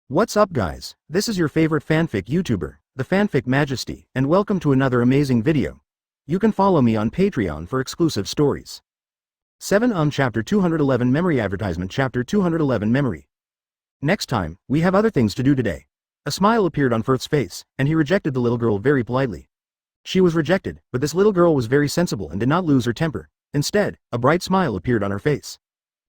What's up guys, this is your favorite fanfic YouTuber, the Fanfic Majesty, and welcome to another amazing video. You can follow me on Patreon for exclusive stories. 7 Chapter 211 Memory Advertisement Chapter 211 Memory. Next time, we have other things to do today. A smile appeared on Firth's face, and he rejected the little girl very politely. She was rejected, but this little girl was very sensible and did not lose her temper. Instead, a bright smile appeared on her face.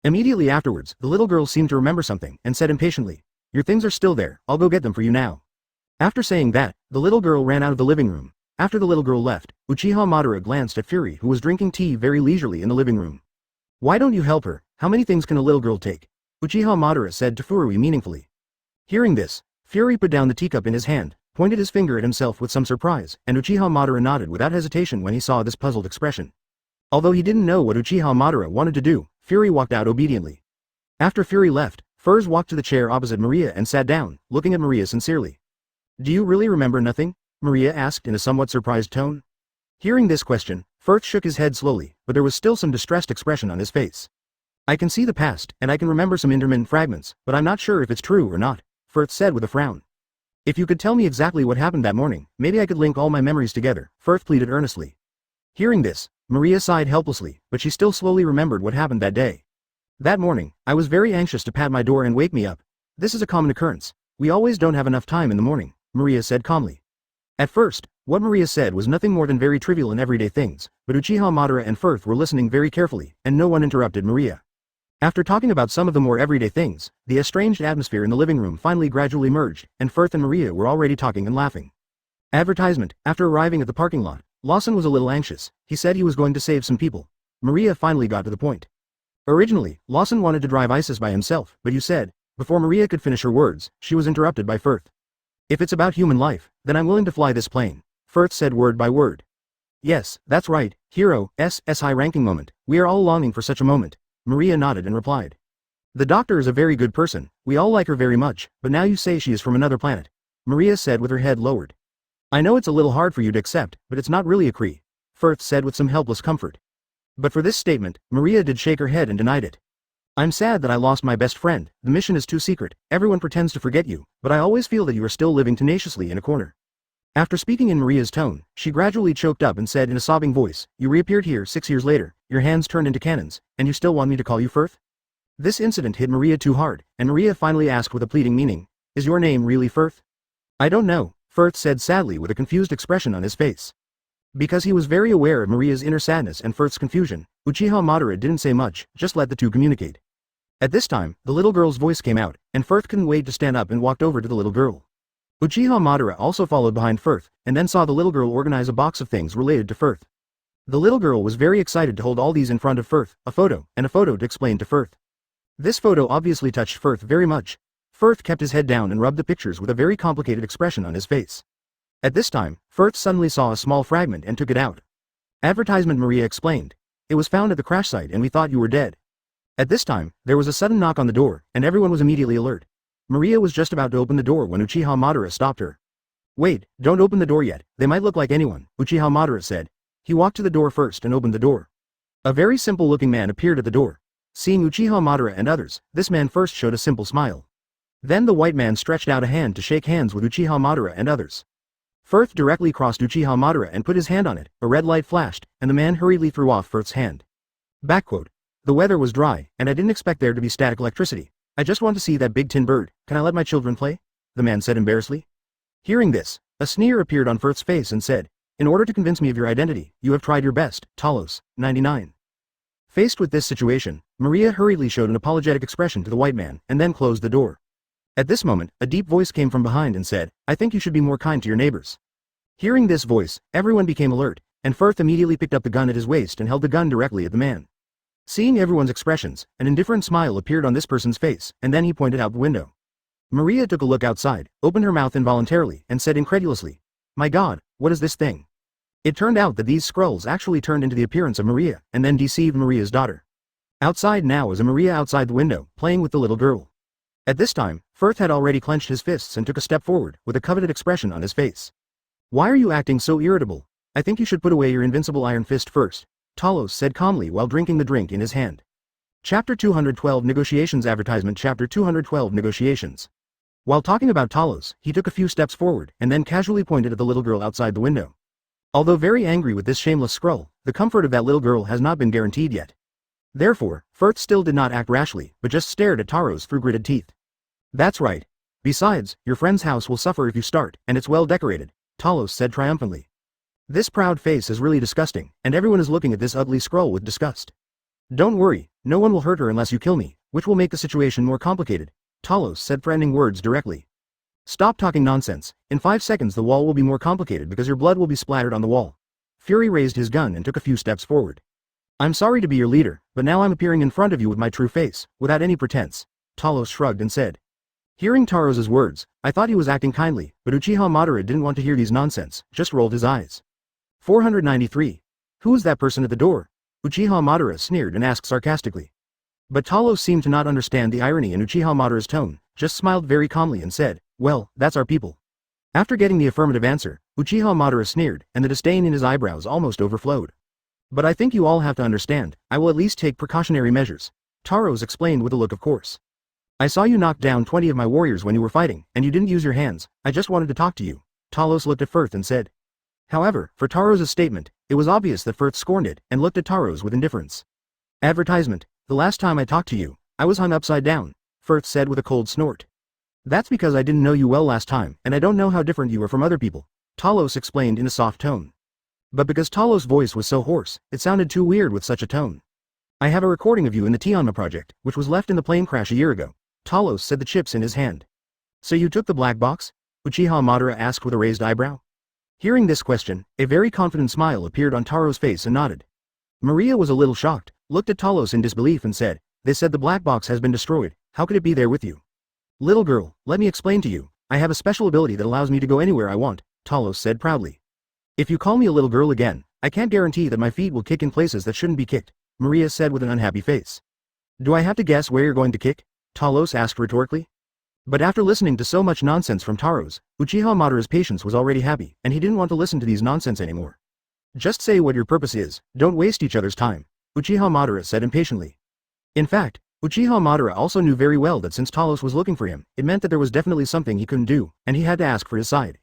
Immediately afterwards, the little girl seemed to remember something and said impatiently, "Your things are still there, I'll go get them for you now." After saying that, the little girl ran out of the living room. After the little girl left, Uchiha Madara glanced at Fury, who was drinking tea very leisurely in the living room. "Why don't you help her? How many things can a little girl take?" Uchiha Madara said to Fury meaningfully. Hearing this, Fury put down the teacup in his hand, pointed his finger at himself with some surprise, and Uchiha Madara nodded without hesitation when he saw this puzzled expression. Although he didn't know what Uchiha Madara wanted to do, Fury walked out obediently. After Fury left, Furs walked to the chair opposite Maria and sat down, looking at Maria sincerely. "Do you really remember nothing?" Maria asked in a somewhat surprised tone. Hearing this question, Firth shook his head slowly, but there was still some distressed expression on his face. "I can see the past, and I can remember some intermittent fragments, but I'm not sure if it's true or not," Firth said with a frown. "If you could tell me exactly what happened that morning, maybe I could link all my memories together," Firth pleaded earnestly. Hearing this, Maria sighed helplessly, but she still slowly remembered what happened that day. "That morning, I was very anxious to pat my door and wake me up. This is a common occurrence. We always don't have enough time in the morning," Maria said calmly. At first, what Maria said was nothing more than very trivial and everyday things, but Uchiha Madara and Firth were listening very carefully, and no one interrupted Maria. After talking about some of the more everyday things, the estranged atmosphere in the living room finally gradually merged, and Firth and Maria were already talking and laughing. Advertisement. After arriving at the parking lot, Lawson was a little anxious. He said he was going to save some people. Maria finally got to the point. "Originally, Lawson wanted to drive Isis by himself, but you said," before Maria could finish her words, she was interrupted by Firth. "If it's about human life, then I'm willing to fly this plane," Firth said word by word. "Yes, that's right, hero, high-ranking moment, we are all longing for such a moment," Maria nodded and replied. "The doctor is a very good person, we all like her very much, but now you say she is from another planet," Maria said with her head lowered. "I know it's a little hard for you to accept, but it's not really a Kree," Firth said with some helpless comfort. But for this statement, Maria did shake her head and denied it. "I'm sad that I lost my best friend, the mission is too secret, everyone pretends to forget you, but I always feel that you are still living tenaciously in a corner." After speaking in Maria's tone, she gradually choked up and said in a sobbing voice, "You reappeared here 6 years later, your hands turned into cannons, and you still want me to call you Firth?" This incident hit Maria too hard, and Maria finally asked with a pleading meaning, "Is your name really Firth?" "I don't know," Firth said sadly with a confused expression on his face. Because he was very aware of Maria's inner sadness and Firth's confusion, Uchiha Madara didn't say much, just let the two communicate. At this time, the little girl's voice came out, and Firth couldn't wait to stand up and walked over to the little girl. Uchiha Madara also followed behind Firth, and then saw the little girl organize a box of things related to Firth. The little girl was very excited to hold all these in front of Firth, a photo to explain to Firth. This photo obviously touched Firth very much. Firth kept his head down and rubbed the pictures with a very complicated expression on his face. At this time, Firth suddenly saw a small fragment and took it out. "Advertisement," Maria explained. "It was found at the crash site and we thought you were dead." At this time, there was a sudden knock on the door, and everyone was immediately alert. Maria was just about to open the door when Uchiha Madara stopped her. "Wait, don't open the door yet, they might look like anyone," Uchiha Madara said. He walked to the door first and opened the door. A very simple-looking man appeared at the door. Seeing Uchiha Madara and others, this man first showed a simple smile. Then the white man stretched out a hand to shake hands with Uchiha Madara and others. Firth directly crossed Uchiha Madara and put his hand on it, a red light flashed, and the man hurriedly threw off Firth's hand. Backquote. "The weather was dry, and I didn't expect there to be static electricity. I just want to see that big tin bird, can I let my children play?" the man said embarrassedly. Hearing this, a sneer appeared on Firth's face and said, "In order to convince me of your identity, you have tried your best, Talos, 99. Faced with this situation, Maria hurriedly showed an apologetic expression to the white man, and then closed the door. At this moment, a deep voice came from behind and said, "I think you should be more kind to your neighbors." Hearing this voice, everyone became alert, and Firth immediately picked up the gun at his waist and held the gun directly at the man. Seeing everyone's expressions, an indifferent smile appeared on this person's face, and then he pointed out the window. Maria took a look outside, opened her mouth involuntarily, and said incredulously, "My God, what is this thing?" It turned out that these scrolls actually turned into the appearance of Maria, and then deceived Maria's daughter. Outside now was a Maria outside the window, playing with the little girl. At this time, Firth had already clenched his fists and took a step forward, with a coveted expression on his face. "Why are you acting so irritable? I think you should put away your invincible iron fist first," Talos said calmly while drinking the drink in his hand. Chapter 212 Negotiations Advertisement Chapter 212 Negotiations. While talking about Talos, he took a few steps forward and then casually pointed at the little girl outside the window. Although very angry with this shameless scroll, the comfort of that little girl has not been guaranteed yet. Therefore, Firth still did not act rashly, but just stared at Taros through gritted teeth. That's right. Besides, your friend's house will suffer if you start, and it's well decorated, Talos said triumphantly. This proud face is really disgusting, and everyone is looking at this ugly scroll with disgust. Don't worry, no one will hurt her unless you kill me, which will make the situation more complicated, Talos said threatening words directly. Stop talking nonsense, in 5 seconds the wall will be more complicated because your blood will be splattered on the wall. Fury raised his gun and took a few steps forward. I'm sorry to be your leader, but now I'm appearing in front of you with my true face, without any pretense, Talos shrugged and said. Hearing Taros's words, I thought he was acting kindly, but Uchiha Madara didn't want to hear these nonsense, just rolled his eyes. 493. Who is that person at the door? Uchiha Madara sneered and asked sarcastically. But Talos seemed to not understand the irony in Uchiha Madara's tone, just smiled very calmly and said, well, that's our people. After getting the affirmative answer, Uchiha Madara sneered, and the disdain in his eyebrows almost overflowed. But I think you all have to understand, I will at least take precautionary measures, Taros explained with a look of course. I saw you knock down 20 of my warriors when you were fighting, and you didn't use your hands, I just wanted to talk to you, Talos looked at Firth and said. However, for Taros's statement, it was obvious that Firth scorned it, and looked at Taros with indifference. Advertisement. The last time I talked to you, I was hung upside down, Firth said with a cold snort. That's because I didn't know you well last time, and I don't know how different you are from other people, Talos explained in a soft tone. But because Talos' voice was so hoarse, it sounded too weird with such a tone. I have a recording of you in the Tianma project, which was left in the plane crash a year ago, Talos said, the chips in his hand. So you took the black box? Uchiha Madara asked with a raised eyebrow. Hearing this question, a very confident smile appeared on Taro's face and nodded. Maria was a little shocked, looked at Talos in disbelief and said, they said the black box has been destroyed, how could it be there with you? Little girl, let me explain to you, I have a special ability that allows me to go anywhere I want, Talos said proudly. If you call me a little girl again, I can't guarantee that my feet will kick in places that shouldn't be kicked, Maria said with an unhappy face. Do I have to guess where you're going to kick? Talos asked rhetorically. But after listening to so much nonsense from Taros, Uchiha Madara's patience was already happy, and he didn't want to listen to these nonsense anymore. Just say what your purpose is, don't waste each other's time, Uchiha Madara said impatiently. In fact, Uchiha Madara also knew very well that since Talos was looking for him, it meant that there was definitely something he couldn't do, and he had to ask for his side.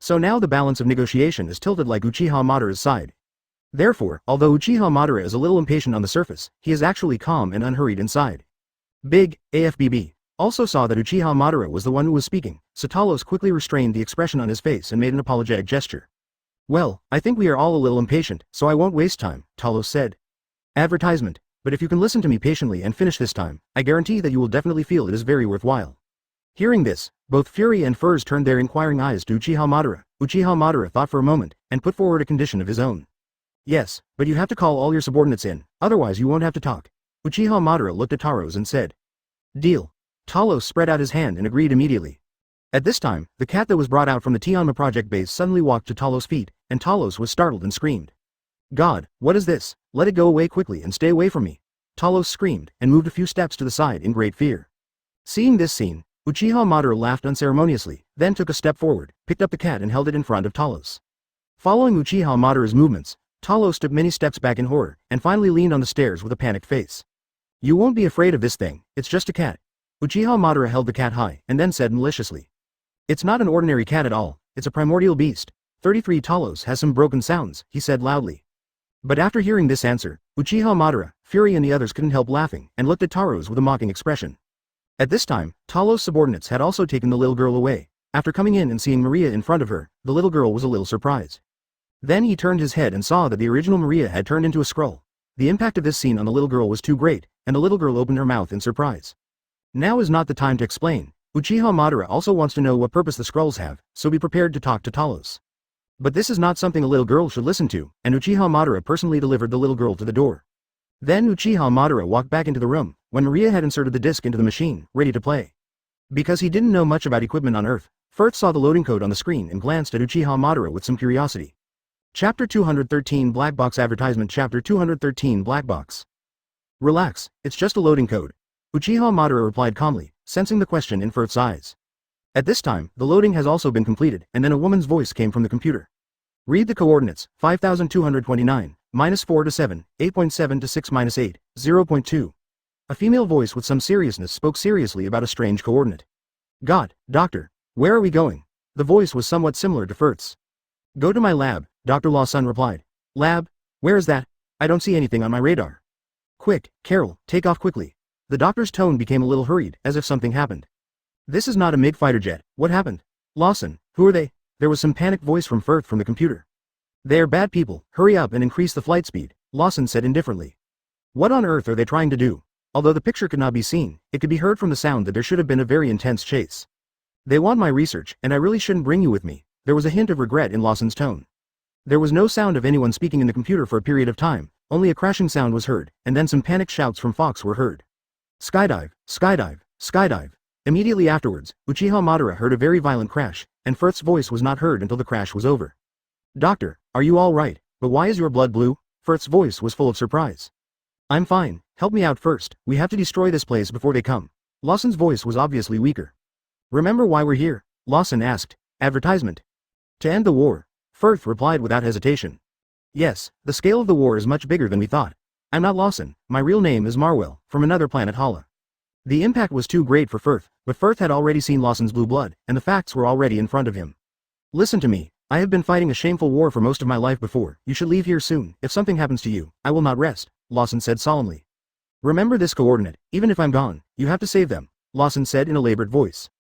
So now the balance of negotiation is tilted like Uchiha Madara's side. Therefore, although Uchiha Madara is a little impatient on the surface, he is actually calm and unhurried inside. Big, AFBB, also saw that Uchiha Madara was the one who was speaking, so Talos quickly restrained the expression on his face and made an apologetic gesture. Well, I think we are all a little impatient, so I won't waste time, Talos said. Advertisement, but if you can listen to me patiently and finish this time, I guarantee that you will definitely feel it is very worthwhile. Hearing this, both Fury and Furs turned their inquiring eyes to Uchiha Madara. Uchiha Madara thought for a moment, and put forward a condition of his own. Yes, but you have to call all your subordinates in, otherwise you won't have to talk. Uchiha Madara looked at Taros and said. Deal. Talos spread out his hand and agreed immediately. At this time, the cat that was brought out from the Tianma project base suddenly walked to Talos' feet, and Talos was startled and screamed. God, what is this? Let it go away quickly and stay away from me. Talos screamed, and moved a few steps to the side in great fear. Seeing this scene, Uchiha Madara laughed unceremoniously, then took a step forward, picked up the cat and held it in front of Talos. Following Uchiha Madara's movements, Talos took many steps back in horror, and finally leaned on the stairs with a panicked face. You won't be afraid of this thing, it's just a cat. Uchiha Madara held the cat high, and then said maliciously. It's not an ordinary cat at all, it's a primordial beast. 33 Talos has some broken sounds, he said loudly. But after hearing this answer, Uchiha Madara, Fury and the others couldn't help laughing, and looked at Taros with a mocking expression. At this time, Talos' subordinates had also taken the little girl away. After coming in and seeing Maria in front of her, the little girl was a little surprised. Then he turned his head and saw that the original Maria had turned into a scroll. The impact of this scene on the little girl was too great, and the little girl opened her mouth in surprise. Now is not the time to explain. Uchiha Madara also wants to know what purpose the scrolls have, so be prepared to talk to Talos. But this is not something a little girl should listen to, and Uchiha Madara personally delivered the little girl to the door. Then Uchiha Madara walked back into the room, when Maria had inserted the disc into the machine, ready to play. Because he didn't know much about equipment on Earth, Firth saw the loading code on the screen and glanced at Uchiha Madara with some curiosity. Chapter 213 Black Box Advertisement. Chapter 213 Black Box. Relax, it's just a loading code. Uchiha Madara replied calmly, sensing the question in Firth's eyes. At this time, the loading has also been completed, and then a woman's voice came from the computer. Read the coordinates, 5229, -4 to 7, 8.7 to 6 -8, 0.2. A female voice with some seriousness spoke seriously about a strange coordinate. God, doctor, where are we going? The voice was somewhat similar to Firth's. Go to my lab, Dr. Lawson replied. Lab? Where is that? I don't see anything on my radar. Quick, Carol, take off quickly. The doctor's tone became a little hurried, as if something happened. This is not a MiG fighter jet, what happened? Lawson, who are they? There was some panicked voice from Firth from the computer. They are bad people, hurry up and increase the flight speed, Lawson said indifferently. What on earth are they trying to do? Although the picture could not be seen, it could be heard from the sound that there should have been a very intense chase. They want my research, and I really shouldn't bring you with me. There was a hint of regret in Lawson's tone. There was no sound of anyone speaking in the computer for a period of time, only a crashing sound was heard, and then some panicked shouts from Fox were heard. Skydive, skydive, skydive. Immediately afterwards, Uchiha Madara heard a very violent crash, and Firth's voice was not heard until the crash was over. Doctor, are you all right? But why is your blood blue? Firth's voice was full of surprise. I'm fine, help me out first, we have to destroy this place before they come. Lawson's voice was obviously weaker. Remember why we're here? Lawson asked. Advertisement. To end the war. Firth replied without hesitation. Yes, the scale of the war is much bigger than we thought. I'm not Lawson, my real name is Marwell, from another planet Hala. The impact was too great for Firth, but Firth had already seen Lawson's blue blood, and the facts were already in front of him. Listen to me, I have been fighting a shameful war for most of my life before, you should leave here soon, if something happens to you, I will not rest, Lawson said solemnly. Remember this coordinate, even if I'm gone, you have to save them, Lawson said in a labored voice.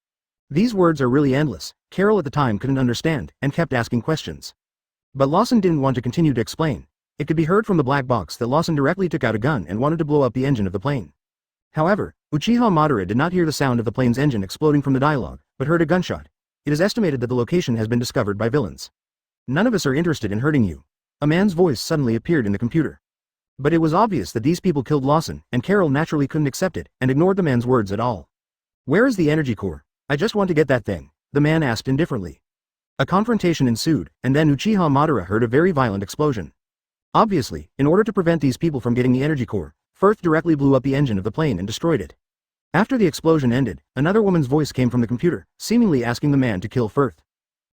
These words are really endless, Carol at the time couldn't understand, and kept asking questions. But Lawson didn't want to continue to explain. It could be heard from the black box that Lawson directly took out a gun and wanted to blow up the engine of the plane. However, Uchiha Madara did not hear the sound of the plane's engine exploding from the dialogue, but heard a gunshot. It is estimated that the location has been discovered by villains. None of us are interested in hurting you. A man's voice suddenly appeared in the computer. But it was obvious that these people killed Lawson, and Carol naturally couldn't accept it, and ignored the man's words at all. Where is the energy core? I just want to get that thing, the man asked indifferently. A confrontation ensued, and then Uchiha Madara heard a very violent explosion. Obviously, in order to prevent these people from getting the energy core, Firth directly blew up the engine of the plane and destroyed it. After the explosion ended, another woman's voice came from the computer, seemingly asking the man to kill Firth.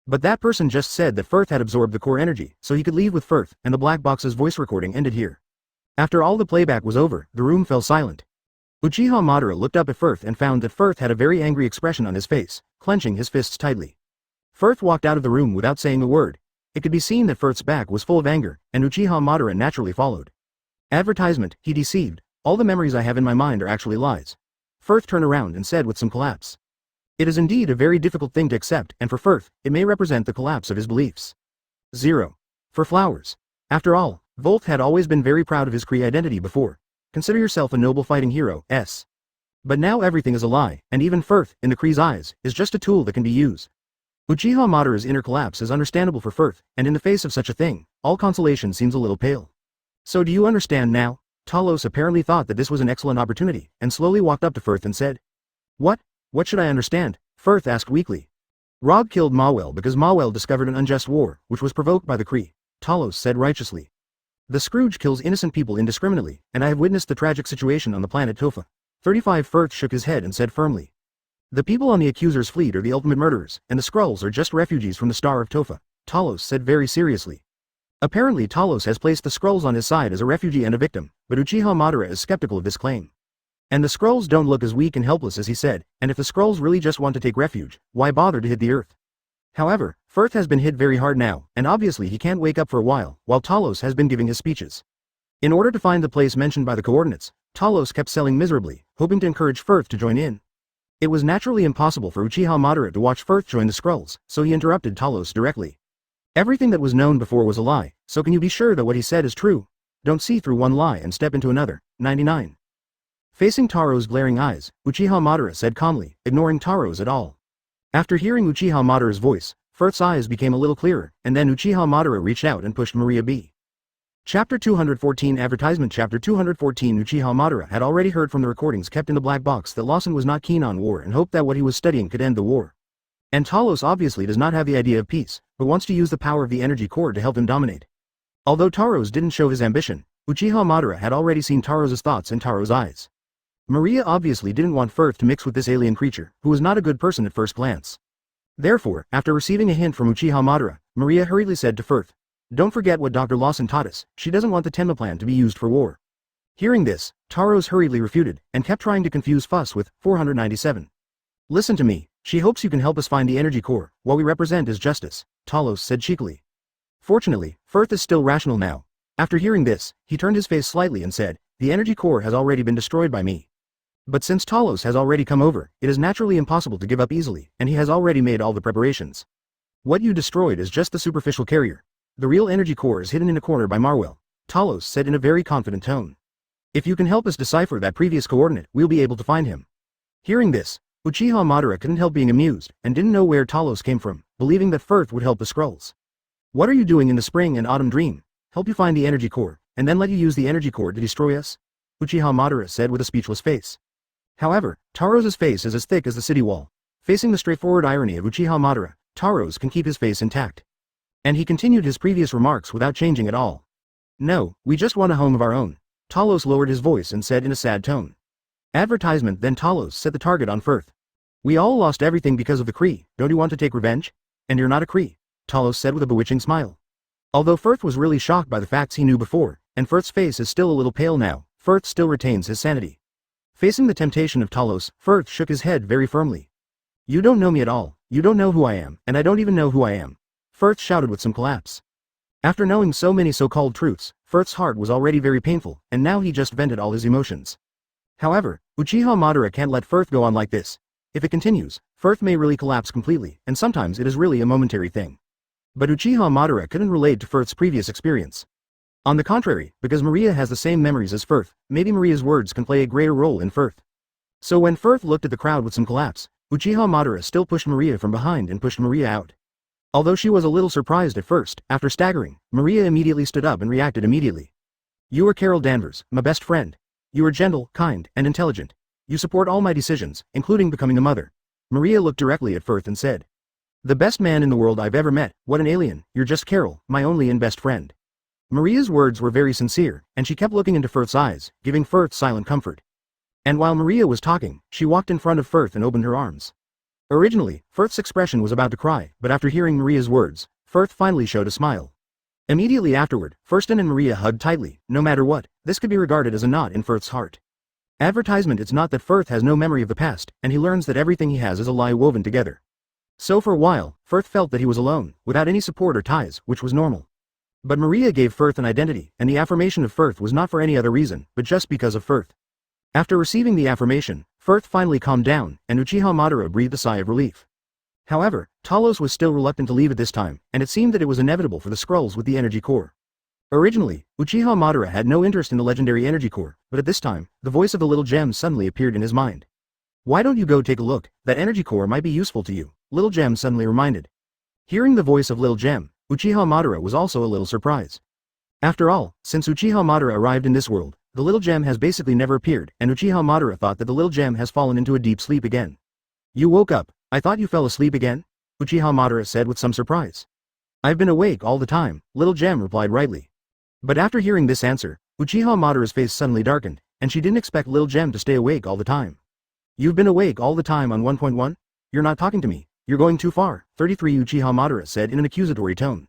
But that person just said that Firth had absorbed the core energy, so he could leave with Firth, and the black box's voice recording ended here. After all the playback was over, the room fell silent. Uchiha Madara looked up at Firth and found that Firth had a very angry expression on his face, clenching his fists tightly. Firth walked out of the room without saying a word. It could be seen that Firth's back was full of anger, and Uchiha Madara naturally followed. Advertisement, he deceived. All the memories I have in my mind are actually lies. Firth turned around and said with some collapse. It is indeed a very difficult thing to accept, and for Firth, it may represent the collapse of his beliefs. 0. For flowers. After all, Volt had always been very proud of his Kree identity before. Consider yourself a noble fighting hero, S. But now everything is a lie, and even Firth, in the Kree's eyes, is just a tool that can be used. Uchiha Madara's inner collapse is understandable for Firth, and in the face of such a thing, all consolation seems a little pale. So do you understand now? Talos apparently thought that this was an excellent opportunity, and slowly walked up to Firth and said. What? What should I understand? Firth asked weakly. Rob killed Mawel because Mawel discovered an unjust war, which was provoked by the Kree, Talos said righteously. The Scrooge kills innocent people indiscriminately, and I have witnessed the tragic situation on the planet Tofa. 35 Firth shook his head and said firmly. The people on the accuser's fleet are the ultimate murderers, and the Skrulls are just refugees from the Star of Tofa, Talos said very seriously. Apparently Talos has placed the Skrulls on his side as a refugee and a victim, but Uchiha Madara is skeptical of this claim. And the Skrulls don't look as weak and helpless as he said, and if the Skrulls really just want to take refuge, why bother to hit the earth? However, Firth has been hit very hard now, and obviously he can't wake up for a while Talos has been giving his speeches. In order to find the place mentioned by the coordinates, Talos kept selling miserably, hoping to encourage Firth to join in. It was naturally impossible for Uchiha Madara to watch Firth join the Skrulls, so he interrupted Talos directly. Everything that was known before was a lie, so can you be sure that what he said is true? Don't see through one lie and step into another. 99. Facing Taro's glaring eyes, Uchiha Madara said calmly, ignoring Taro's at all. After hearing Uchiha Madara's voice, Firth's eyes became a little clearer, and then Uchiha Madara reached out and pushed Maria B. Chapter 214 Advertisement Chapter 214 Uchiha Madara had already heard from the recordings kept in the black box that Lawson was not keen on war and hoped that what he was studying could end the war. And Talos obviously does not have the idea of peace, but wants to use the power of the energy core to help him dominate. Although Taros didn't show his ambition, Uchiha Madara had already seen Taros' thoughts in Taros' eyes. Maria obviously didn't want Firth to mix with this alien creature, who was not a good person at first glance. Therefore, after receiving a hint from Uchiha Madara, Maria hurriedly said to Firth, "Don't forget what Dr. Lawson taught us, she doesn't want the Tenma plan to be used for war." Hearing this, Taros hurriedly refuted, and kept trying to confuse Fuss with 497. Listen to me, she hopes you can help us find the energy core, what we represent is justice, Talos said cheekily. Fortunately, Firth is still rational now. After hearing this, he turned his face slightly and said, the energy core has already been destroyed by me. But since Talos has already come over, it is naturally impossible to give up easily, and he has already made all the preparations. What you destroyed is just the superficial carrier. The real energy core is hidden in a corner by Marwell, Talos said in a very confident tone. If you can help us decipher that previous coordinate, we'll be able to find him. Hearing this, Uchiha Madara couldn't help being amused, and didn't know where Talos came from, believing that Firth would help the Skrulls. What are you doing in the spring and autumn dream? Help you find the energy core, and then let you use the energy core to destroy us? Uchiha Madara said with a speechless face. However, Taros' face is as thick as the city wall. Facing the straightforward irony of Uchiha Madara, Taros can keep his face intact. And he continued his previous remarks without changing at all. No, we just want a home of our own. Talos lowered his voice and said in a sad tone. Advertisement. Then Talos set the target on Firth. We all lost everything because of the Kree, don't you want to take revenge? And you're not a Kree, Talos said with a bewitching smile. Although Firth was really shocked by the facts he knew before, and Firth's face is still a little pale now, Firth still retains his sanity. Facing the temptation of Talos, Firth shook his head very firmly. You don't know me at all, you don't know who I am, and I don't even know who I am, Firth shouted with some collapse. After knowing so many so-called truths, Firth's heart was already very painful, and now he just vented all his emotions. However, Uchiha Madara can't let Firth go on like this. If it continues, Firth may really collapse completely, and sometimes it is really a momentary thing. But Uchiha Madara couldn't relate to Firth's previous experience. On the contrary, because Maria has the same memories as Firth, maybe Maria's words can play a greater role in Firth. So when Firth looked at the crowd with some collapse, Uchiha Madara still pushed Maria from behind and pushed Maria out. Although she was a little surprised at first, after staggering, Maria immediately stood up and reacted immediately. You are Carol Danvers, my best friend. You are gentle, kind, and intelligent. You support all my decisions, including becoming a mother. Maria looked directly at Firth and said. The best man in the world I've ever met, what an alien, you're just Carol, my only and best friend. Maria's words were very sincere, and she kept looking into Firth's eyes, giving Firth silent comfort. And while Maria was talking, she walked in front of Firth and opened her arms. Originally, Firth's expression was about to cry, but after hearing Maria's words, Firth finally showed a smile. Immediately afterward, Firth and Maria hugged tightly. No matter what, this could be regarded as a knot in Firth's heart. Advertisement. It's not that Firth has no memory of the past, and he learns that everything he has is a lie woven together. So for a while, Firth felt that he was alone, without any support or ties, which was normal. But Maria gave Firth an identity, and the affirmation of Firth was not for any other reason, but just because of Firth. After receiving the affirmation, Firth finally calmed down, and Uchiha Madara breathed a sigh of relief. However, Talos was still reluctant to leave at this time, and it seemed that it was inevitable for the Skrulls with the energy core. Originally, Uchiha Madara had no interest in the legendary energy core, but at this time, the voice of the little gem suddenly appeared in his mind. Why don't you go take a look, that energy core might be useful to you, Little Gem suddenly reminded. Hearing the voice of Little Gem, Uchiha Madara was also a little surprised. After all, since Uchiha Madara arrived in this world, the Little Gem has basically never appeared, and Uchiha Madara thought that the Little Gem has fallen into a deep sleep again. You woke up, I thought you fell asleep again? Uchiha Madara said with some surprise. I've been awake all the time, Little Gem replied rightly. But after hearing this answer, Uchiha Madara's face suddenly darkened, and she didn't expect Little Gem to stay awake all the time. You've been awake all the time on 1.1? You're not talking to me, you're going too far, 33 Uchiha Madara said in an accusatory tone.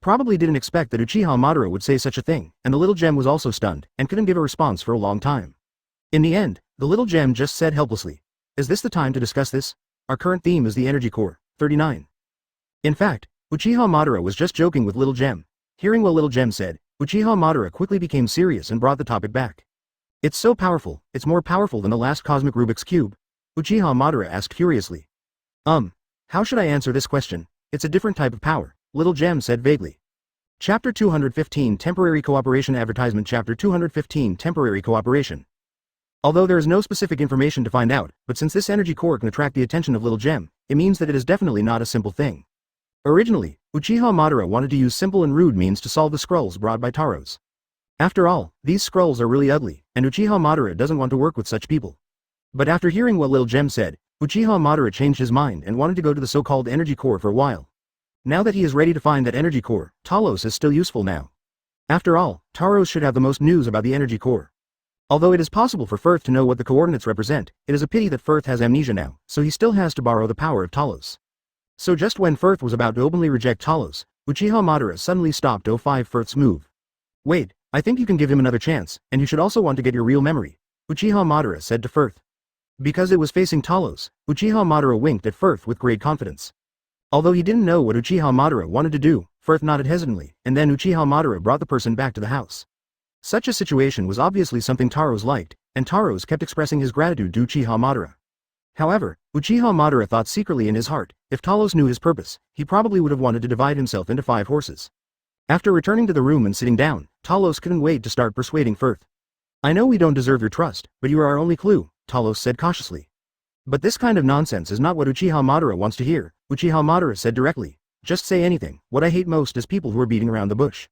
Probably didn't expect that Uchiha Madara would say such a thing, and the Little Gem was also stunned, and couldn't give a response for a long time. In the end, the Little Gem just said helplessly, is this the time to discuss this? Our current theme is the energy core, 39. In fact, Uchiha Madara was just joking with Little Gem. Hearing what Little Gem said, Uchiha Madara quickly became serious and brought the topic back. It's so powerful, it's more powerful than the last cosmic Rubik's Cube? Uchiha Madara asked curiously. How should I answer this question? It's a different type of power, Little Gem said vaguely. Chapter 215 Temporary Cooperation Advertisement. Chapter 215 Temporary Cooperation. Although there is no specific information to find out, but since this energy core can attract the attention of Little Gem, it means that it is definitely not a simple thing. Originally, Uchiha Madara wanted to use simple and rude means to solve the Skrulls brought by Taros. After all, these Skrulls are really ugly, and Uchiha Madara doesn't want to work with such people. But after hearing what Little Gem said, Uchiha Madara changed his mind and wanted to go to the so-called energy core for a while. Now that he is ready to find that energy core, Talos is still useful now. After all, Taros should have the most news about the energy core. Although it is possible for Firth to know what the coordinates represent, it is a pity that Firth has amnesia now, so he still has to borrow the power of Talos. So just when Firth was about to openly reject Talos, Uchiha Madara suddenly stopped 05 Firth's move. Wait, I think you can give him another chance, and you should also want to get your real memory, Uchiha Madara said to Firth. Because it was facing Talos, Uchiha Madara winked at Firth with great confidence. Although he didn't know what Uchiha Madara wanted to do, Firth nodded hesitantly, and then Uchiha Madara brought the person back to the house. Such a situation was obviously something Taros liked, and Taros kept expressing his gratitude to Uchiha Madara. However, Uchiha Madara thought secretly in his heart, if Talos knew his purpose, he probably would have wanted to divide himself into 5 horses. After returning to the room and sitting down, Talos couldn't wait to start persuading Firth. I know we don't deserve your trust, but you are our only clue, Talos said cautiously. But this kind of nonsense is not what Uchiha Madara wants to hear, Uchiha Madara said directly. Just say anything. What I hate most is people who are beating around the bush.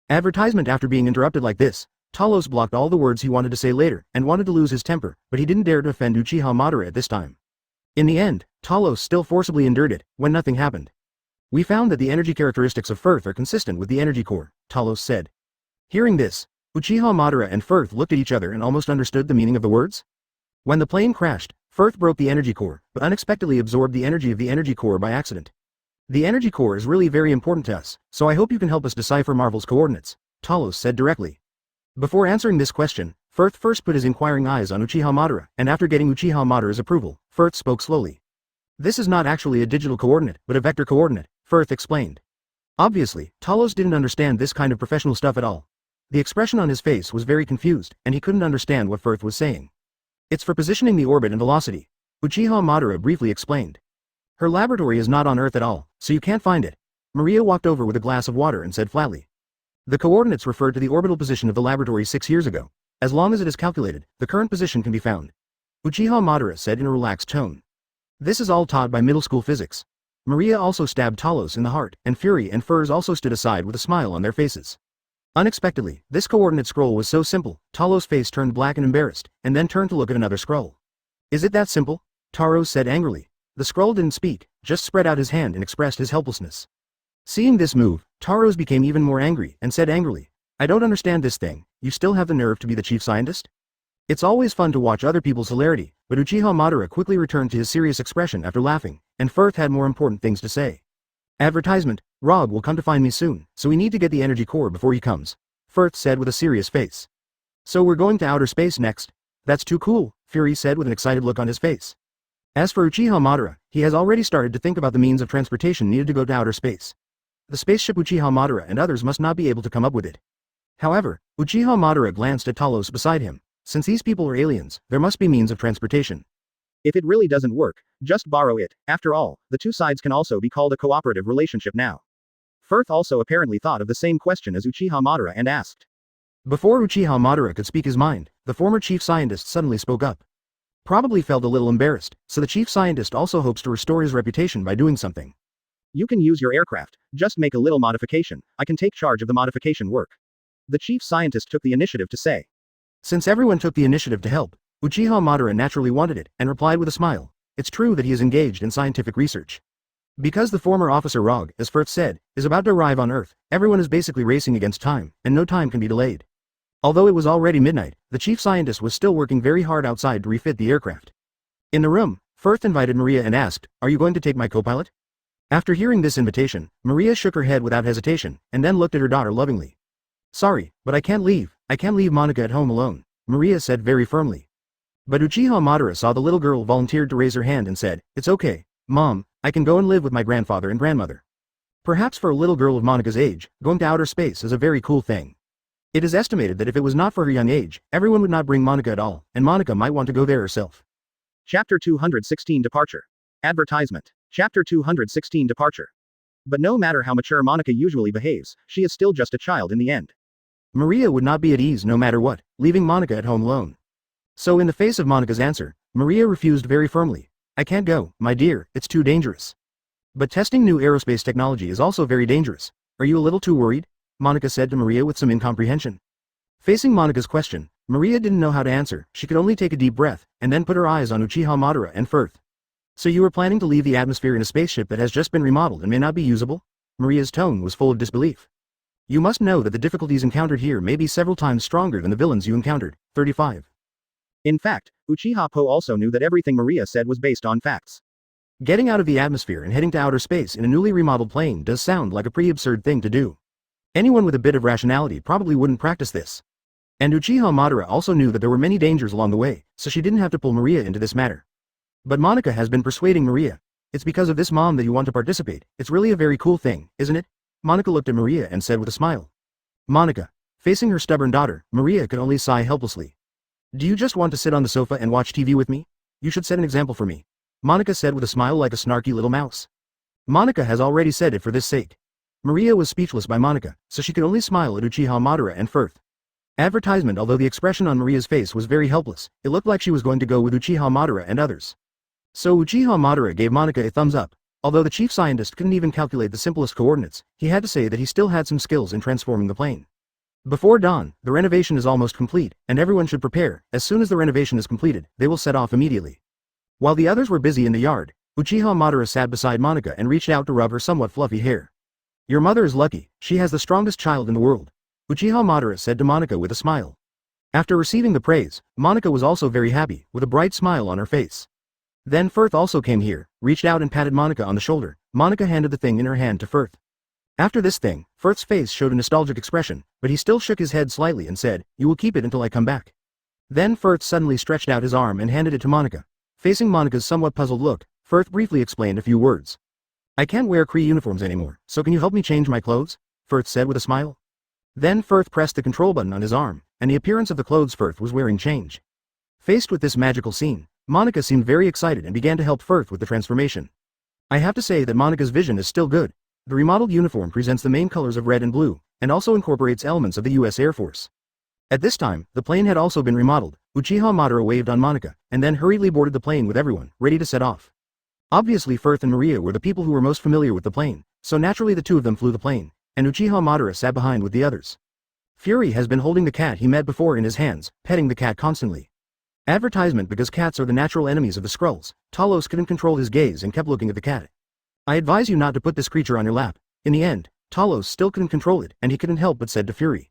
Advertisement. After being interrupted like this, Talos blocked all the words he wanted to say later and wanted to lose his temper, but he didn't dare to offend Uchiha Madara at this time. In the end, Talos still forcibly endured it, when nothing happened. We found that the energy characteristics of Firth are consistent with the energy core, Talos said. Hearing this, Uchiha Madara and Firth looked at each other and almost understood the meaning of the words. When the plane crashed, Firth broke the energy core, but unexpectedly absorbed the energy of the energy core by accident. The energy core is really very important to us, so I hope you can help us decipher Marvel's coordinates, Talos said directly. Before answering this question, Firth first put his inquiring eyes on Uchiha Madara, and after getting Uchiha Madara's approval, Firth spoke slowly. This is not actually a digital coordinate, but a vector coordinate, Firth explained. Obviously, Talos didn't understand this kind of professional stuff at all. The expression on his face was very confused, and he couldn't understand what Firth was saying. It's for positioning the orbit and velocity, Uchiha Madara briefly explained. Her laboratory is not on Earth at all, so you can't find it. Maria walked over with a glass of water and said flatly. The coordinates referred to the orbital position of the laboratory 6 years ago. As long as it is calculated, the current position can be found. Uchiha Madara said in a relaxed tone. This is all taught by middle school physics. Maria also stabbed Talos in the heart, and Fury and Furs also stood aside with a smile on their faces. Unexpectedly, this coordinate scroll was so simple, Talos' face turned black and embarrassed, and then turned to look at another scroll. Is it that simple? Taros said angrily. The scroll didn't speak, just spread out his hand and expressed his helplessness. Seeing this move, Taros became even more angry and said angrily, I don't understand this thing, you still have the nerve to be the chief scientist? It's always fun to watch other people's hilarity, but Uchiha Madara quickly returned to his serious expression after laughing, and Firth had more important things to say. Advertisement, Rog will come to find me soon, so we need to get the energy core before he comes, Firth said with a serious face. So we're going to outer space next? That's too cool, Fury said with an excited look on his face. As for Uchiha Madara, he has already started to think about the means of transportation needed to go to outer space. The spaceship Uchiha Madara and others must not be able to come up with it. However, Uchiha Madara glanced at Talos beside him. Since these people are aliens, there must be means of transportation. If it really doesn't work, just borrow it. After all, the two sides can also be called a cooperative relationship now. Firth also apparently thought of the same question as Uchiha Madara and asked. Before Uchiha Madara could speak his mind, the former chief scientist suddenly spoke up. Probably felt a little embarrassed, so the chief scientist also hopes to restore his reputation by doing something. You can use your aircraft, just make a little modification, I can take charge of the modification work. The chief scientist took the initiative to say. Since everyone took the initiative to help, Uchiha Madara naturally wanted it, and replied with a smile. It's true that he is engaged in scientific research. Because the former officer Rog, as Firth said, is about to arrive on Earth, everyone is basically racing against time, and no time can be delayed. Although it was already midnight, the chief scientist was still working very hard outside to refit the aircraft. In the room, Firth invited Maria and asked, Are you going to take my co-pilot? After hearing this invitation, Maria shook her head without hesitation, and then looked at her daughter lovingly. Sorry, but I can't leave Monica at home alone, Maria said very firmly. But Uchiha Madara saw the little girl volunteered to raise her hand and said, It's okay, Mom, I can go and live with my grandfather and grandmother. Perhaps for a little girl of Monica's age, going to outer space is a very cool thing. It is estimated that if it was not for her young age, everyone would not bring Monica at all, and Monica might want to go there herself. Chapter 216 Departure. Advertisement. Chapter 216 Departure. But no matter how mature Monica usually behaves, she is still just a child in the end. Maria would not be at ease no matter what, leaving Monica at home alone. So in the face of Monica's answer, Maria refused very firmly. I can't go, my dear, it's too dangerous. But testing new aerospace technology is also very dangerous. Are you a little too worried? Monica said to Maria with some incomprehension. Facing Monica's question, Maria didn't know how to answer. She could only take a deep breath, and then put her eyes on Uchiha Madara and Firth. So you were planning to leave the atmosphere in a spaceship that has just been remodeled and may not be usable? Maria's tone was full of disbelief. You must know that the difficulties encountered here may be several times stronger than the villains you encountered. 35. In fact, Uchiha Po also knew that everything Maria said was based on facts. Getting out of the atmosphere and heading to outer space in a newly remodeled plane does sound like a pretty absurd thing to do. Anyone with a bit of rationality probably wouldn't practice this. And Uchiha Madara also knew that there were many dangers along the way, so she didn't have to pull Maria into this matter. But Monica has been persuading Maria. It's because of this, Mom, that you want to participate. It's really a very cool thing, isn't it? Monica looked at Maria and said with a smile. Monica. Facing her stubborn daughter, Maria could only sigh helplessly. Do you just want to sit on the sofa and watch TV with me? You should set an example for me. Monica said with a smile like a snarky little mouse. Monica has already said it for this sake. Maria was speechless by Monica, so she could only smile at Uchiha Madara and Firth. Advertisement. Although the expression on Maria's face was very helpless, it looked like she was going to go with Uchiha Madara and others. So Uchiha Madara gave Monica a thumbs up. Although the chief scientist couldn't even calculate the simplest coordinates, he had to say that he still had some skills in transforming the plane. Before dawn, the renovation is almost complete, and everyone should prepare. As soon as the renovation is completed, they will set off immediately. While the others were busy in the yard, Uchiha Madara sat beside Monica and reached out to rub her somewhat fluffy hair. Your mother is lucky, she has the strongest child in the world, Uchiha Madara said to Monica with a smile. After receiving the praise, Monica was also very happy, with a bright smile on her face. Then Firth also came here, reached out and patted Monica on the shoulder. Monica handed the thing in her hand to Firth. After this thing, Firth's face showed a nostalgic expression, but he still shook his head slightly and said, you will keep it until I come back. Then Firth suddenly stretched out his arm and handed it to Monica. Facing Monica's somewhat puzzled look, Firth briefly explained a few words. I can't wear Kree uniforms anymore, so can you help me change my clothes? Firth said with a smile. Then Firth pressed the control button on his arm, and the appearance of the clothes Firth was wearing changed. Faced with this magical scene, Monica seemed very excited and began to help Firth with the transformation. I have to say that Monica's vision is still good. The remodeled uniform presents the main colors of red and blue, and also incorporates elements of the US Air Force. At this time, the plane had also been remodeled. Uchiha Madara waved on Monica, and then hurriedly boarded the plane with everyone, ready to set off. Obviously Firth and Maria were the people who were most familiar with the plane, so naturally the two of them flew the plane, and Uchiha Madara sat behind with the others. Fury has been holding the cat he met before in his hands, petting the cat constantly. Advertisement. Because cats are the natural enemies of the Skrulls, Talos couldn't control his gaze and kept looking at the cat. I advise you not to put this creature on your lap. In the end, Talos still couldn't control it, and he couldn't help but said to Fury.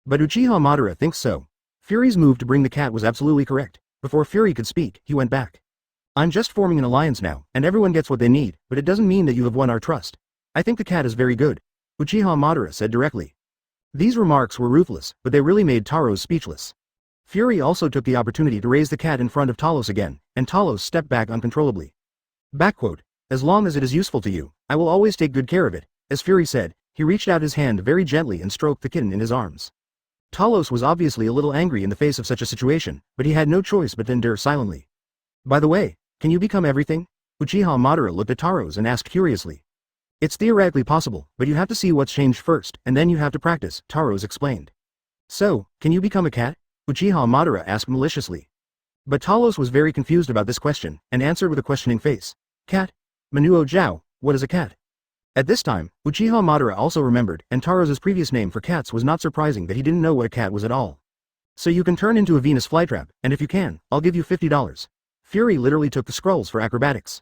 But Uchiha Madara thinks so. Fury's move to bring the cat was absolutely correct. Before Fury could speak, he went back. I'm just forming an alliance now, and everyone gets what they need, but it doesn't mean that you have won our trust. I think the cat is very good, Uchiha Madara said directly. These remarks were ruthless, but they really made Taros speechless. Fury also took the opportunity to raise the cat in front of Talos again, and Talos stepped back uncontrollably. Backquote. As long as it is useful to you, I will always take good care of it. As Fury said, he reached out his hand very gently and stroked the kitten in his arms. Talos was obviously a little angry in the face of such a situation, but he had no choice but to endure silently. By the way, can you become everything? Uchiha Madara looked at Taros and asked curiously. It's theoretically possible, but you have to see what's changed first, and then you have to practice, Taros explained. So, can you become a cat? Uchiha Madara asked maliciously. But Talos was very confused about this question, and answered with a questioning face. Cat? Manuo Zhao, what is a cat? At this time, Uchiha Madara also remembered, and Taros' previous name for cats was not surprising that he didn't know what a cat was at all. So you can turn into a Venus flytrap, and if you can, I'll give you $50. Fury literally took the Skrulls for acrobatics.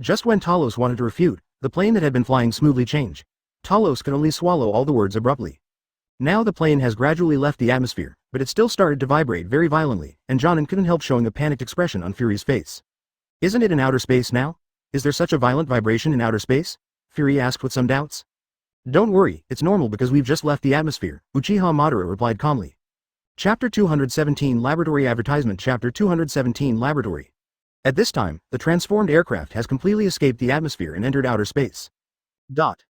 Just when Talos wanted to refute, the plane that had been flying smoothly changed. Talos could only swallow all the words abruptly. Now the plane has gradually left the atmosphere, but it still started to vibrate very violently, and Jonin couldn't help showing a panicked expression on Fury's face. Isn't it in outer space now? Is there such a violent vibration in outer space? Fury asked with some doubts. Don't worry, it's normal because we've just left the atmosphere, Uchiha Madara replied calmly. Chapter 217 Laboratory Advertisement. Chapter 217 Laboratory. At this time, the transformed aircraft has completely escaped the atmosphere and entered outer space.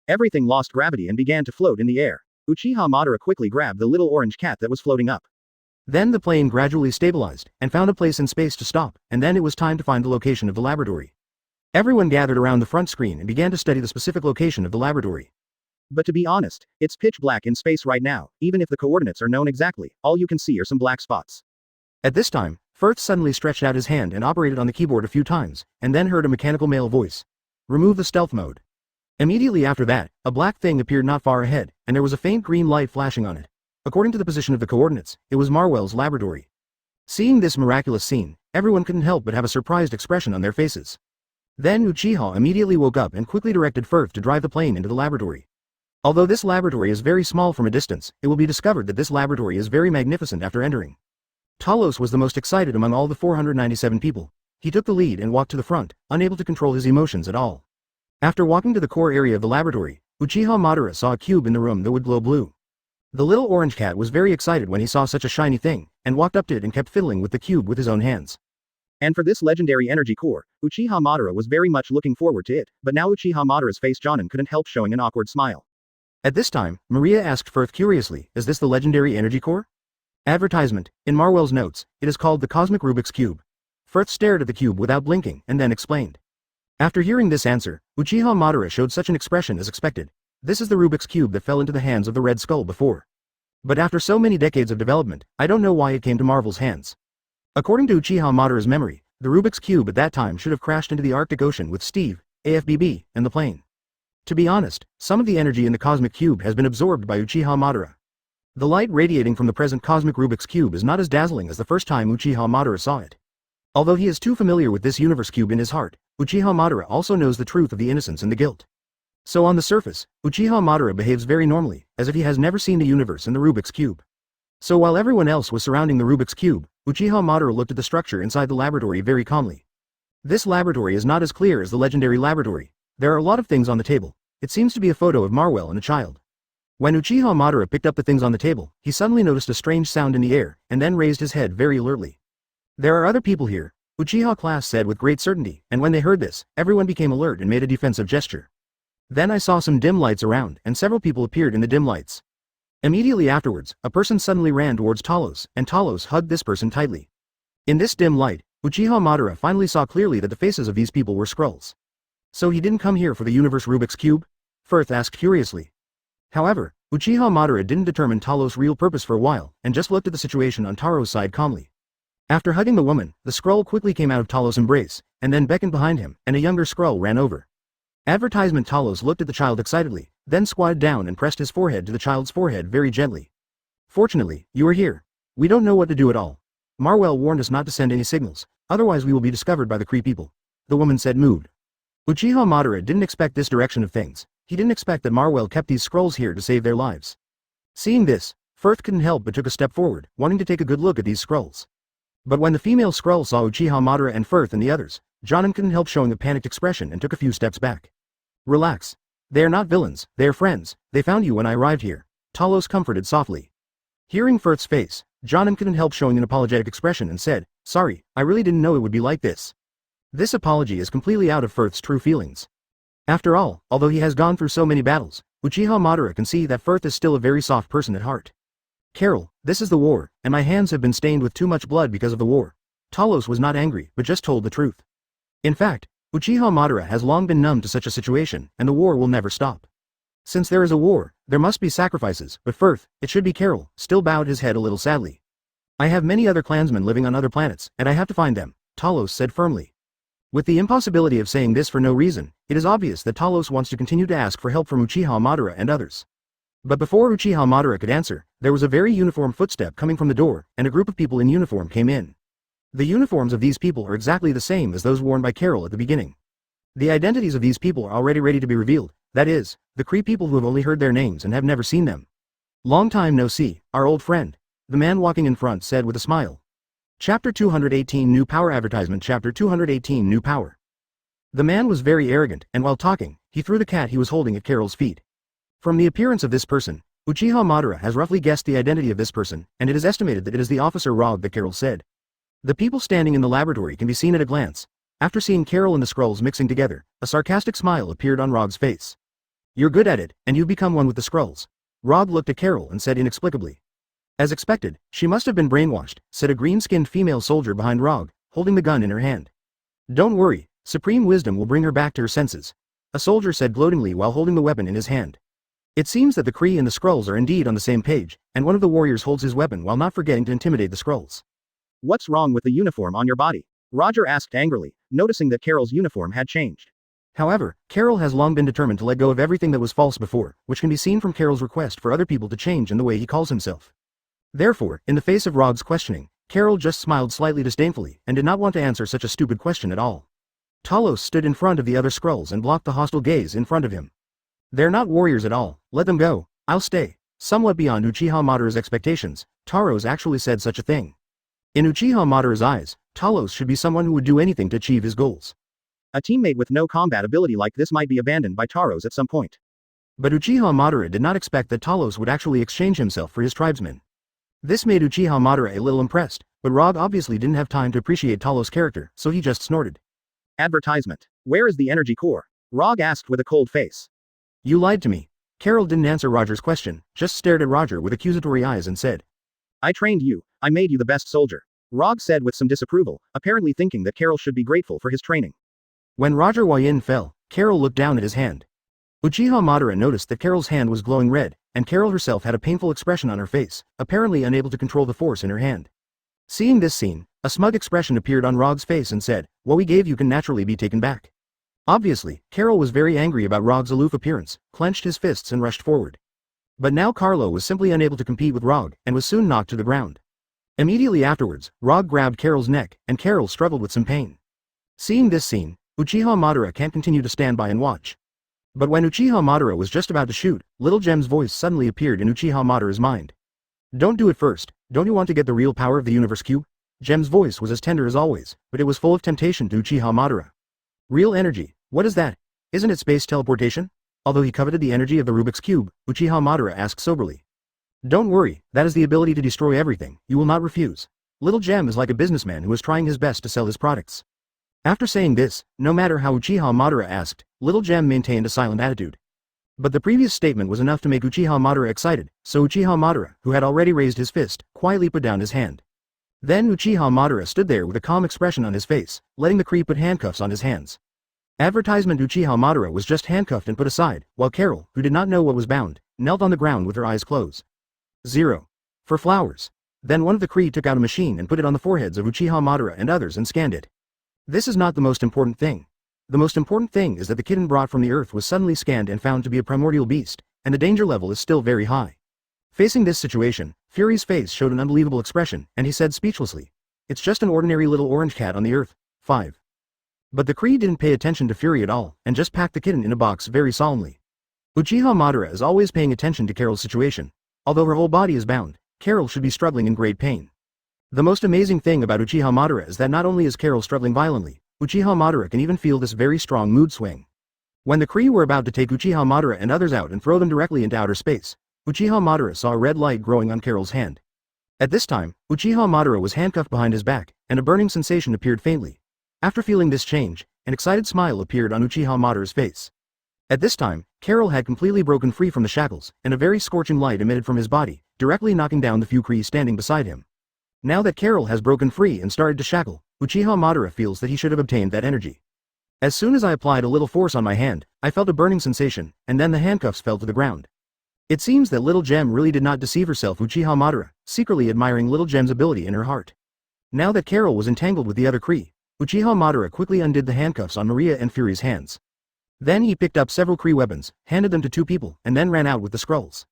Everything lost gravity and began to float in the air. Uchiha Madara quickly grabbed the little orange cat that was floating up. Then the plane gradually stabilized, and found a place in space to stop, and then it was time to find the location of the laboratory. Everyone gathered around the front screen and began to study the specific location of the laboratory. But to be honest, it's pitch black in space right now. Even if the coordinates are known exactly, all you can see are some black spots. At this time, Firth suddenly stretched out his hand and operated on the keyboard a few times, and then heard a mechanical male voice. Remove the stealth mode. Immediately after that, a black thing appeared not far ahead, and there was a faint green light flashing on it. According to the position of the coordinates, it was Marwell's laboratory. Seeing this miraculous scene, everyone couldn't help but have a surprised expression on their faces. Then Uchiha immediately woke up and quickly directed Firth to drive the plane into the laboratory. Although this laboratory is very small from a distance, it will be discovered that this laboratory is very magnificent after entering. Talos was the most excited among all the 497 people. He took the lead and walked to the front, unable to control his emotions at all. After walking to the core area of the laboratory, Uchiha Madara saw a cube in the room that would glow blue. The little orange cat was very excited when he saw such a shiny thing, and walked up to it and kept fiddling with the cube with his own hands. And for this legendary energy core, Uchiha Madara was very much looking forward to it, but now Uchiha Madara's face Jonin couldn't help showing an awkward smile. At this time, Maria asked Firth curiously, is this the legendary energy core? Advertisement. In Marwell's notes, it is called the Cosmic Rubik's Cube. Firth stared at the cube without blinking, and then explained. After hearing this answer, Uchiha Madara showed such an expression as expected. This is the Rubik's Cube that fell into the hands of the Red Skull before. But after so many decades of development, I don't know why it came to Marvel's hands. According to Uchiha Madara's memory, the Rubik's Cube at that time should have crashed into the Arctic Ocean with Steve, AFBB, and the plane. To be honest, some of the energy in the Cosmic Cube has been absorbed by Uchiha Madara. The light radiating from the present Cosmic Rubik's Cube is not as dazzling as the first time Uchiha Madara saw it. Although he is too familiar with this universe cube in his heart, Uchiha Madara also knows the truth of the innocence and the guilt. So on the surface, Uchiha Madara behaves very normally, as if he has never seen the universe and the Rubik's Cube. So while everyone else was surrounding the Rubik's Cube, Uchiha Madara looked at the structure inside the laboratory very calmly. This laboratory is not as clear as the legendary laboratory. There are a lot of things on the table. It seems to be a photo of Marwell and a child. When Uchiha Madara picked up the things on the table, he suddenly noticed a strange sound in the air, and then raised his head very alertly. There are other people here, Uchiha class said with great certainty, and when they heard this, everyone became alert and made a defensive gesture. Then I saw some dim lights around, and several people appeared in the dim lights. Immediately afterwards, a person suddenly ran towards Talos, and Talos hugged this person tightly. In this dim light, Uchiha Madara finally saw clearly that the faces of these people were Skrulls. So he didn't come here for the universe Rubik's Cube? Firth asked curiously. However, Uchiha Madara didn't determine Talos' real purpose for a while, and just looked at the situation on Taro's side calmly. After hugging the woman, the Skrull quickly came out of Talos' embrace, and then beckoned behind him, and a younger Skrull ran over. Advertisement Talos looked at the child excitedly, then squatted down and pressed his forehead to the child's forehead very gently. Fortunately, you are here. We don't know what to do at all. Marwell warned us not to send any signals, otherwise we will be discovered by the Kree people. The woman said moved. Uchiha Madara didn't expect this direction of things. He didn't expect that Marwell kept these Skrulls here to save their lives. Seeing this, Firth couldn't help but took a step forward, wanting to take a good look at these Skrulls. But when the female Skrull saw Uchiha Madara and Firth and the others, Jonin couldn't help showing a panicked expression and took a few steps back. Relax. They are not villains, they are friends. They found you when I arrived here. Talos comforted softly. Hearing Firth's face, Jonin couldn't help showing an apologetic expression and said, sorry, I really didn't know it would be like this. This apology is completely out of Firth's true feelings. After all, although he has gone through so many battles, Uchiha Madara can see that Firth is still a very soft person at heart. Carol, this is the war, and my hands have been stained with too much blood because of the war. Talos was not angry, but just told the truth. In fact, Uchiha Madara has long been numb to such a situation, and the war will never stop. Since there is a war, there must be sacrifices, but Firth, it should be Carol, still bowed his head a little sadly. I have many other clansmen living on other planets, and I have to find them, Talos said firmly. With the impossibility of saying this for no reason, it is obvious that Talos wants to continue to ask for help from Uchiha Madara and others. But before Uchiha Madara could answer, there was a very uniform footstep coming from the door, and a group of people in uniform came in. The uniforms of these people are exactly the same as those worn by Carol at the beginning. The identities of these people are already ready to be revealed, that is, the Kree people who have only heard their names and have never seen them. Long time no see, our old friend. The man walking in front said with a smile. Chapter 218 New Power Advertisement Chapter 218 New Power. The man was very arrogant, and while talking, he threw the cat he was holding at Carol's feet. From the appearance of this person, Uchiha Madara has roughly guessed the identity of this person, and it is estimated that it is the officer Rog that Carol said. The people standing in the laboratory can be seen at a glance. After seeing Carol and the Skrulls mixing together, a sarcastic smile appeared on Rog's face. You're good at it, and you've become one with the Skrulls. Rog looked at Carol and said inexplicably. As expected, she must have been brainwashed, said a green-skinned female soldier behind Rog, holding the gun in her hand. Don't worry, supreme wisdom will bring her back to her senses. A soldier said gloatingly while holding the weapon in his hand. It seems that the Kree and the Skrulls are indeed on the same page, and one of the warriors holds his weapon while not forgetting to intimidate the Skrulls. What's wrong with the uniform on your body? Roger asked angrily, noticing that Carol's uniform had changed. However, Carol has long been determined to let go of everything that was false before, which can be seen from Carol's request for other people to change in the way he calls himself. Therefore, in the face of Rog's questioning, Carol just smiled slightly disdainfully and did not want to answer such a stupid question at all. Talos stood in front of the other Skrulls and blocked the hostile gaze in front of him. They're not warriors at all, let them go, I'll stay. Somewhat beyond Uchiha Madara's expectations, Taros actually said such a thing. In Uchiha Madara's eyes, Talos should be someone who would do anything to achieve his goals. A teammate with no combat ability like this might be abandoned by Taros at some point. But Uchiha Madara did not expect that Talos would actually exchange himself for his tribesmen. This made Uchiha Madara a little impressed, but Rog obviously didn't have time to appreciate Talos' character, so he just snorted. Advertisement. Where is the energy core? Rog asked with a cold face. You lied to me. Carol didn't answer Roger's question, just stared at Roger with accusatory eyes and said. I trained you, I made you the best soldier. Rog said with some disapproval, apparently thinking that Carol should be grateful for his training. When Roger Wei fell, Carol looked down at his hand. Uchiha Madara noticed that Carol's hand was glowing red, and Carol herself had a painful expression on her face, apparently unable to control the force in her hand. Seeing this scene, a smug expression appeared on Rog's face and said, what we gave you can naturally be taken back. Obviously, Carol was very angry about Rog's aloof appearance, clenched his fists and rushed forward. But now Carlo was simply unable to compete with Rog, and was soon knocked to the ground. Immediately afterwards, Rog grabbed Carol's neck, and Carol struggled with some pain. Seeing this scene, Uchiha Madara can't continue to stand by and watch. But when Uchiha Madara was just about to shoot, Little Gem's voice suddenly appeared in Uchiha Madara's mind. Don't do it first, don't you want to get the real power of the universe cube? Gem's voice was as tender as always, but it was full of temptation to Uchiha Madara. Real energy, what is that? Isn't it space teleportation? Although he coveted the energy of the Rubik's Cube, Uchiha Madara asked soberly. Don't worry, that is the ability to destroy everything, you will not refuse. Little Gem is like a businessman who is trying his best to sell his products. After saying this, no matter how Uchiha Madara asked, Little Gem maintained a silent attitude. But the previous statement was enough to make Uchiha Madara excited, so Uchiha Madara, who had already raised his fist, quietly put down his hand. Then Uchiha Madara stood there with a calm expression on his face, letting the Kree put handcuffs on his hands. Advertisement Uchiha Madara was just handcuffed and put aside, while Carol, who did not know what was bound, knelt on the ground with her eyes closed. 0. For flowers. Then one of the Kree took out a machine and put it on the foreheads of Uchiha Madara and others and scanned it. This is not the most important thing. The most important thing is that the kitten brought from the earth was suddenly scanned and found to be a primordial beast, and the danger level is still very high. Facing this situation, Fury's face showed an unbelievable expression, and he said speechlessly, it's just an ordinary little orange cat on the earth. 5. But the Kree didn't pay attention to Fury at all, and just packed the kitten in a box very solemnly. Uchiha Madara is always paying attention to Carol's situation. Although her whole body is bound, Carol should be struggling in great pain. The most amazing thing about Uchiha Madara is that not only is Carol struggling violently, Uchiha Madara can even feel this very strong mood swing. When the Kree were about to take Uchiha Madara and others out and throw them directly into outer space, Uchiha Madara saw a red light growing on Carol's hand. At this time, Uchiha Madara was handcuffed behind his back, and a burning sensation appeared faintly. After feeling this change, an excited smile appeared on Uchiha Madara's face. At this time, Carol had completely broken free from the shackles, and a very scorching light emitted from his body, directly knocking down the few Kree standing beside him. Now that Carol has broken free and started to shackle, Uchiha Madara feels that he should have obtained that energy. As soon as I applied a little force on my hand, I felt a burning sensation, and then the handcuffs fell to the ground. It seems that Little Gem really did not deceive herself. Uchiha Madara, secretly admiring Little Gem's ability in her heart. Now that Carol was entangled with the other Kree, Uchiha Madara quickly undid the handcuffs on Maria and Fury's hands. Then he picked up several Kree weapons, handed them to two people, and then ran out with the scrolls.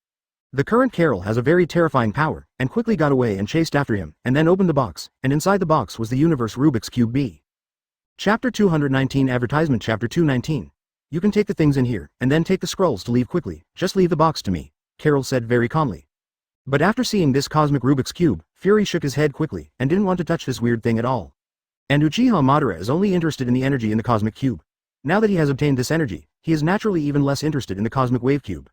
The current Carol has a very terrifying power, and quickly got away and chased after him, and then opened the box, and inside the box was the universe Rubik's Cube B. Chapter 219 Advertisement Chapter 219. You can take the things in here, and then take the scrolls to leave quickly, just leave the box to me, Carol said very calmly. But after seeing this cosmic Rubik's Cube, Fury shook his head quickly, and didn't want to touch this weird thing at all. And Uchiha Madara is only interested in the energy in the cosmic cube. Now that he has obtained this energy, he is naturally even less interested in the cosmic wave cube.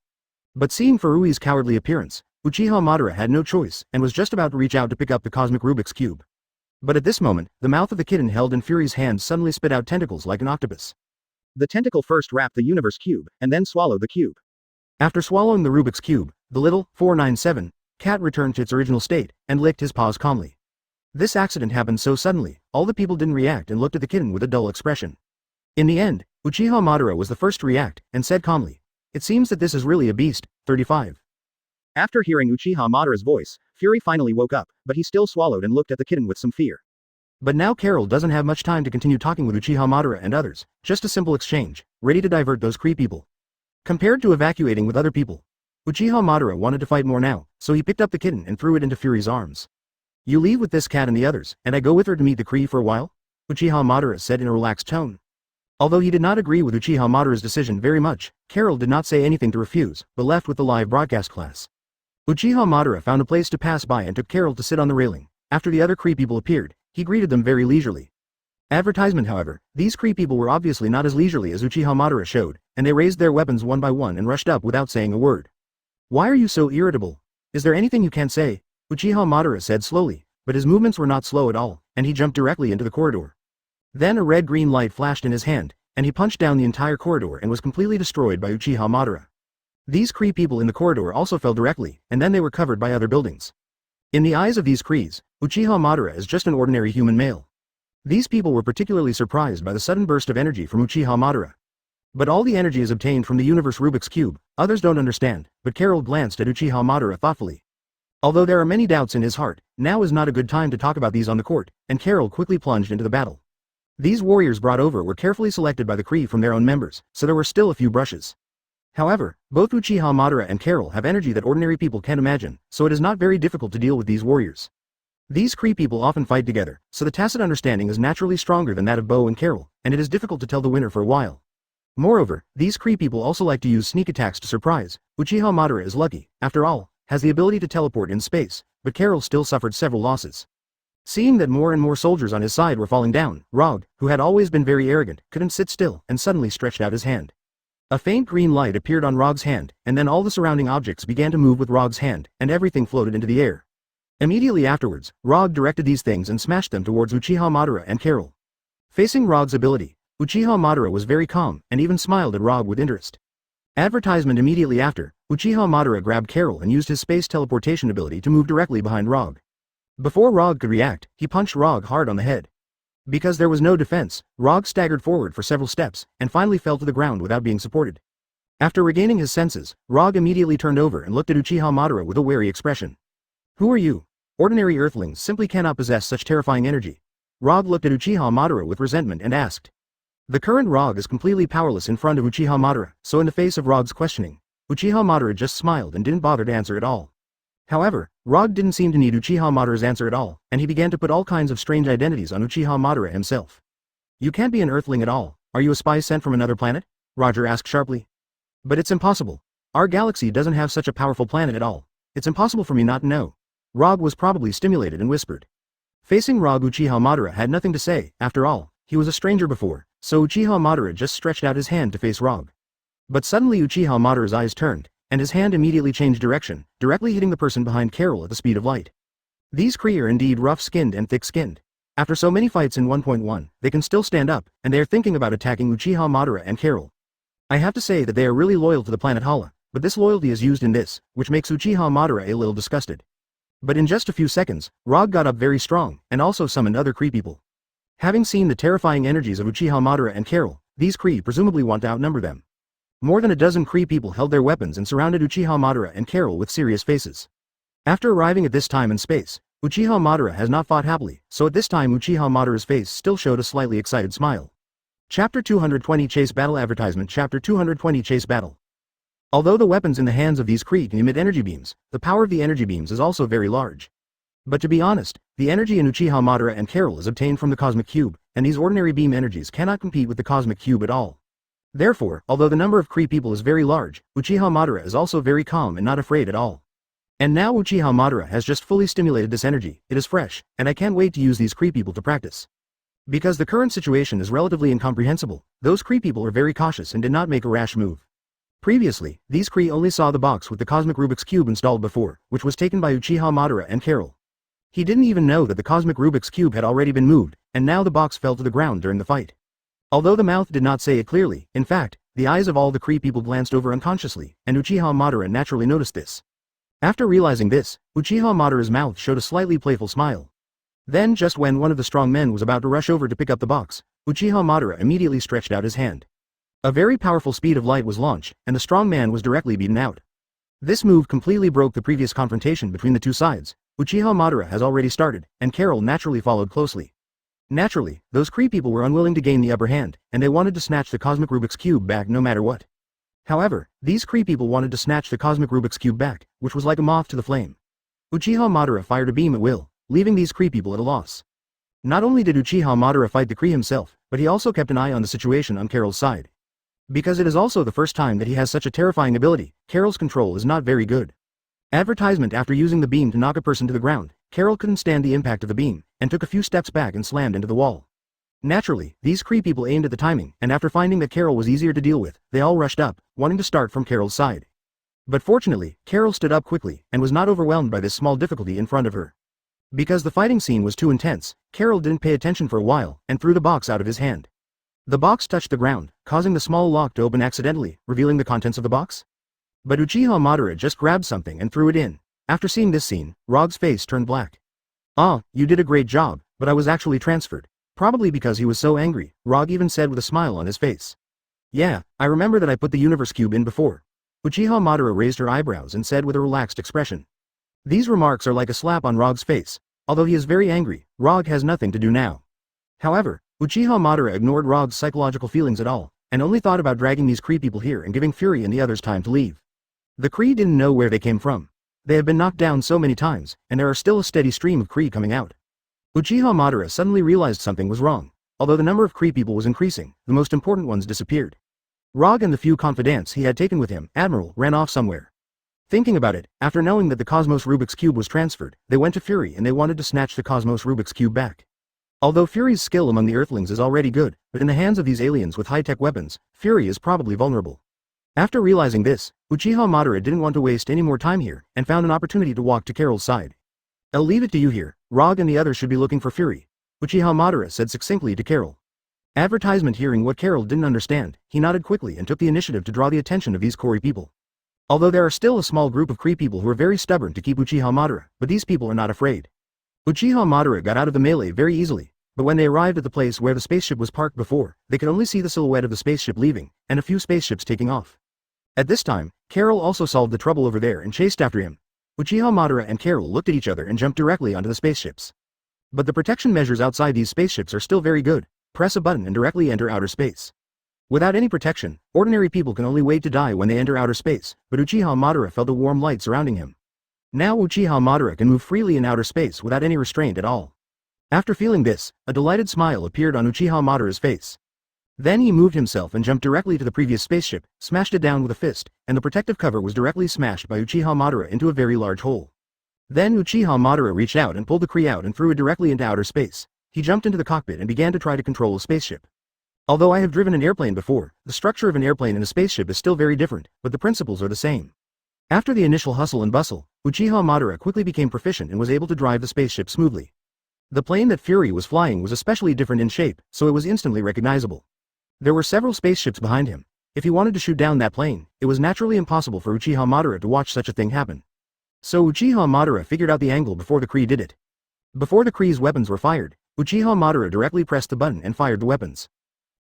But seeing Furui's cowardly appearance, Uchiha Madara had no choice and was just about to reach out to pick up the cosmic Rubik's Cube. But at this moment, the mouth of the kitten held in Fury's hand suddenly spit out tentacles like an octopus. The tentacle first wrapped the universe cube, and then swallowed the cube. After swallowing the Rubik's Cube, the little 497 cat returned to its original state and licked his paws calmly. This accident happened so suddenly, all the people didn't react and looked at the kitten with a dull expression. In the end, Uchiha Madara was the first to react, and said calmly, it seems that this is really a beast. 35. After hearing Uchiha Madara's voice, Fury finally woke up, but he still swallowed and looked at the kitten with some fear. But now Carol doesn't have much time to continue talking with Uchiha Madara and others, just a simple exchange, ready to divert those Kree people. Compared to evacuating with other people, Uchiha Madara wanted to fight more now, so he picked up the kitten and threw it into Fury's arms. You leave with this cat and the others, and I go with her to meet the Kree for a while? Uchiha Madara said in a relaxed tone. Although he did not agree with Uchiha Madara's decision very much, Carol did not say anything to refuse, but left with the live broadcast class. Uchiha Madara found a place to pass by and took Carol to sit on the railing. After the other Kree people appeared, he greeted them very leisurely. Advertisement however, these Kree people were obviously not as leisurely as Uchiha Madara showed, and they raised their weapons one by one and rushed up without saying a word. Why are you so irritable? Is there anything you can't say? Uchiha Madara said slowly, but his movements were not slow at all, and he jumped directly into the corridor. Then a red-green light flashed in his hand, and he punched down the entire corridor and was completely destroyed by Uchiha Madara. These Kree people in the corridor also fell directly, and then they were covered by other buildings. In the eyes of these Krees, Uchiha Madara is just an ordinary human male. These people were particularly surprised by the sudden burst of energy from Uchiha Madara. But all the energy is obtained from the universe Rubik's Cube, others don't understand, but Carol glanced at Uchiha Madara thoughtfully. Although there are many doubts in his heart, now is not a good time to talk about these on the court, and Carol quickly plunged into the battle. These warriors brought over were carefully selected by the Kree from their own members, so there were still a few brushes. However, both Uchiha Madara and Carol have energy that ordinary people can't imagine, so it is not very difficult to deal with these warriors. These Kree people often fight together, so the tacit understanding is naturally stronger than that of Bo and Carol, and it is difficult to tell the winner for a while. Moreover, these Kree people also like to use sneak attacks to surprise. Uchiha Madara is lucky, after all, has the ability to teleport in space, but Carol still suffered several losses. Seeing that more and more soldiers on his side were falling down, Rog, who had always been very arrogant, couldn't sit still and suddenly stretched out his hand. A faint green light appeared on Rog's hand, and then all the surrounding objects began to move with Rog's hand, and everything floated into the air. Immediately afterwards, Rog directed these things and smashed them towards Uchiha Madara and Carol. Facing Rog's ability, Uchiha Madara was very calm and even smiled at Rog with interest. Advertisement immediately after, Uchiha Madara grabbed Carol and used his space teleportation ability to move directly behind Rog. Before Rog could react, he punched Rog hard on the head. Because there was no defense, Rog staggered forward for several steps and finally fell to the ground without being supported. After regaining his senses, Rog immediately turned over and looked at Uchiha Madara with a wary expression. Who are you? Ordinary earthlings simply cannot possess such terrifying energy. Rog looked at Uchiha Madara with resentment and asked. The current Rog is completely powerless in front of Uchiha Madara, so in the face of Rog's questioning, Uchiha Madara just smiled and didn't bother to answer at all. However, Rog didn't seem to need Uchiha Madara's answer at all, and he began to put all kinds of strange identities on Uchiha Madara himself. You can't be an earthling at all, are you a spy sent from another planet? Roger asked sharply. But it's impossible. Our galaxy doesn't have such a powerful planet at all. It's impossible for me not to know. Rog was probably stimulated and whispered. Facing Rog, Uchiha Madara had nothing to say. After all, he was a stranger before, so Uchiha Madara just stretched out his hand to face Rog. But suddenly Uchiha Madara's eyes turned, and his hand immediately changed direction, directly hitting the person behind Carol at the speed of light. These Kree are indeed rough-skinned and thick-skinned. After so many fights in 1.1, they can still stand up, and they are thinking about attacking Uchiha Madara and Carol. I have to say that they are really loyal to the planet Hala, but this loyalty is used in this, which makes Uchiha Madara a little disgusted. But in just a few seconds, Rog got up very strong, and also summoned other Kree people. Having seen the terrifying energies of Uchiha Madara and Carol, these Kree presumably want to outnumber them. More than a dozen Kree people held their weapons and surrounded Uchiha Madara and Carol with serious faces. After arriving at this time in space, Uchiha Madara has not fought happily, so at this time Uchiha Madara's face still showed a slightly excited smile. Chapter 220 Chase Battle Advertisement Chapter 220 Chase Battle. Although the weapons in the hands of these Kree can emit energy beams, the power of the energy beams is also very large. But to be honest, the energy in Uchiha Madara and Carol is obtained from the Cosmic Cube, and these ordinary beam energies cannot compete with the Cosmic Cube at all. Therefore, although the number of Kree people is very large, Uchiha Madara is also very calm and not afraid at all. And now Uchiha Madara has just fully stimulated this energy, it is fresh, and I can't wait to use these Kree people to practice. Because the current situation is relatively incomprehensible, those Kree people are very cautious and did not make a rash move. Previously, these Kree only saw the box with the Cosmic Rubik's Cube installed before, which was taken by Uchiha Madara and Carol. He didn't even know that the Cosmic Rubik's Cube had already been moved, and now the box fell to the ground during the fight. Although the mouth did not say it clearly, in fact, the eyes of all the Kree people glanced over unconsciously, and Uchiha Madara naturally noticed this. After realizing this, Uchiha Madara's mouth showed a slightly playful smile. Then just when one of the strong men was about to rush over to pick up the box, Uchiha Madara immediately stretched out his hand. A very powerful speed of light was launched, and the strong man was directly beaten out. This move completely broke the previous confrontation between the two sides. Uchiha Madara has already started, and Carol naturally followed closely. Naturally, those Kree people were unwilling to gain the upper hand, and they wanted to snatch the Cosmic Rubik's Cube back no matter what. However, these Kree people wanted to snatch the Cosmic Rubik's Cube back, which was like a moth to the flame. Uchiha Madara fired a beam at will, leaving these Kree people at a loss. Not only did Uchiha Madara fight the Kree himself, but he also kept an eye on the situation on Carol's side. Because it is also the first time that he has such a terrifying ability, Carol's control is not very good. Advertisement After using the beam to knock a person to the ground, Carol couldn't stand the impact of the beam, and took a few steps back and slammed into the wall. Naturally, these Kree people aimed at the timing, and after finding that Carol was easier to deal with, they all rushed up, wanting to start from Carol's side. But fortunately, Carol stood up quickly, and was not overwhelmed by this small difficulty in front of her. Because the fighting scene was too intense, Carol didn't pay attention for a while, and threw the box out of his hand. The box touched the ground, causing the small lock to open accidentally, revealing the contents of the box. But Uchiha Madara just grabbed something and threw it in. After seeing this scene, Rog's face turned black. "Ah, you did a great job, but I was actually transferred." Probably because he was so angry, Rog even said with a smile on his face. "Yeah, I remember that I put the universe cube in before." Uchiha Madara raised her eyebrows and said with a relaxed expression. These remarks are like a slap on Rog's face. Although he is very angry, Rog has nothing to do now. However, Uchiha Madara ignored Rog's psychological feelings at all, and only thought about dragging these Kree people here and giving Fury and the others time to leave. The Kree didn't know where they came from. They have been knocked down so many times, and there are still a steady stream of Kree coming out. Uchiha Madara suddenly realized something was wrong. Although the number of Kree people was increasing, the most important ones disappeared. Rog and the few confidants he had taken with him, Admiral, ran off somewhere. Thinking about it, after knowing that the Cosmos Rubik's Cube was transferred, they went to Fury and they wanted to snatch the Cosmos Rubik's Cube back. Although Fury's skill among the Earthlings is already good, but in the hands of these aliens with high-tech weapons, Fury is probably vulnerable. After realizing this, Uchiha Madara didn't want to waste any more time here, and found an opportunity to walk to Carol's side. "I'll leave it to you here. Rog and the others should be looking for Fury," Uchiha Madara said succinctly to Carol. Advertisement hearing what Carol didn't understand, he nodded quickly and took the initiative to draw the attention of these Kree people. Although there are still a small group of Kree people who are very stubborn to keep Uchiha Madara, but these people are not afraid. Uchiha Madara got out of the melee very easily, but when they arrived at the place where the spaceship was parked before, they could only see the silhouette of the spaceship leaving, and a few spaceships taking off. At this time, Carol also solved the trouble over there and chased after him. Uchiha Madara and Carol looked at each other and jumped directly onto the spaceships. But the protection measures outside these spaceships are still very good. Press a button and directly enter outer space. Without any protection, ordinary people can only wait to die when they enter outer space, but Uchiha Madara felt a warm light surrounding him. Now Uchiha Madara can move freely in outer space without any restraint at all. After feeling this, a delighted smile appeared on Uchiha Madara's face. Then he moved himself and jumped directly to the previous spaceship, smashed it down with a fist, and the protective cover was directly smashed by Uchiha Madara into a very large hole. Then Uchiha Madara reached out and pulled the Kree out and threw it directly into outer space. He jumped into the cockpit and began to try to control a spaceship. Although I have driven an airplane before, the structure of an airplane and a spaceship is still very different, but the principles are the same. After the initial hustle and bustle, Uchiha Madara quickly became proficient and was able to drive the spaceship smoothly. The plane that Fury was flying was especially different in shape, so it was instantly recognizable. There were several spaceships behind him. If he wanted to shoot down that plane, it was naturally impossible for Uchiha Madara to watch such a thing happen. So Uchiha Madara figured out the angle before the Kree did it. Before the Kree's weapons were fired, Uchiha Madara directly pressed the button and fired the weapons.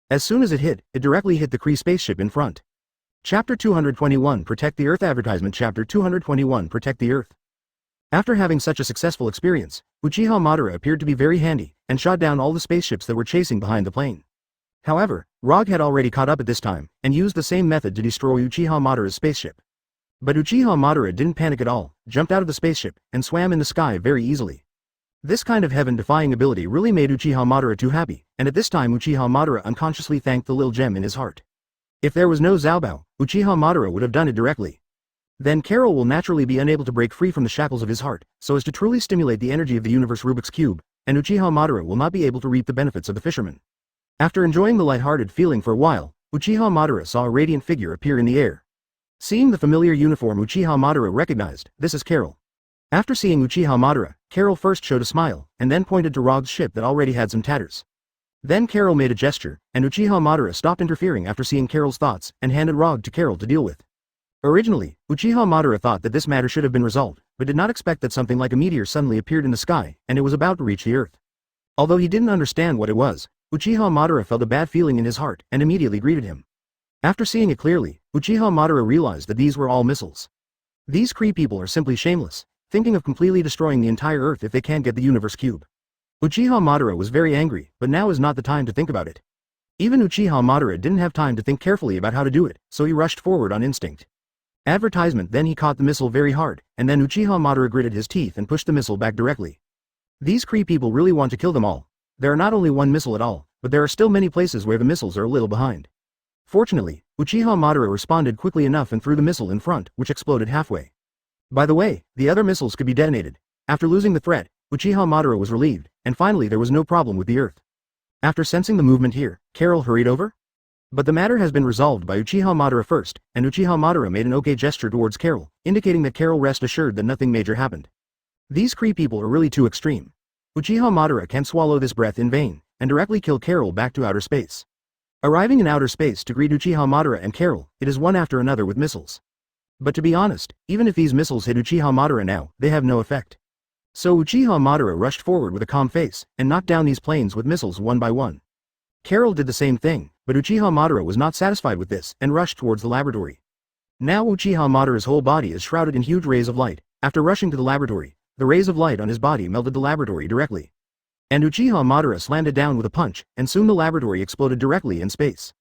As soon as it directly hit the Kree spaceship in front. Chapter 221 Protect the Earth Advertisement Chapter 221 Protect the Earth. After having such a successful experience, Uchiha Madara appeared to be very handy, and shot down all the spaceships that were chasing behind the plane. However, Rog had already caught up at this time, and used the same method to destroy Uchiha Madara's spaceship. But Uchiha Madara didn't panic at all, jumped out of the spaceship, and swam in the sky very easily. This kind of heaven-defying ability really made Uchiha Madara too happy, and at this time Uchiha Madara unconsciously thanked the little gem in his heart. If there was no Zaobao, Uchiha Madara would have done it directly. Then Carol will naturally be unable to break free from the shackles of his heart, so as to truly stimulate the energy of the universe Rubik's Cube, and Uchiha Madara will not be able to reap the benefits of the fisherman. After enjoying the light-hearted feeling for a while, Uchiha Madara saw a radiant figure appear in the air. Seeing the familiar uniform Uchiha Madara recognized, this is Carol. After seeing Uchiha Madara, Carol first showed a smile, and then pointed to Rog's ship that already had some tatters. Then Carol made a gesture, and Uchiha Madara stopped interfering after seeing Carol's thoughts, and handed Rog to Carol to deal with. Originally, Uchiha Madara thought that this matter should have been resolved, but did not expect that something like a meteor suddenly appeared in the sky, and it was about to reach the earth. Although he didn't understand what it was, Uchiha Madara felt a bad feeling in his heart, and immediately greeted him. After seeing it clearly, Uchiha Madara realized that these were all missiles. These Kree people are simply shameless, thinking of completely destroying the entire Earth if they can't get the Universe Cube. Uchiha Madara was very angry, but now is not the time to think about it. Even Uchiha Madara didn't have time to think carefully about how to do it, so he rushed forward on instinct. Advertisement. Then he caught the missile very hard, and then Uchiha Madara gritted his teeth and pushed the missile back directly. These Kree people really want to kill them all. There are not only one missile at all, but there are still many places where the missiles are a little behind. Fortunately, Uchiha Madara responded quickly enough and threw the missile in front, which exploded halfway. By the way, the other missiles could be detonated. After losing the threat, Uchiha Madara was relieved, and finally there was no problem with the Earth. After sensing the movement here, Carol hurried over. But the matter has been resolved by Uchiha Madara first, and Uchiha Madara made an okay gesture towards Carol, indicating that Carol rest assured that nothing major happened. These Kree people are really too extreme. Uchiha Madara can't swallow this breath in vain, and directly kill Carol back to outer space. Arriving in outer space to greet Uchiha Madara and Carol, it is one after another with missiles. But to be honest, even if these missiles hit Uchiha Madara now, they have no effect. So Uchiha Madara rushed forward with a calm face, and knocked down these planes with missiles one by one. Carol did the same thing, but Uchiha Madara was not satisfied with this, and rushed towards the laboratory. Now Uchiha Madara's whole body is shrouded in huge rays of light. After rushing to the laboratory, the rays of light on his body melted the laboratory directly. And Uchiha Madara slammed down with a punch, and soon the laboratory exploded directly in space.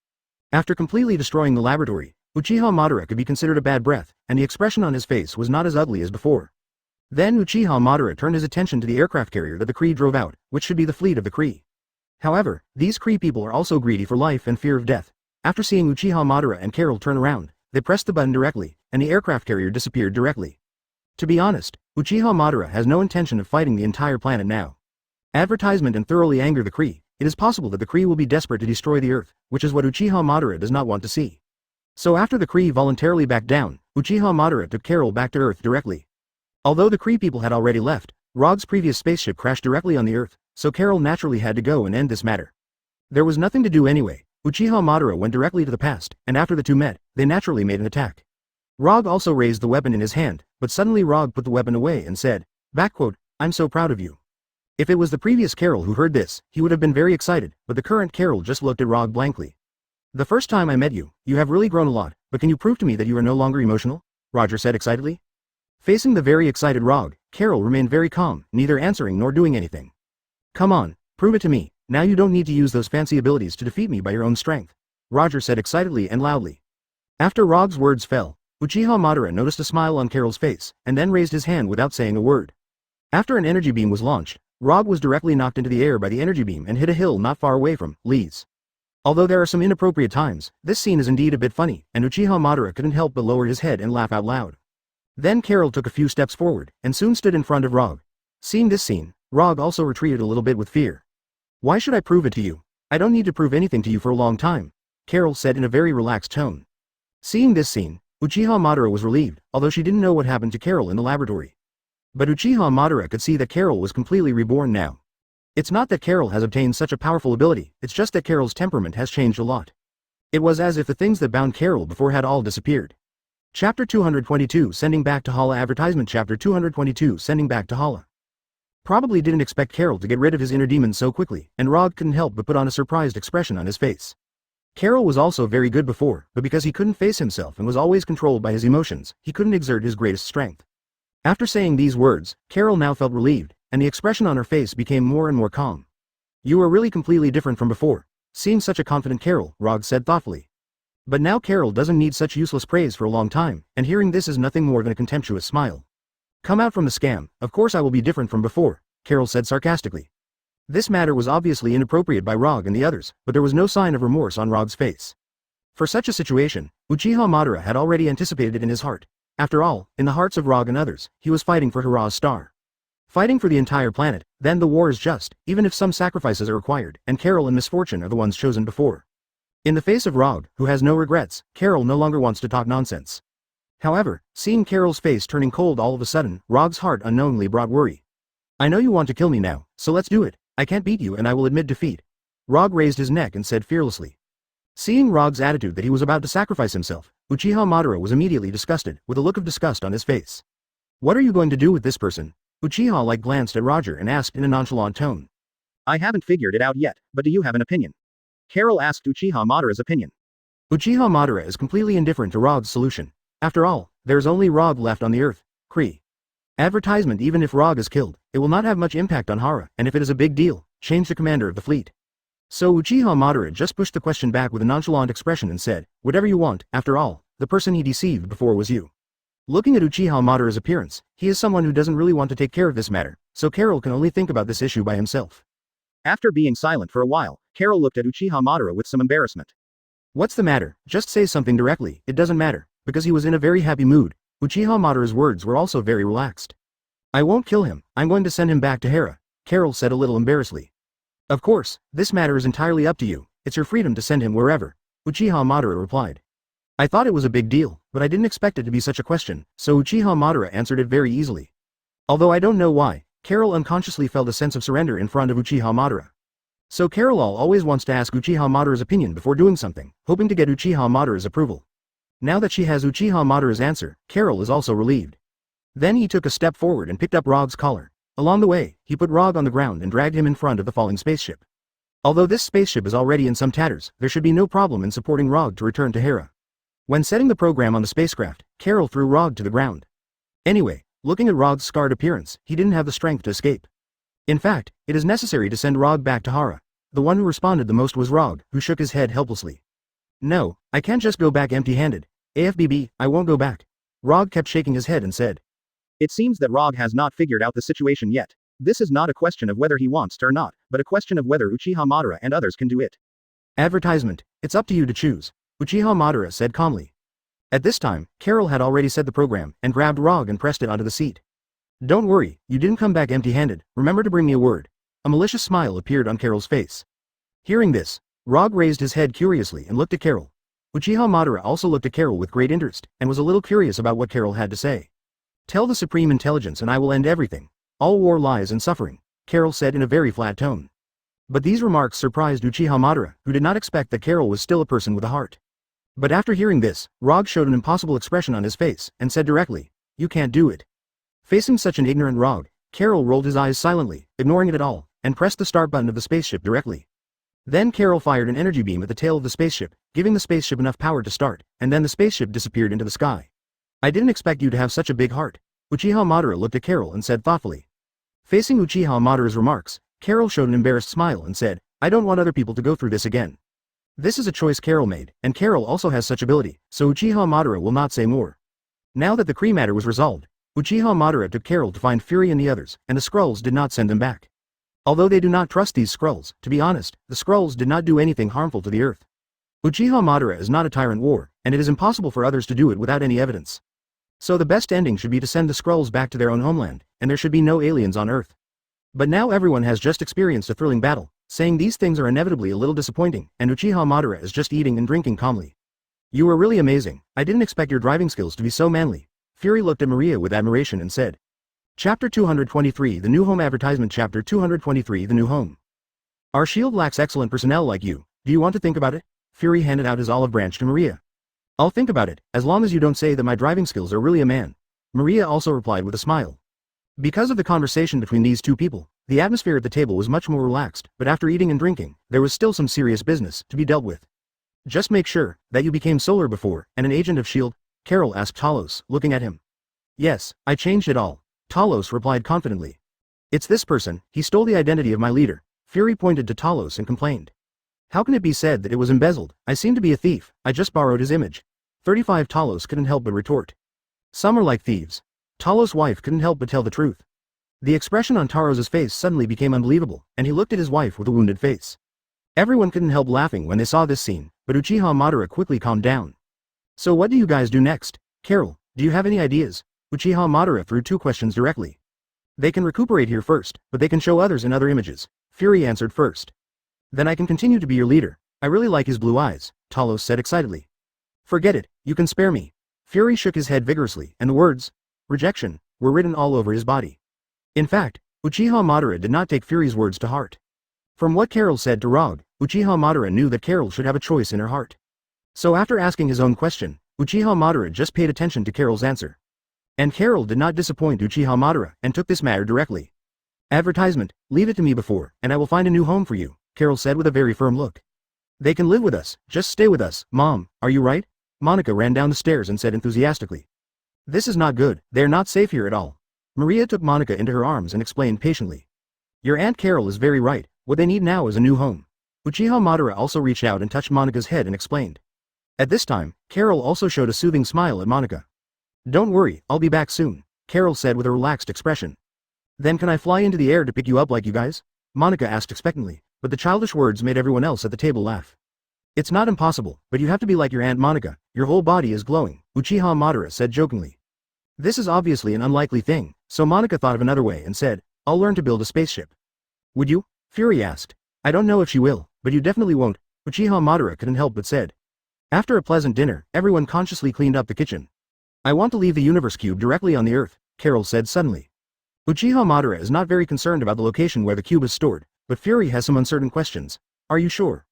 After completely destroying the laboratory, Uchiha Madara could be considered a bad breath, and the expression on his face was not as ugly as before. Then Uchiha Madara turned his attention to the aircraft carrier that the Kree drove out, which should be the fleet of the Kree. However, these Kree people are also greedy for life and fear of death. After seeing Uchiha Madara and Carol turn around, they pressed the button directly, and the aircraft carrier disappeared directly. To be honest, Uchiha Madara has no intention of fighting the entire planet now. Advertisement and thoroughly anger the Kree. It is possible that the Kree will be desperate to destroy the Earth, which is what Uchiha Madara does not want to see. So after the Kree voluntarily backed down, Uchiha Madara took Carol back to Earth directly. Although the Kree people had already left, Rog's previous spaceship crashed directly on the Earth, so Carol naturally had to go and end this matter. There was nothing to do anyway. Uchiha Madara went directly to the past, and after the two met, they naturally made an attack. Rog also raised the weapon in his hand, but suddenly Rog put the weapon away and said, "I'm so proud of you." If it was the previous Carol who heard this, he would have been very excited, but the current Carol just looked at Rog blankly. "The first time I met you, you have really grown a lot, but can you prove to me that you are no longer emotional?" Roger said excitedly. Facing the very excited Rog, Carol remained very calm, neither answering nor doing anything. "Come on, prove it to me. Now you don't need to use those fancy abilities to defeat me by your own strength," Roger said excitedly and loudly. After Rog's words fell, Uchiha Madara noticed a smile on Carol's face, and then raised his hand without saying a word. After an energy beam was launched, Rog was directly knocked into the air by the energy beam and hit a hill not far away from Lee's. Although there are some inappropriate times, this scene is indeed a bit funny, and Uchiha Madara couldn't help but lower his head and laugh out loud. Then Carol took a few steps forward, and soon stood in front of Rog. Seeing this scene, Rog also retreated a little bit with fear. "Why should I prove it to you? I don't need to prove anything to you for a long time," Carol said in a very relaxed tone. Seeing this scene, Uchiha Madara was relieved, although she didn't know what happened to Carol in the laboratory. But Uchiha Madara could see that Carol was completely reborn now. It's not that Carol has obtained such a powerful ability, it's just that Carol's temperament has changed a lot. It was as if the things that bound Carol before had all disappeared. Chapter 222 Sending Back to Hala Advertisement Chapter 222 Sending Back to Hala. Probably didn't expect Carol to get rid of his inner demons so quickly, and Rog couldn't help but put on a surprised expression on his face. Carol was also very good before, but because he couldn't face himself and was always controlled by his emotions, he couldn't exert his greatest strength. After saying these words, Carol now felt relieved, and the expression on her face became more and more calm. "You are really completely different from before." Seeing such a confident Carol, Rog said thoughtfully. But now Carol doesn't need such useless praise for a long time, and hearing this is nothing more than a contemptuous smile. "Come out from the scam, of course I will be different from before," Carol said sarcastically. This matter was obviously inappropriate by Rog and the others, but there was no sign of remorse on Rog's face. For such a situation, Uchiha Madara had already anticipated it in his heart. After all, in the hearts of Rog and others, he was fighting for Hera's star. Fighting for the entire planet, then the war is just, even if some sacrifices are required, and Carol and Misfortune are the ones chosen before. In the face of Rog, who has no regrets, Carol no longer wants to talk nonsense. However, seeing Carol's face turning cold all of a sudden, Rog's heart unknowingly brought worry. "I know you want to kill me now, so let's do it. I can't beat you and I will admit defeat." Rog raised his neck and said fearlessly. Seeing Rog's attitude that he was about to sacrifice himself, Uchiha Madara was immediately disgusted, with a look of disgust on his face. "What are you going to do with this person?" Uchiha glanced at Roger and asked in a nonchalant tone. "I haven't figured it out yet, but do you have an opinion?" Carol asked Uchiha Madara's opinion. Uchiha Madara is completely indifferent to Rog's solution. After all, there's only Rog left on the Earth. Kree. Advertisement. Even if Rog is killed, it will not have much impact on Hara, and if it is a big deal, change the commander of the fleet. So Uchiha Madara just pushed the question back with a nonchalant expression and said, "Whatever you want, after all, the person he deceived before was you." Looking at Uchiha Madara's appearance, he is someone who doesn't really want to take care of this matter, so Carol can only think about this issue by himself. After being silent for a while, Carol looked at Uchiha Madara with some embarrassment. "What's the matter? Just say something directly, it doesn't matter." Because he was in a very happy mood, Uchiha Madara's words were also very relaxed. "I won't kill him, I'm going to send him back to Hera," Carol said a little embarrassedly. Of course, this matter is entirely up to you, it's your freedom to send him wherever, Uchiha Madara replied. I thought it was a big deal, but I didn't expect it to be such a question, so Uchiha Madara answered it very easily. Although I don't know why, Carol unconsciously felt a sense of surrender in front of Uchiha Madara. So Carol always wants to ask Uchiha Madara's opinion before doing something, hoping to get Uchiha Madara's approval. Now that she has Uchiha Madara's answer, Carol is also relieved. Then he took a step forward and picked up Rog's collar. Along the way, he put Rog on the ground and dragged him in front of the falling spaceship. Although this spaceship is already in some tatters, there should be no problem in supporting Rog to return to Hera. When setting the program on the spacecraft, Carol threw Rog to the ground. Anyway, looking at Rog's scarred appearance, he didn't have the strength to escape. In fact, it is necessary to send Rog back to Hera. The one who responded the most was Rog, who shook his head helplessly. No, I can't just go back empty-handed. AFBB, I won't go back. Rog kept shaking his head and said. It seems that Rog has not figured out the situation yet. This is not a question of whether he wants to or not, but a question of whether Uchiha Madara and others can do it. Advertisement, it's up to you to choose, Uchiha Madara said calmly. At this time, Carol had already said the program, and grabbed Rog and pressed it onto the seat. Don't worry, you didn't come back empty-handed, remember to bring me a word. A malicious smile appeared on Carol's face. Hearing this, Rog raised his head curiously and looked at Carol. Uchiha Madara also looked at Carol with great interest, and was a little curious about what Carol had to say. Tell the Supreme Intelligence and I will end everything. All war, lies and suffering, Carol said in a very flat tone. But these remarks surprised Uchiha Madara, who did not expect that Carol was still a person with a heart. But after hearing this, Rog showed an impossible expression on his face, and said directly, you can't do it. Facing such an ignorant Rog, Carol rolled his eyes silently, ignoring it at all, and pressed the start button of the spaceship directly. Then Carol fired an energy beam at the tail of the spaceship, giving the spaceship enough power to start, and then the spaceship disappeared into the sky. I didn't expect you to have such a big heart. Uchiha Madara looked at Carol and said thoughtfully. Facing Uchiha Madara's remarks, Carol showed an embarrassed smile and said, I don't want other people to go through this again. This is a choice Carol made, and Carol also has such ability, so Uchiha Madara will not say more. Now that the Kree matter was resolved, Uchiha Madara took Carol to find Fury and the others, and the Skrulls did not send them back. Although they do not trust these Skrulls, to be honest, the Skrulls did not do anything harmful to the Earth. Uchiha Madara is not a tyrant war, and it is impossible for others to do it without any evidence. So the best ending should be to send the Skrulls back to their own homeland, and there should be no aliens on Earth. But now everyone has just experienced a thrilling battle, saying these things are inevitably a little disappointing, and Uchiha Madara is just eating and drinking calmly. You are really amazing, I didn't expect your driving skills to be so manly. Fury looked at Maria with admiration and said. Chapter 223 The New Home Advertisement Chapter 223 The New Home. Our shield lacks excellent personnel like you, do you want to think about it? Fury handed out his olive branch to Maria. I'll think about it, as long as you don't say that my driving skills are really a man. Maria also replied with a smile. Because of the conversation between these two people, the atmosphere at the table was much more relaxed, but after eating and drinking, there was still some serious business to be dealt with. Just make sure that you became Solar before, and an agent of S.H.I.E.L.D., Carol asked Talos, looking at him. Yes, I changed it all, Talos replied confidently. It's this person, he stole the identity of my leader. Fury pointed to Talos and complained. How can it be said that it was embezzled? I seem to be a thief, I just borrowed his image. 35 Talos couldn't help but retort. Some are like thieves. Talos' wife couldn't help but tell the truth. The expression on Taros's face suddenly became unbelievable, and he looked at his wife with a wounded face. Everyone couldn't help laughing when they saw this scene, but Uchiha Madara quickly calmed down. So what do you guys do next? Carol, do you have any ideas? Uchiha Madara threw two questions directly. They can recuperate here first, but they can show others in other images. Fury answered first. Then I can continue to be your leader. I really like his blue eyes, Talos said excitedly. Forget it, you can spare me. Fury shook his head vigorously, and the words, rejection, were written all over his body. In fact, Uchiha Madara did not take Fury's words to heart. From what Carol said to Rog, Uchiha Madara knew that Carol should have a choice in her heart. So after asking his own question, Uchiha Madara just paid attention to Carol's answer. And Carol did not disappoint Uchiha Madara, and took this matter directly. Advertisement, leave it to me before, and I will find a new home for you, Carol said with a very firm look. They can live with us, just stay with us, Mom, are you right? Monica ran down the stairs and said enthusiastically. This is not good, they are not safe here at all. Maria took Monica into her arms and explained patiently. Your Aunt Carol is very right, what they need now is a new home. Uchiha Madara also reached out and touched Monica's head and explained. At this time, Carol also showed a soothing smile at Monica. Don't worry, I'll be back soon, Carol said with a relaxed expression. Then can I fly into the air to pick you up like you guys? Monica asked expectantly, but the childish words made everyone else at the table laugh. It's not impossible, but you have to be like your Aunt Monica, your whole body is glowing, Uchiha Madara said jokingly. This is obviously an unlikely thing, so Monica thought of another way and said, I'll learn to build a spaceship. Would you? Fury asked. I don't know if she will, but you definitely won't, Uchiha Madara couldn't help but said. After a pleasant dinner, everyone consciously cleaned up the kitchen. I want to leave the universe cube directly on the earth, Carol said suddenly. Uchiha Madara is not very concerned about the location where the cube is stored, but Fury has some uncertain questions. Are you sure?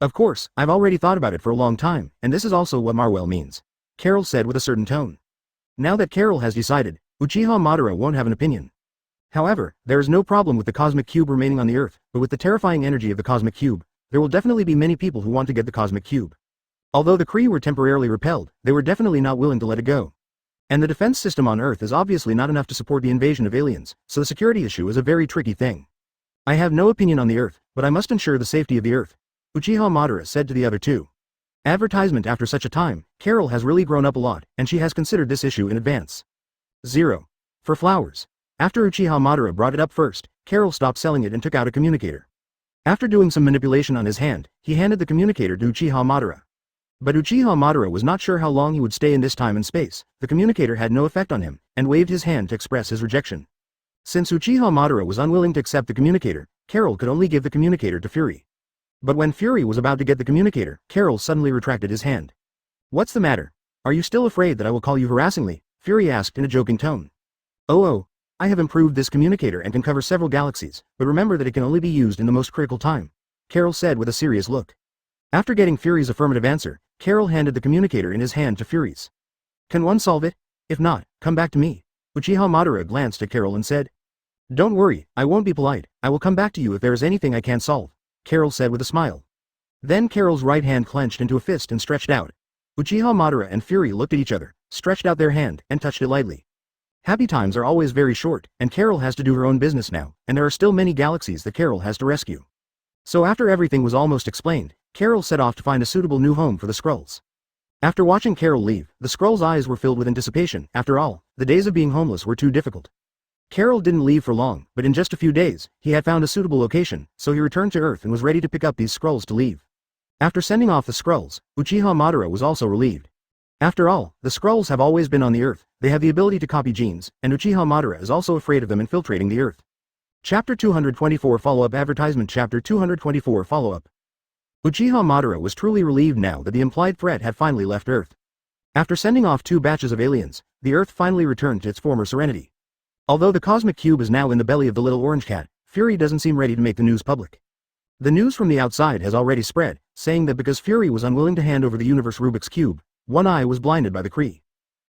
Of course, I've already thought about it for a long time, and this is also what Marwell means, Carol said with a certain tone. Now that Carol has decided, Uchiha Madara won't have an opinion. However, there is no problem with the cosmic cube remaining on the earth, but with the terrifying energy of the cosmic cube, there will definitely be many people who want to get the cosmic cube. Although the Kree were temporarily repelled, they were definitely not willing to let it go. And the defense system on Earth is obviously not enough to support the invasion of aliens, so the security issue is a very tricky thing. I have no opinion on the Earth, but I must ensure the safety of the Earth, Uchiha Madara said to the other two. Advertisement after such a time, Carol has really grown up a lot, and she has considered this issue in advance. 0. For flowers. After Uchiha Madara brought it up first, Carol stopped selling it and took out a communicator. After doing some manipulation on his hand, he handed the communicator to Uchiha Madara. But Uchiha Madara was not sure how long he would stay in this time and space. The communicator had no effect on him, and waved his hand to express his rejection. Since Uchiha Madara was unwilling to accept the communicator, Carol could only give the communicator to Fury. But when Fury was about to get the communicator, Carol suddenly retracted his hand. What's the matter? Are you still afraid that I will call you harassingly? Fury asked in a joking tone. Oh, I have improved this communicator and can cover several galaxies, but remember that it can only be used in the most critical time, Carol said with a serious look. After getting Fury's affirmative answer, Carol handed the communicator in his hand to Fury's. Can one solve it? If not, come back to me. Uchiha Madara glanced at Carol and said. Don't worry, I won't be polite, I will come back to you if there is anything I can't solve, Carol said with a smile. Then Carol's right hand clenched into a fist and stretched out. Uchiha Madara and Fury looked at each other, stretched out their hand, and touched it lightly. Happy times are always very short, and Carol has to do her own business now, and there are still many galaxies that Carol has to rescue. So after everything was almost explained, Carol set off to find a suitable new home for the Skrulls. After watching Carol leave, the Skrulls' eyes were filled with anticipation. After all, the days of being homeless were too difficult. Carol didn't leave for long, but in just a few days, he had found a suitable location, so he returned to Earth and was ready to pick up these Skrulls to leave. After sending off the Skrulls, Uchiha Madara was also relieved. After all, the Skrulls have always been on the Earth, they have the ability to copy genes, and Uchiha Madara is also afraid of them infiltrating the Earth. Chapter 224 Follow-up Advertisement Chapter 224 Follow-up. Uchiha Madara was truly relieved now that the implied threat had finally left Earth. After sending off 2 batches of aliens, the Earth finally returned to its former serenity. Although the cosmic cube is now in the belly of the little orange cat, Fury doesn't seem ready to make the news public. The news from the outside has already spread, saying that because Fury was unwilling to hand over the universe Rubik's Cube, one eye was blinded by the Kree.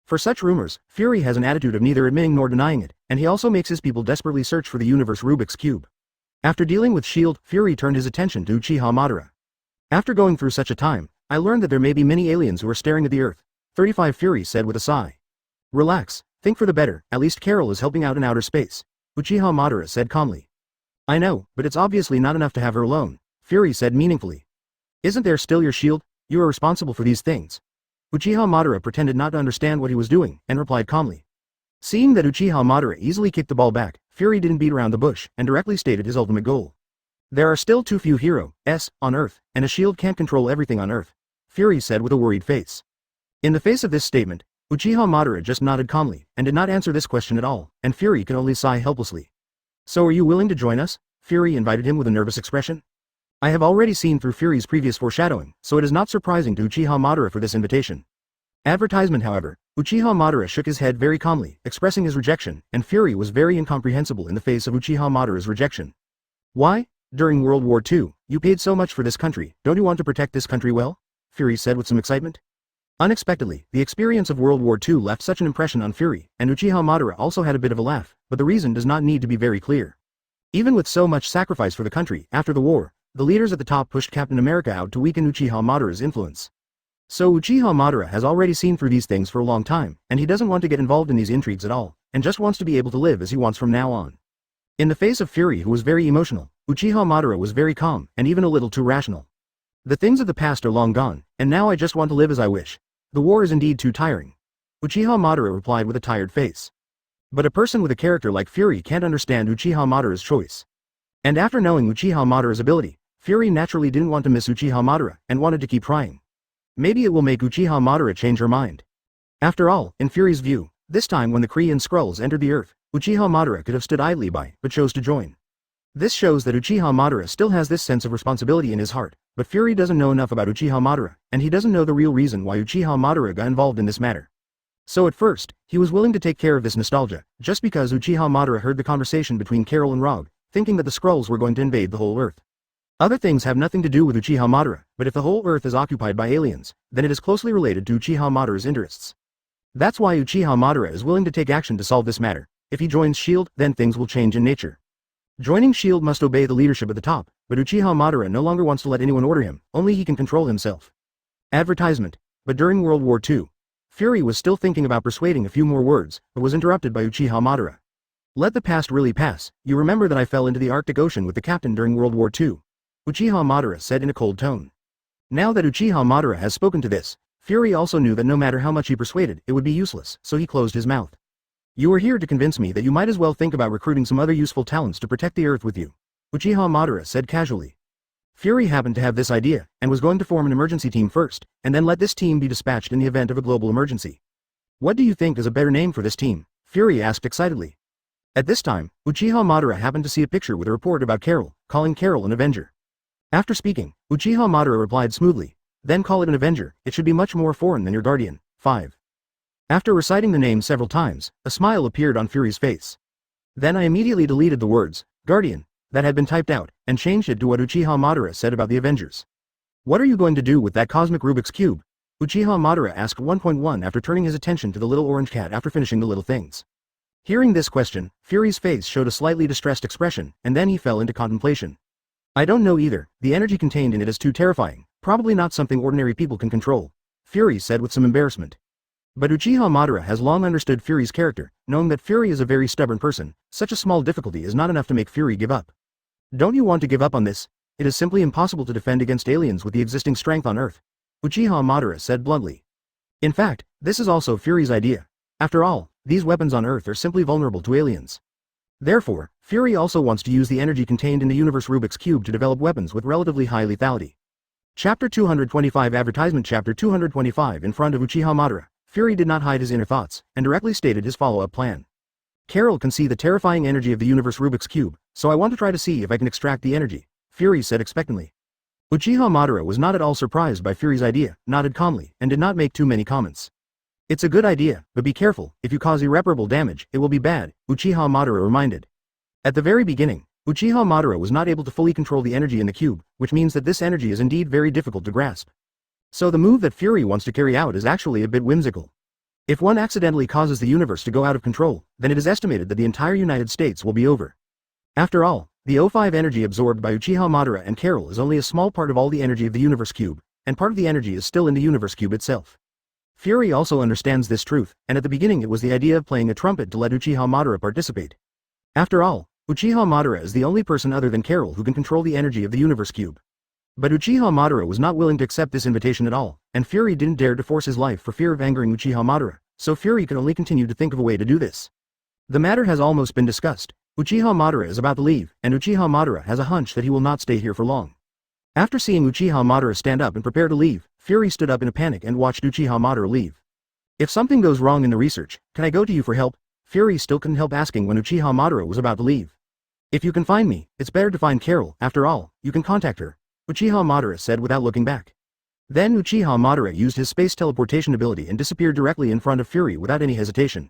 For such rumors, Fury has an attitude of neither admitting nor denying it, and he also makes his people desperately search for the universe Rubik's Cube. After dealing with S.H.I.E.L.D., Fury turned his attention to Uchiha Madara. After going through such a time, I learned that there may be many aliens who are staring at the Earth, 35 Fury said with a sigh. Relax, think for the better, at least Carol is helping out in outer space, Uchiha Madara said calmly. I know, but it's obviously not enough to have her alone, Fury said meaningfully. Isn't there still your shield? You are responsible for these things. Uchiha Madara pretended not to understand what he was doing, and replied calmly. Seeing that Uchiha Madara easily kicked the ball back, Fury didn't beat around the bush, and directly stated his ultimate goal. There are still too few heroes on Earth, and a shield can't control everything on Earth, Fury said with a worried face. In the face of this statement, Uchiha Madara just nodded calmly, and did not answer this question at all, and Fury could only sigh helplessly. So are you willing to join us? Fury invited him with a nervous expression. I have already seen through Fury's previous foreshadowing, so it is not surprising to Uchiha Madara for this invitation. Advertisement however, Uchiha Madara shook his head very calmly, expressing his rejection, and Fury was very incomprehensible in the face of Uchiha Madara's rejection. Why? During World War II, you paid so much for this country, don't you want to protect this country well? Fury said with some excitement. Unexpectedly, the experience of World War II left such an impression on Fury, and Uchiha Madara also had a bit of a laugh, but the reason does not need to be very clear. Even with so much sacrifice for the country, after the war, the leaders at the top pushed Captain America out to weaken Uchiha Madara's influence. So Uchiha Madara has already seen through these things for a long time, and he doesn't want to get involved in these intrigues at all, and just wants to be able to live as he wants from now on. In the face of Fury, who was very emotional, Uchiha Madara was very calm, and even a little too rational. The things of the past are long gone, and now I just want to live as I wish. The war is indeed too tiring. Uchiha Madara replied with a tired face. But a person with a character like Fury can't understand Uchiha Madara's choice. And after knowing Uchiha Madara's ability, Fury naturally didn't want to miss Uchiha Madara, and wanted to keep trying. Maybe it will make Uchiha Madara change her mind. After all, in Fury's view, this time when the Kree and Skrulls entered the Earth, Uchiha Madara could have stood idly by, but chose to join. This shows that Uchiha Madara still has this sense of responsibility in his heart, but Fury doesn't know enough about Uchiha Madara, and he doesn't know the real reason why Uchiha Madara got involved in this matter. So at first, he was willing to take care of this nostalgia, just because Uchiha Madara heard the conversation between Carol and Rogue, thinking that the Skrulls were going to invade the whole Earth. Other things have nothing to do with Uchiha Madara, but if the whole Earth is occupied by aliens, then it is closely related to Uchiha Madara's interests. That's why Uchiha Madara is willing to take action to solve this matter. If he joins S.H.I.E.L.D., then things will change in nature. Joining S.H.I.E.L.D. must obey the leadership at the top, but Uchiha Madara no longer wants to let anyone order him, only he can control himself. Advertisement. But during World War II, Fury was still thinking about persuading a few more words, but was interrupted by Uchiha Madara. Let the past really pass. You remember that I fell into the Arctic Ocean with the captain during World War II. Uchiha Madara said in a cold tone. Now that Uchiha Madara has spoken to this, Fury also knew that no matter how much he persuaded, it would be useless, so he closed his mouth. You are here to convince me that you might as well think about recruiting some other useful talents to protect the Earth with you. Uchiha Madara said casually. Fury happened to have this idea, and was going to form an emergency team first, and then let this team be dispatched in the event of a global emergency. What do you think is a better name for this team? Fury asked excitedly. At this time, Uchiha Madara happened to see a picture with a report about Carol, calling Carol an Avenger. After speaking, Uchiha Madara replied smoothly, then call it an Avenger, it should be much more foreign than your Guardian. 5. After reciting the name several times, a smile appeared on Fury's face. Then I immediately deleted the words, Guardian, that had been typed out, and changed it to what Uchiha Madara said about the Avengers. What are you going to do with that cosmic Rubik's Cube? Uchiha Madara asked 1.1 after turning his attention to the little orange cat after finishing the little things. Hearing this question, Fury's face showed a slightly distressed expression, and then he fell into contemplation. I don't know either, the energy contained in it is too terrifying, probably not something ordinary people can control, Fury said with some embarrassment. But Uchiha Madara has long understood Fury's character, knowing that Fury is a very stubborn person. Such a small difficulty is not enough to make Fury give up. Don't you want to give up on this? It is simply impossible to defend against aliens with the existing strength on Earth, Uchiha Madara said bluntly. In fact, this is also Fury's idea. After all, these weapons on Earth are simply vulnerable to aliens. Therefore, Fury also wants to use the energy contained in the universe Rubik's Cube to develop weapons with relatively high lethality. Chapter 225 Advertisement Chapter 225 In front of Uchiha Madara, Fury did not hide his inner thoughts, and directly stated his follow-up plan. Carol can see the terrifying energy of the universe Rubik's Cube, so I want to try to see if I can extract the energy, Fury said expectantly. Uchiha Madara was not at all surprised by Fury's idea, nodded calmly, and did not make too many comments. It's a good idea, but be careful, if you cause irreparable damage, it will be bad, Uchiha Madara reminded. At the very beginning, Uchiha Madara was not able to fully control the energy in the cube, which means that this energy is indeed very difficult to grasp. So the move that Fury wants to carry out is actually a bit whimsical. If one accidentally causes the universe to go out of control, then it is estimated that the entire United States will be over. After all, the O5 energy absorbed by Uchiha Madara and Carol is only a small part of all the energy of the universe cube, and part of the energy is still in the universe cube itself. Fury also understands this truth, and at the beginning it was the idea of playing a trumpet to let Uchiha Madara participate. After all, Uchiha Madara is the only person other than Carol who can control the energy of the universe cube. But Uchiha Madara was not willing to accept this invitation at all, and Fury didn't dare to force his life for fear of angering Uchiha Madara, so Fury could only continue to think of a way to do this. The matter has almost been discussed. Uchiha Madara is about to leave, and Uchiha Madara has a hunch that he will not stay here for long. After seeing Uchiha Madara stand up and prepare to leave, Fury stood up in a panic and watched Uchiha Madara leave. If something goes wrong in the research, can I go to you for help? Fury still couldn't help asking when Uchiha Madara was about to leave. If you can find me, it's better to find Carol, after all, you can contact her, Uchiha Madara said without looking back. Then Uchiha Madara used his space teleportation ability and disappeared directly in front of Fury without any hesitation.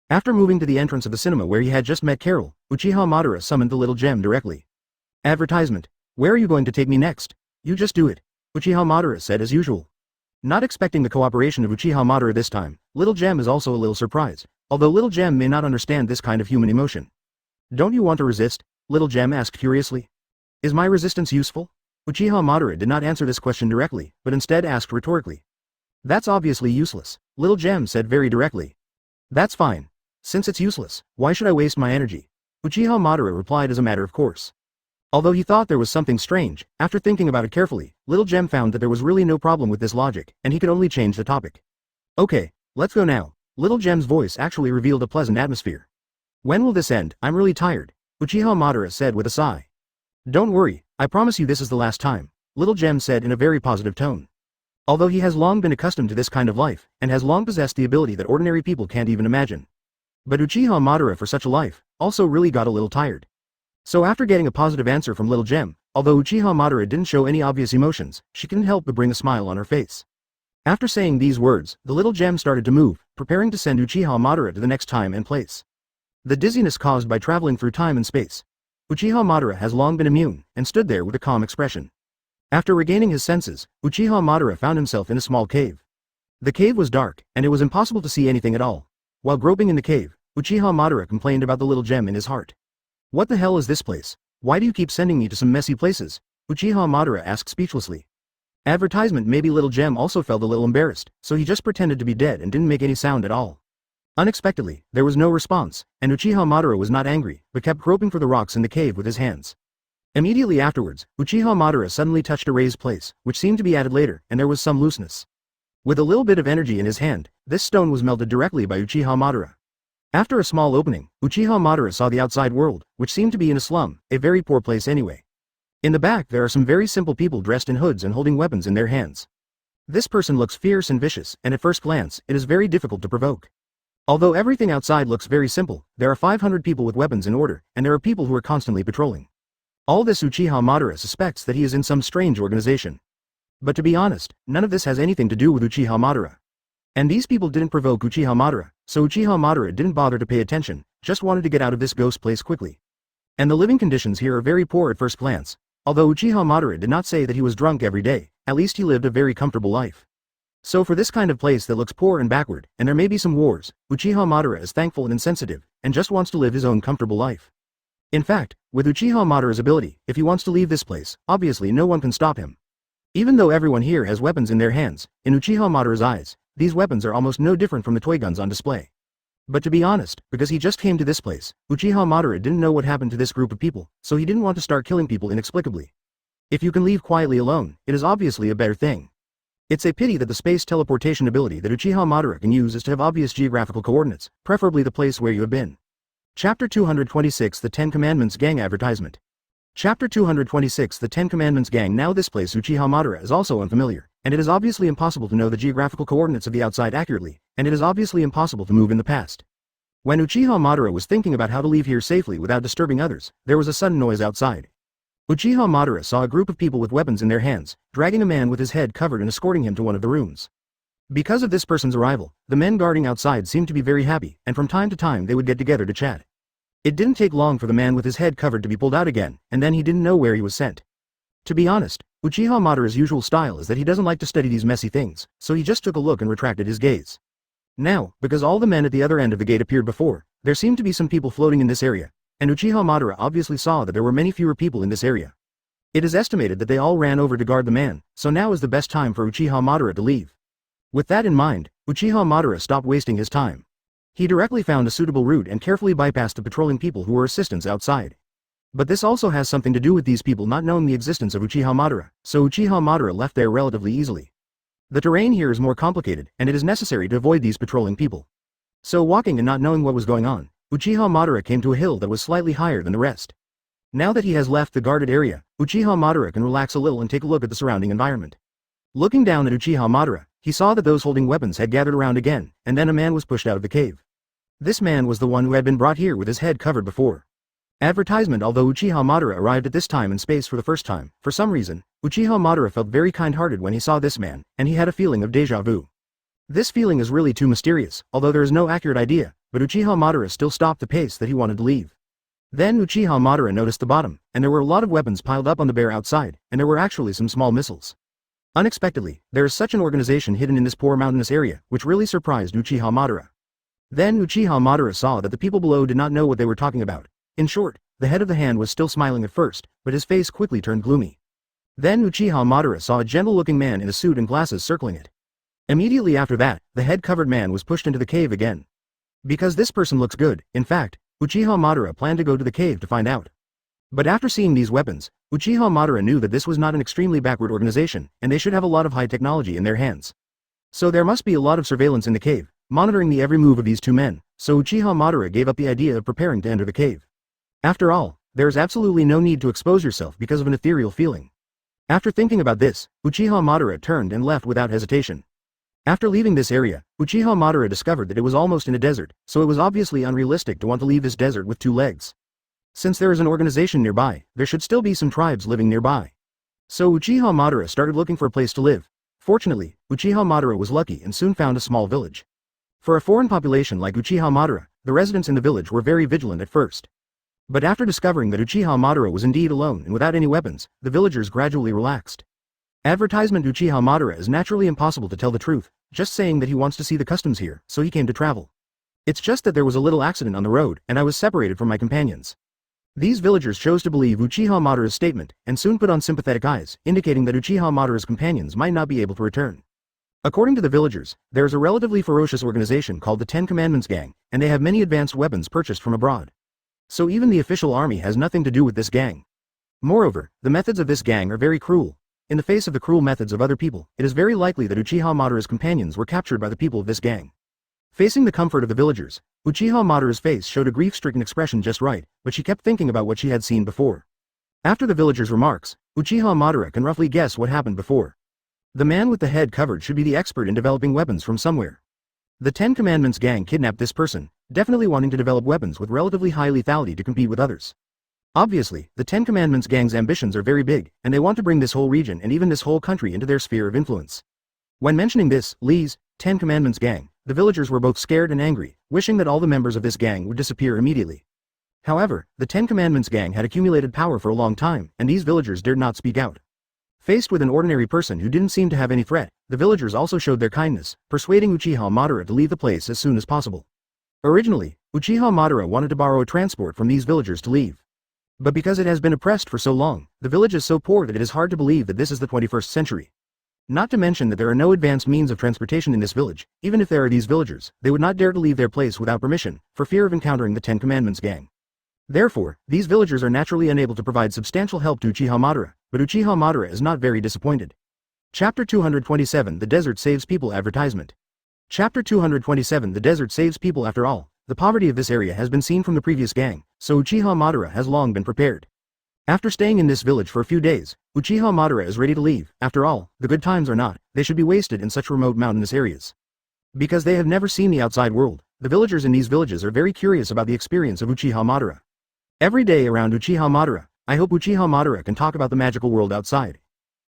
After moving to the entrance of the cinema where he had just met Carol, Uchiha Madara summoned the little gem directly. Advertisement. Where are you going to take me next? You just do it, Uchiha Madara said as usual. Not expecting the cooperation of Uchiha Madara this time, Little Gem is also a little surprised, although Little Gem may not understand this kind of human emotion. Don't you want to resist? Little Gem asked curiously. Is my resistance useful? Uchiha Madara did not answer this question directly, but instead asked rhetorically. That's obviously useless, Little Gem said very directly. That's fine. Since it's useless, why should I waste my energy? Uchiha Madara replied as a matter of course. Although he thought there was something strange, after thinking about it carefully, Little Gem found that there was really no problem with this logic, and he could only change the topic. Okay, let's go now. Little Gem's voice actually revealed a pleasant atmosphere. When will this end? I'm really tired, Uchiha Madara said with a sigh. Don't worry, I promise you this is the last time, Little Gem said in a very positive tone. Although he has long been accustomed to this kind of life, and has long possessed the ability that ordinary people can't even imagine. But Uchiha Madara for such a life, also really got a little tired. So after getting a positive answer from Little Gem, although Uchiha Madara didn't show any obvious emotions, she couldn't help but bring a smile on her face. After saying these words, the Little Gem started to move, preparing to send Uchiha Madara to the next time and place. The dizziness caused by traveling through time and space. Uchiha Madara has long been immune, and stood there with a calm expression. After regaining his senses, Uchiha Madara found himself in a small cave. The cave was dark, and it was impossible to see anything at all. While groping in the cave, Uchiha Madara complained about the Little Gem in his heart. What the hell is this place? Why do you keep sending me to some messy places? Uchiha Madara asked speechlessly. Advertisement. Maybe Little Gem also felt a little embarrassed, so he just pretended to be dead and didn't make any sound at all. Unexpectedly, there was no response, and Uchiha Madara was not angry, but kept groping for the rocks in the cave with his hands. Immediately afterwards, Uchiha Madara suddenly touched a raised place, which seemed to be added later, and there was some looseness. With a little bit of energy in his hand, this stone was melted directly by Uchiha Madara. After a small opening, Uchiha Madara saw the outside world, which seemed to be in a slum, a very poor place anyway. In the back there are some very simple people dressed in hoods and holding weapons in their hands. This person looks fierce and vicious, and at first glance, it is very difficult to provoke. Although everything outside looks very simple, there are 500 people with weapons in order, and there are people who are constantly patrolling. All this Uchiha Madara suspects that he is in some strange organization. But to be honest, none of this has anything to do with Uchiha Madara. And these people didn't provoke Uchiha Madara, so Uchiha Madara didn't bother to pay attention, just wanted to get out of this ghost place quickly. And the living conditions here are very poor at first glance. Although Uchiha Madara did not say that he was drunk every day, at least he lived a very comfortable life. So for this kind of place that looks poor and backward, and there may be some wars, Uchiha Madara is thankful and insensitive, and just wants to live his own comfortable life. In fact, with Uchiha Madara's ability, if he wants to leave this place, obviously no one can stop him. Even though everyone here has weapons in their hands, in Uchiha Madara's eyes, these weapons are almost no different from the toy guns on display. But to be honest, because he just came to this place, Uchiha Madara didn't know what happened to this group of people, so he didn't want to start killing people inexplicably. If you can leave quietly alone, it is obviously a better thing. It's a pity that the space teleportation ability that Uchiha Madara can use is to have obvious geographical coordinates, preferably the place where you have been. Chapter 226 The Ten Commandments Gang Advertisement. Chapter 226 The Ten Commandments Gang. Now this place Uchiha Madara is also unfamiliar, and it is obviously impossible to know the geographical coordinates of the outside accurately, and it is obviously impossible to move in the past. When Uchiha Madara was thinking about how to leave here safely without disturbing others, there was a sudden noise outside. Uchiha Madara saw a group of people with weapons in their hands, dragging a man with his head covered and escorting him to one of the rooms. Because of this person's arrival, the men guarding outside seemed to be very happy, and from time to time they would get together to chat. It didn't take long for the man with his head covered to be pulled out again, and then he didn't know where he was sent. To be honest, Uchiha Madara's usual style is that he doesn't like to study these messy things, so he just took a look and retracted his gaze. Now, because all the men at the other end of the gate appeared before, there seemed to be some people floating in this area, and Uchiha Madara obviously saw that there were many fewer people in this area. It is estimated that they all ran over to guard the man, so now is the best time for Uchiha Madara to leave. With that in mind, Uchiha Madara stopped wasting his time. He directly found a suitable route and carefully bypassed the patrolling people who were assistants outside. But this also has something to do with these people not knowing the existence of Uchiha Madara, so Uchiha Madara left there relatively easily. The terrain here is more complicated, and it is necessary to avoid these patrolling people. So walking and not knowing what was going on, Uchiha Madara came to a hill that was slightly higher than the rest. Now that he has left the guarded area, Uchiha Madara can relax a little and take a look at the surrounding environment. Looking down at Uchiha Madara, he saw that those holding weapons had gathered around again, and then a man was pushed out of the cave. This man was the one who had been brought here with his head covered before. Advertisement. Although Uchiha Madara arrived at this time and space for the first time, for some reason, Uchiha Madara felt very kind-hearted when he saw this man, and he had a feeling of déjà vu. This feeling is really too mysterious, although there is no accurate idea, but Uchiha Madara still stopped the pace that he wanted to leave. Then Uchiha Madara noticed the bottom, and there were a lot of weapons piled up on the bare outside, and there were actually some small missiles. Unexpectedly, there is such an organization hidden in this poor mountainous area, which really surprised Uchiha Madara. Then Uchiha Madara saw that the people below did not know what they were talking about. In short, the head of the hand was still smiling at first, but his face quickly turned gloomy. Then Uchiha Madara saw a gentle-looking man in a suit and glasses circling it. Immediately after that, the head-covered man was pushed into the cave again. Because this person looks good, in fact, Uchiha Madara planned to go to the cave to find out. But after seeing these weapons, Uchiha Madara knew that this was not an extremely backward organization, and they should have a lot of high technology in their hands. So there must be a lot of surveillance in the cave, monitoring the every move of these two men, so Uchiha Madara gave up the idea of preparing to enter the cave. After all, there is absolutely no need to expose yourself because of an ethereal feeling. After thinking about this, Uchiha Madara turned and left without hesitation. After leaving this area, Uchiha Madara discovered that it was almost in a desert, so it was obviously unrealistic to want to leave this desert with two legs. Since there is an organization nearby, there should still be some tribes living nearby. So Uchiha Madara started looking for a place to live. Fortunately, Uchiha Madara was lucky and soon found a small village. For a foreign population like Uchiha Madara, the residents in the village were very vigilant at first. But after discovering that Uchiha Madara was indeed alone and without any weapons, the villagers gradually relaxed. Advertisement Uchiha Madara is naturally impossible to tell the truth, just saying that he wants to see the customs here, so he came to travel. It's just that there was a little accident on the road, and I was separated from my companions. These villagers chose to believe Uchiha Madara's statement, and soon put on sympathetic eyes, indicating that Uchiha Madara's companions might not be able to return. According to the villagers, there is a relatively ferocious organization called the Ten Commandments Gang, and they have many advanced weapons purchased from abroad. So even the official army has nothing to do with this gang. Moreover, the methods of this gang are very cruel. In the face of the cruel methods of other people, it is very likely that Uchiha Madara's companions were captured by the people of this gang. Facing the comfort of the villagers, Uchiha Madara's face showed a grief-stricken expression just right, but she kept thinking about what she had seen before. After the villagers' remarks, Uchiha Madara can roughly guess what happened before. The man with the head covered should be the expert in developing weapons from somewhere. The Ten Commandments gang kidnapped this person, definitely wanting to develop weapons with relatively high lethality to compete with others. Obviously, the Ten Commandments gang's ambitions are very big, and they want to bring this whole region and even this whole country into their sphere of influence. When mentioning this, Lee's Ten Commandments gang, the villagers were both scared and angry, wishing that all the members of this gang would disappear immediately. However, the Ten Commandments gang had accumulated power for a long time, and these villagers dared not speak out. Faced with an ordinary person who didn't seem to have any threat, the villagers also showed their kindness, persuading Uchiha Madara to leave the place as soon as possible. Originally, Uchiha Madara wanted to borrow a transport from these villagers to leave. But because it has been oppressed for so long, the village is so poor that it is hard to believe that this is the 21st century. Not to mention that there are no advanced means of transportation in this village. Even if there are these villagers, they would not dare to leave their place without permission, for fear of encountering the Ten Commandments gang. Therefore, these villagers are naturally unable to provide substantial help to Uchiha Madara, but Uchiha Madara is not very disappointed. Chapter 227 The Desert Saves People Advertisement. Chapter 227 The Desert Saves People. After all, the poverty of this area has been seen from the previous gang, so Uchiha Madara has long been prepared. After staying in this village for a few days, Uchiha Madara is ready to leave. After all, the good times are not, they should be wasted in such remote mountainous areas. Because they have never seen the outside world, the villagers in these villages are very curious about the experience of Uchiha Madara. Every day around Uchiha Madara, I hope Uchiha Madara can talk about the magical world outside.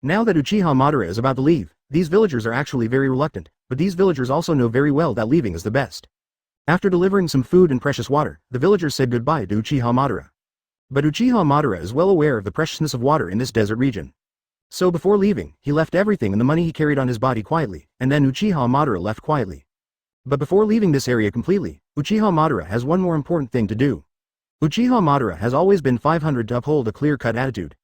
Now that Uchiha Madara is about to leave, these villagers are actually very reluctant, but these villagers also know very well that leaving is the best. After delivering some food and precious water, the villagers said goodbye to Uchiha Madara. But Uchiha Madara is well aware of the preciousness of water in this desert region. So before leaving, he left everything and the money he carried on his body quietly, and then Uchiha Madara left quietly. But before leaving this area completely, Uchiha Madara has one more important thing to do. Uchiha Madara has always been 500 to uphold a clear-cut attitude.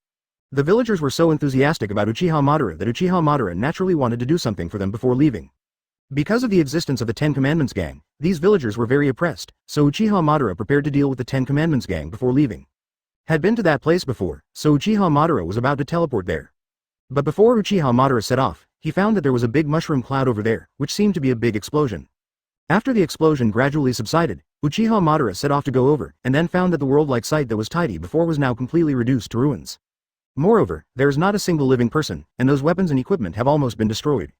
The villagers were so enthusiastic about Uchiha Madara that Uchiha Madara naturally wanted to do something for them before leaving. Because of the existence of the Ten Commandments gang, these villagers were very oppressed, so Uchiha Madara prepared to deal with the Ten Commandments gang before leaving. Had been to that place before, so Uchiha Madara was about to teleport there. But before Uchiha Madara set off, he found that there was a big mushroom cloud over there, which seemed to be a big explosion. After the explosion gradually subsided, Uchiha Madara set off to go over, and then found that the world-like site that was tidy before was now completely reduced to ruins. Moreover, there is not a single living person, and those weapons and equipment have almost been destroyed.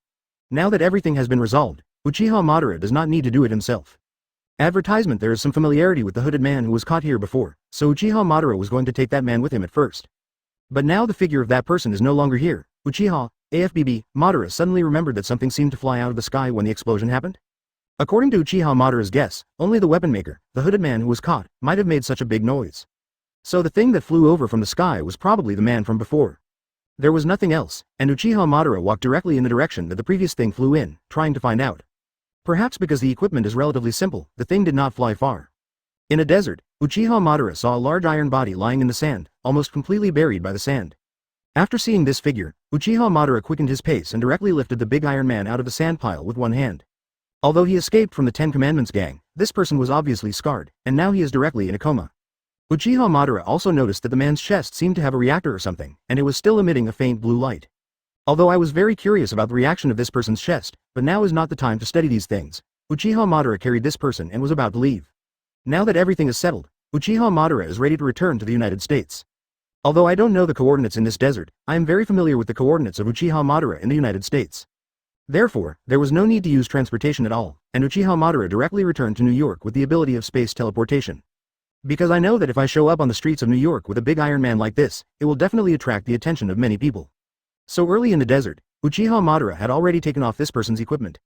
Now that everything has been resolved, Uchiha Madara does not need to do it himself. Advertisement There is some familiarity with the hooded man who was caught here before, so Uchiha Madara was going to take that man with him at first. But now the figure of that person is no longer here. Uchiha Madara suddenly remembered that something seemed to fly out of the sky when the explosion happened. According to Uchiha Madara's guess, only the weapon maker, the hooded man who was caught, might have made such a big noise. So the thing that flew over from the sky was probably the man from before. There was nothing else, and Uchiha Madara walked directly in the direction that the previous thing flew in, trying to find out. Perhaps because the equipment is relatively simple, the thing did not fly far. In a desert, Uchiha Madara saw a large iron body lying in the sand, almost completely buried by the sand. After seeing this figure, Uchiha Madara quickened his pace and directly lifted the big iron man out of the sand pile with one hand. Although he escaped from the Ten Commandments gang, this person was obviously scarred, and now he is directly in a coma. Uchiha Madara also noticed that the man's chest seemed to have a reactor or something, and it was still emitting a faint blue light. Although I was very curious about the reaction of this person's chest, but now is not the time to study these things. Uchiha Madara carried this person and was about to leave. Now that everything is settled, Uchiha Madara is ready to return to the United States. Although I don't know the coordinates in this desert, I am very familiar with the coordinates of Uchiha Madara in the United States. Therefore, there was no need to use transportation at all, and Uchiha Madara directly returned to New York with the ability of space teleportation. Because I know that if I show up on the streets of New York with a big Iron Man like this, it will definitely attract the attention of many people. So early in the desert, Uchiha Madara had already taken off this person's equipment.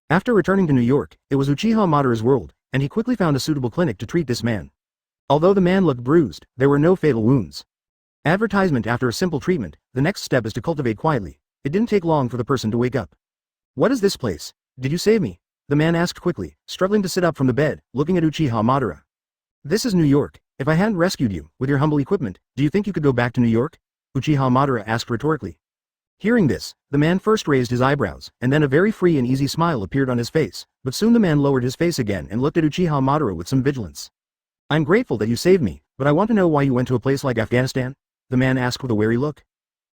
After returning to New York, it was Uchiha Madara's world, and he quickly found a suitable clinic to treat this man. Although the man looked bruised, there were no fatal wounds. Advertisement: after a simple treatment, the next step is to cultivate quietly. It didn't take long for the person to wake up. What is this place? Did you save me? The man asked quickly, struggling to sit up from the bed, looking at Uchiha Madara. This is New York. If I hadn't rescued you, with your humble equipment, do you think you could go back to New York? Uchiha Madara asked rhetorically. Hearing this, the man first raised his eyebrows, and then a very free and easy smile appeared on his face, but soon the man lowered his face again and looked at Uchiha Madara with some vigilance. I'm grateful that you saved me, but I want to know why you went to a place like Afghanistan? The man asked with a wary look.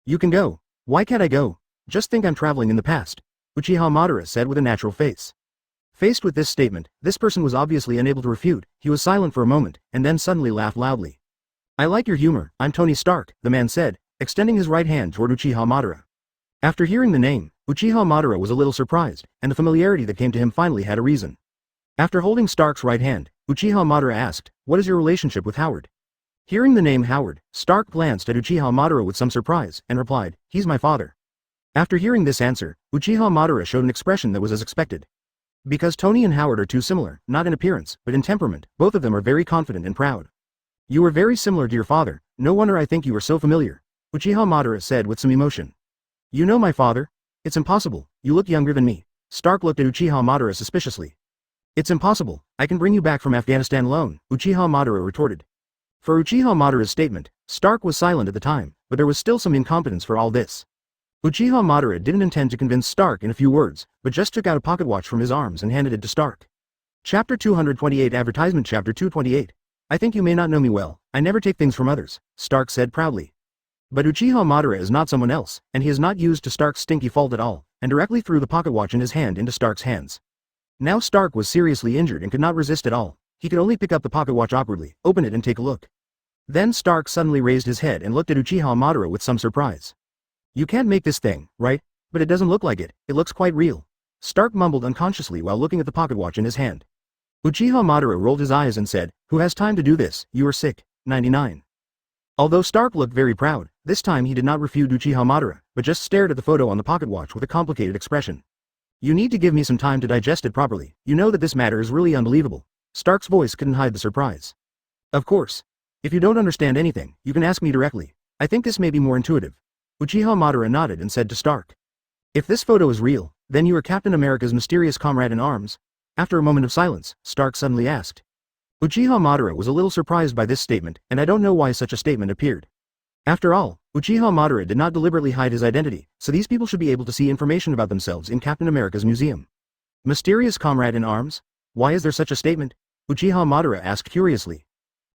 You can go. Why can't I go? Just think I'm traveling in the past, Uchiha Madara said with a natural face. Faced with this statement, this person was obviously unable to refute. He was silent for a moment, and then suddenly laughed loudly. I like your humor. I'm Tony Stark, the man said, extending his right hand toward Uchiha Madara. After hearing the name, Uchiha Madara was a little surprised, and the familiarity that came to him finally had a reason. After holding Stark's right hand, Uchiha Madara asked, what is your relationship with Howard? Hearing the name Howard, Stark glanced at Uchiha Madara with some surprise, and replied, he's my father. After hearing this answer, Uchiha Madara showed an expression that was as expected. Because Tony and Howard are too similar, not in appearance, but in temperament, both of them are very confident and proud. You are very similar to your father, no wonder I think you are so familiar, Uchiha Madara said with some emotion. You know my father? It's impossible, you look younger than me. Stark looked at Uchiha Madara suspiciously. It's impossible, I can bring you back from Afghanistan alone, Uchiha Madara retorted. For Uchiha Madara's statement, Stark was silent at the time, but there was still some incompetence for all this. Uchiha Madara didn't intend to convince Stark in a few words, but just took out a pocket watch from his arms and handed it to Stark. Chapter 228 Advertisement Chapter 228 I think you may not know me well, I never take things from others, Stark said proudly. But Uchiha Madara is not someone else, and he is not used to Stark's stinky fault at all, and directly threw the pocket watch in his hand into Stark's hands. Now Stark was seriously injured and could not resist at all. He could only pick up the pocket watch awkwardly, open it and take a look. Then Stark suddenly raised his head and looked at Uchiha Madara with some surprise. You can't make this thing, right? But it doesn't look like it, it looks quite real. Stark mumbled unconsciously while looking at the pocket watch in his hand. Uchiha Madara rolled his eyes and said, who has time to do this, you are sick, 99. Although Stark looked very proud, this time he did not refute Uchiha Madara, but just stared at the photo on the pocket watch with a complicated expression. You need to give me some time to digest it properly, you know that this matter is really unbelievable. Stark's voice couldn't hide the surprise. Of course. If you don't understand anything, you can ask me directly. I think this may be more intuitive. Uchiha Madara nodded and said to Stark. If this photo is real, then you are Captain America's mysterious comrade in arms? After a moment of silence, Stark suddenly asked. Uchiha Madara was a little surprised by this statement, and I don't know why such a statement appeared. After all, Uchiha Madara did not deliberately hide his identity, so these people should be able to see information about themselves in Captain America's museum. Mysterious comrade in arms? Why is there such a statement? Uchiha Madara asked curiously.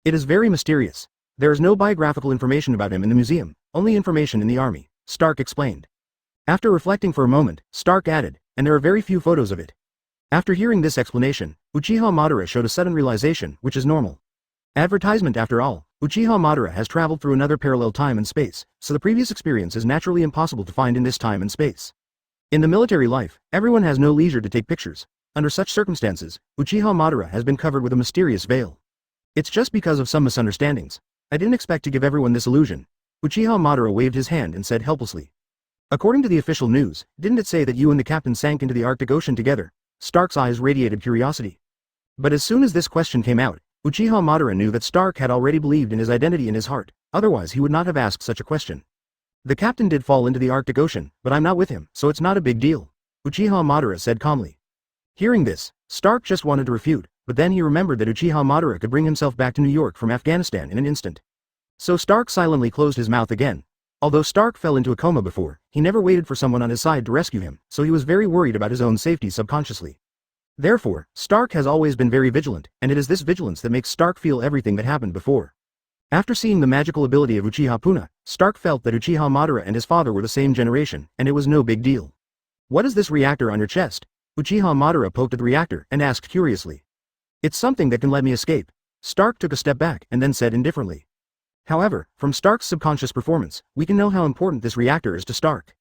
It is very mysterious. There is no biographical information about him in the museum, only information in the army, Stark explained. After reflecting for a moment, Stark added, and there are very few photos of it. After hearing this explanation, Uchiha Madara showed a sudden realization, which is normal. Advertisement after all, Uchiha Madara has traveled through another parallel time and space, so the previous experience is naturally impossible to find in this time and space. In the military life, everyone has no leisure to take pictures. Under such circumstances, Uchiha Madara has been covered with a mysterious veil. It's just because of some misunderstandings. I didn't expect to give everyone this illusion. Uchiha Madara waved his hand and said helplessly. According to the official news, didn't it say that you and the captain sank into the Arctic Ocean together? Stark's eyes radiated curiosity. But as soon as this question came out, Uchiha Madara knew that Stark had already believed in his identity in his heart, otherwise he would not have asked such a question. The captain did fall into the Arctic Ocean, but I'm not with him, so it's not a big deal, Uchiha Madara said calmly. Hearing this, Stark just wanted to refute, but then he remembered that Uchiha Madara could bring himself back to New York from Afghanistan in an instant. So Stark silently closed his mouth again. Although Stark fell into a coma before, he never waited for someone on his side to rescue him, so he was very worried about his own safety subconsciously. Therefore, Stark has always been very vigilant, and it is this vigilance that makes Stark feel everything that happened before. After seeing the magical ability of Uchiha Puna, Stark felt that Uchiha Madara and his father were the same generation, and it was no big deal. What is this reactor on your chest? Uchiha Madara poked at the reactor and asked curiously. It's something that can let me escape. Stark took a step back and then said indifferently. However, from Stark's subconscious performance, we can know how important this reactor is to Stark.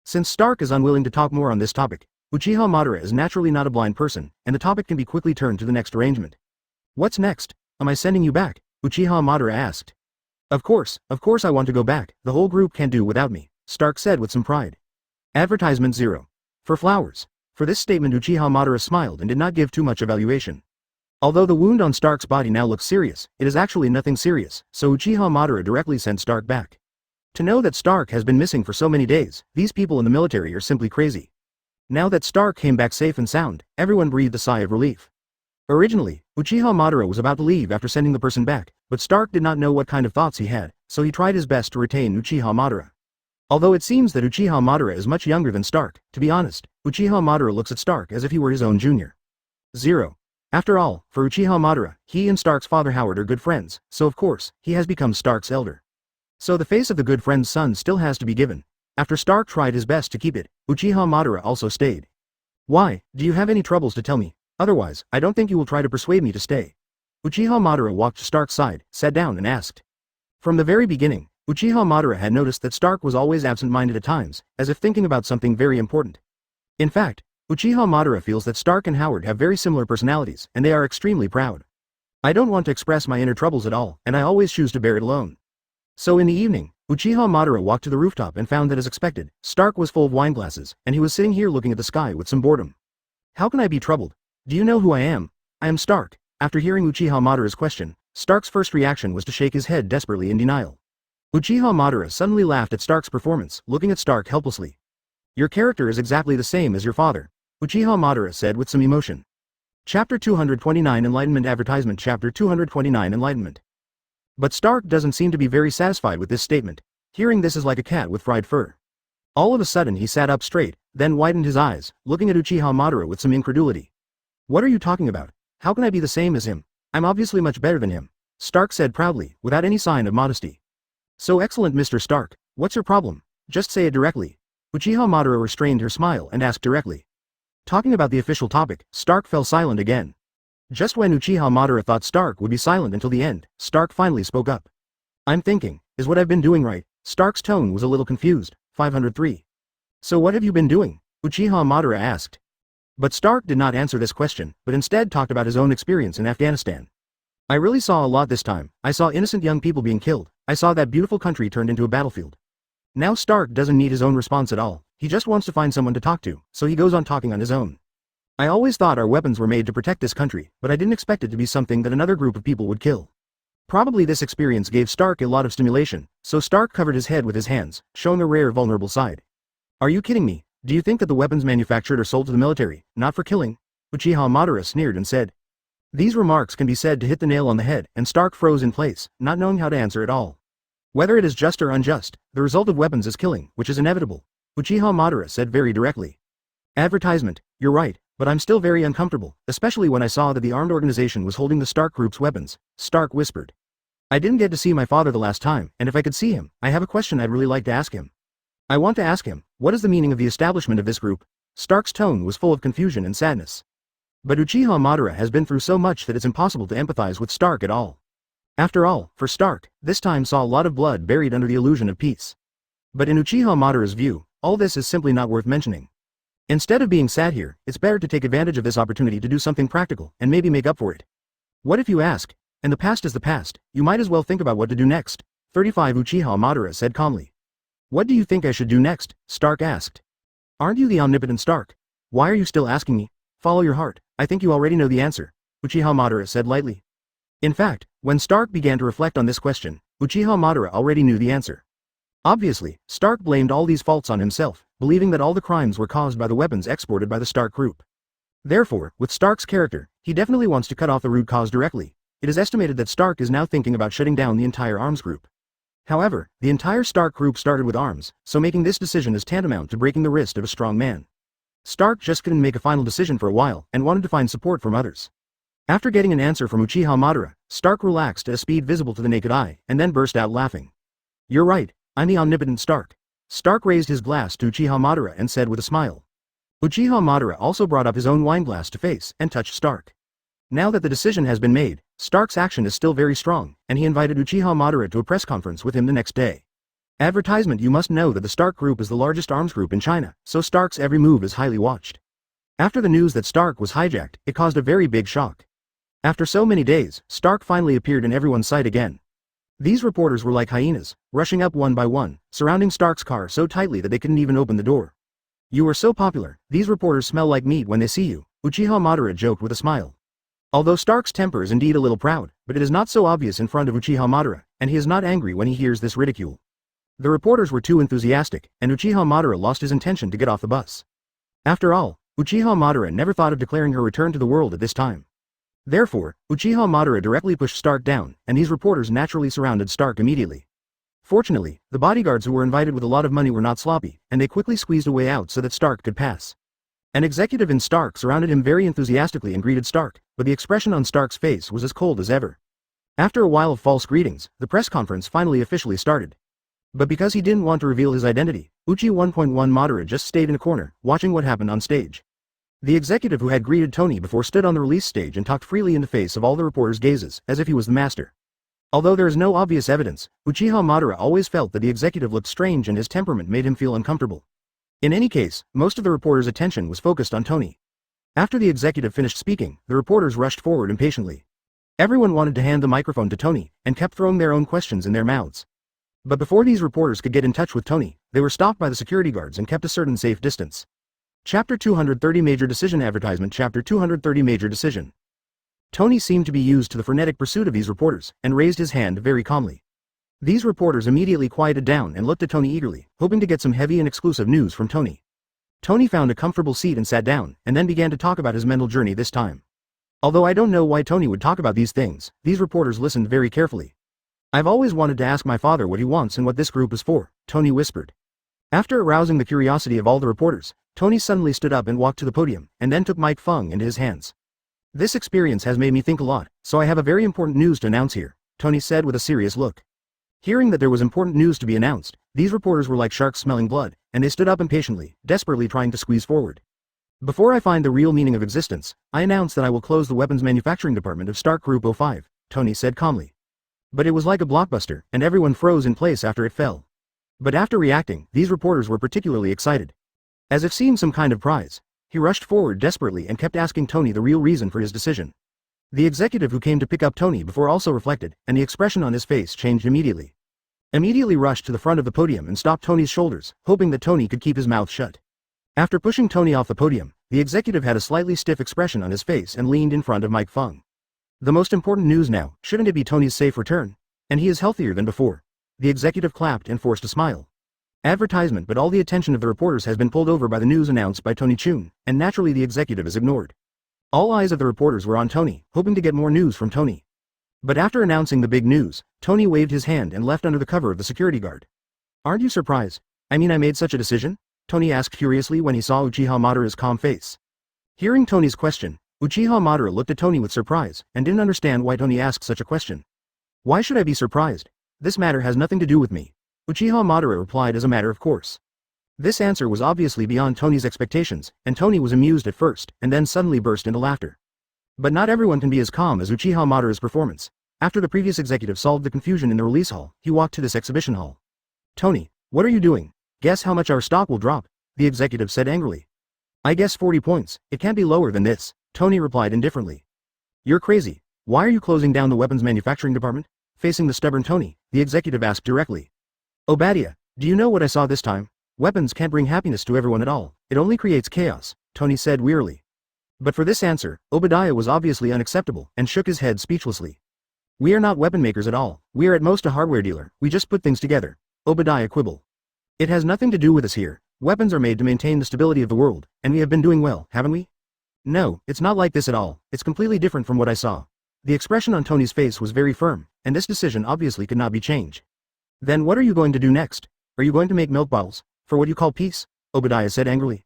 Since Stark is unwilling to talk more on this topic, Uchiha Madara is naturally not a blind person, and the topic can be quickly turned to the next arrangement. What's next? am I sending you back? Uchiha Madara asked. Of course I want to go back, the whole group can't do without me, Stark said with some pride. Advertisement 0. For flowers. For this statement Uchiha Madara smiled and did not give too much evaluation. Although the wound on Stark's body now looks serious, it is actually nothing serious, so Uchiha Madara directly sent Stark back. To know that Stark has been missing for so many days, these people in the military are simply crazy. Now that Stark came back safe and sound, everyone breathed a sigh of relief. Originally, Uchiha Madara was about to leave after sending the person back, but Stark did not know what kind of thoughts he had, so he tried his best to retain Uchiha Madara. Although it seems that Uchiha Madara is much younger than Stark, to be honest, Uchiha Madara looks at Stark as if he were his own junior. 0. After all, for Uchiha Madara, he and Stark's father Howard are good friends, so of course, he has become Stark's elder. So the face of the good friend's son still has to be given. After Stark tried his best to keep it, Uchiha Madara also stayed. Why, do you have any troubles to tell me? Otherwise, I don't think you will try to persuade me to stay. Uchiha Madara walked to Stark's side, sat down and asked. From the very beginning, Uchiha Madara had noticed that Stark was always absent-minded at times, as if thinking about something very important. In fact, Uchiha Madara feels that Stark and Howard have very similar personalities, and they are extremely proud. I don't want to express my inner troubles at all, and I always choose to bear it alone. So in the evening, Uchiha Madara walked to the rooftop and found that as expected, Stark was full of wineglasses, and he was sitting here looking at the sky with some boredom. How can I be troubled? Do you know who I am? I am Stark. After hearing Uchiha Madara's question, Stark's first reaction was to shake his head desperately in denial. Uchiha Madara suddenly laughed at Stark's performance, looking at Stark helplessly. Your character is exactly the same as your father, Uchiha Madara said with some emotion. Chapter 229 Enlightenment Advertisement Chapter 229 Enlightenment. But Stark doesn't seem to be very satisfied with this statement. Hearing this is like a cat with fried fur. All of a sudden he sat up straight, then widened his eyes, looking at Uchiha Madara with some incredulity. What are you talking about? How can I be the same as him? I'm obviously much better than him, Stark said proudly, without any sign of modesty. So excellent Mr. Stark, what's your problem? Just say it directly. Uchiha Madara restrained her smile and asked directly. Talking about the official topic, Stark fell silent again. Just when Uchiha Madara thought Stark would be silent until the end, Stark finally spoke up. I'm thinking, is what I've been doing right? Stark's tone was a little confused. 503. So what have you been doing? Uchiha Madara asked. But Stark did not answer this question, but instead talked about his own experience in Afghanistan. I really saw a lot this time. I saw innocent young people being killed. I saw that beautiful country turned into a battlefield. Now Stark doesn't need his own response at all. He just wants to find someone to talk to, so he goes on talking on his own. I always thought our weapons were made to protect this country, but I didn't expect it to be something that another group of people would kill. Probably this experience gave Stark a lot of stimulation, so Stark covered his head with his hands, showing a rare vulnerable side. Are you kidding me? Do you think that the weapons manufactured are sold to the military, not for killing? Uchiha Madara sneered and said. These remarks can be said to hit the nail on the head, and Stark froze in place, not knowing how to answer at all. Whether it is just or unjust, the result of weapons is killing, which is inevitable, Uchiha Madara said very directly. Advertisement, you're right, but I'm still very uncomfortable, especially when I saw that the armed organization was holding the Stark group's weapons, Stark whispered. I didn't get to see my father the last time, and if I could see him, I have a question I'd really like to ask him. I want to ask him, what is the meaning of the establishment of this group? Stark's tone was full of confusion and sadness. But Uchiha Madara has been through so much that it's impossible to empathize with Stark at all. After all, for Stark, this time saw a lot of blood buried under the illusion of peace. But in Uchiha Madara's view, all this is simply not worth mentioning. Instead of being sad here, it's better to take advantage of this opportunity to do something practical and maybe make up for it. What if you ask? And the past is the past, you might as well think about what to do next. 35 Uchiha Madara said calmly. What do you think I should do next? Stark asked. Aren't you the omnipotent Stark? Why are you still asking me? Follow your heart, I think you already know the answer, Uchiha Madara said lightly. In fact, when Stark began to reflect on this question, Uchiha Madara already knew the answer. Obviously, Stark blamed all these faults on himself, believing that all the crimes were caused by the weapons exported by the Stark group. Therefore, with Stark's character, he definitely wants to cut off the root cause directly. It is estimated that Stark is now thinking about shutting down the entire arms group. However, the entire Stark group started with arms, so making this decision is tantamount to breaking the wrist of a strong man. Stark just couldn't make a final decision for a while, and wanted to find support from others. After getting an answer from Uchiha Madara, Stark relaxed at a speed visible to the naked eye, and then burst out laughing. You're right, I'm the omnipotent Stark. Stark raised his glass to Uchiha Madara and said with a smile. Uchiha Madara also brought up his own wineglass to face and touched Stark. Now that the decision has been made, Stark's action is still very strong, and he invited Uchiha Madara to a press conference with him the next day. Advertisement. You must know that the Stark group is the largest arms group in China, so Stark's every move is highly watched. After the news that Stark was hijacked, it caused a very big shock. After so many days, Stark finally appeared in everyone's sight again. These reporters were like hyenas, rushing up one by one, surrounding Stark's car so tightly that they couldn't even open the door. You are so popular, these reporters smell like meat when they see you, Uchiha Madara joked with a smile. Although Stark's temper is indeed a little proud, but it is not so obvious in front of Uchiha Madara, and he is not angry when he hears this ridicule. The reporters were too enthusiastic, and Uchiha Madara lost his intention to get off the bus. After all, Uchiha Madara never thought of declaring her return to the world at this time. Therefore, Uchiha Madara directly pushed Stark down, and these reporters naturally surrounded Stark immediately. Fortunately, the bodyguards who were invited with a lot of money were not sloppy, and they quickly squeezed a way out so that Stark could pass. An executive in Stark surrounded him very enthusiastically and greeted Stark, but the expression on Stark's face was as cold as ever. After a while of false greetings, the press conference finally officially started. But because he didn't want to reveal his identity, Uchi 1.1 Madara just stayed in a corner, watching what happened on stage. The executive who had greeted Tony before stood on the release stage and talked freely in the face of all the reporters' gazes, as if he was the master. Although there is no obvious evidence, Uchiha Madara always felt that the executive looked strange and his temperament made him feel uncomfortable. In any case, most of the reporters' attention was focused on Tony. After the executive finished speaking, the reporters rushed forward impatiently. Everyone wanted to hand the microphone to Tony, and kept throwing their own questions in their mouths. But before these reporters could get in touch with Tony, they were stopped by the security guards and kept a certain safe distance. Chapter 230 Major Decision Advertisement Chapter 230 Major Decision. Tony seemed to be used to the frenetic pursuit of these reporters, and raised his hand very calmly. These reporters immediately quieted down and looked at Tony eagerly, hoping to get some heavy and exclusive news from Tony. Tony found a comfortable seat and sat down, and then began to talk about his mental journey this time. Although I don't know why Tony would talk about these things, these reporters listened very carefully. I've always wanted to ask my father what he wants and what this group is for, Tony whispered. After arousing the curiosity of all the reporters, Tony suddenly stood up and walked to the podium, and then took Mike Fung into his hands. This experience has made me think a lot, so I have a very important news to announce here, Tony said with a serious look. Hearing that there was important news to be announced, these reporters were like sharks smelling blood, and they stood up impatiently, desperately trying to squeeze forward. Before I find the real meaning of existence, I announce that I will close the weapons manufacturing department of Stark Group 05, Tony said calmly. But it was like a blockbuster, and everyone froze in place after it fell. But after reacting, these reporters were particularly excited. As if seeing some kind of prize, he rushed forward desperately and kept asking Tony the real reason for his decision. The executive who came to pick up Tony before also reflected, and the expression on his face changed immediately. Immediately rushed to the front of the podium and stopped Tony's shoulders, hoping that Tony could keep his mouth shut. After pushing Tony off the podium, the executive had a slightly stiff expression on his face and leaned in front of Mike Fung. The most important news now, shouldn't it be Tony's safe return? And he is healthier than before. The executive clapped and forced a smile. Advertisement, but all the attention of the reporters has been pulled over by the news announced by Tony Chun, and naturally the executive is ignored. All eyes of the reporters were on Tony, hoping to get more news from Tony. But after announcing the big news, Tony waved his hand and left under the cover of the security guard. Aren't you surprised? I mean, I made such a decision? Tony asked curiously when he saw Uchiha Madara's calm face. Hearing Tony's question, Uchiha Madara looked at Tony with surprise, and didn't understand why Tony asked such a question. Why should I be surprised? This matter has nothing to do with me, Uchiha Madara replied as a matter of course. This answer was obviously beyond Tony's expectations, and Tony was amused at first, and then suddenly burst into laughter. But not everyone can be as calm as Uchiha Madara's performance. After the previous executive solved the confusion in the release hall, he walked to this exhibition hall. Tony, what are you doing? Guess how much our stock will drop? The executive said angrily. I guess 40 points, it can't be lower than this, Tony replied indifferently. You're crazy. Why are you closing down the weapons manufacturing department? Facing the stubborn Tony, the executive asked directly. Obadiah, do you know what I saw this time? Weapons can't bring happiness to everyone at all, it only creates chaos, Tony said wearily. But for this answer, Obadiah was obviously unacceptable, and shook his head speechlessly. We are not weapon makers at all, we are at most a hardware dealer, we just put things together, Obadiah quibbled. It has nothing to do with us here, weapons are made to maintain the stability of the world, and we have been doing well, haven't we? No, it's not like this at all, it's completely different from what I saw. The expression on Tony's face was very firm, and this decision obviously could not be changed. Then what are you going to do next? Are you going to make milk bottles? For what you call peace? Obadiah said angrily.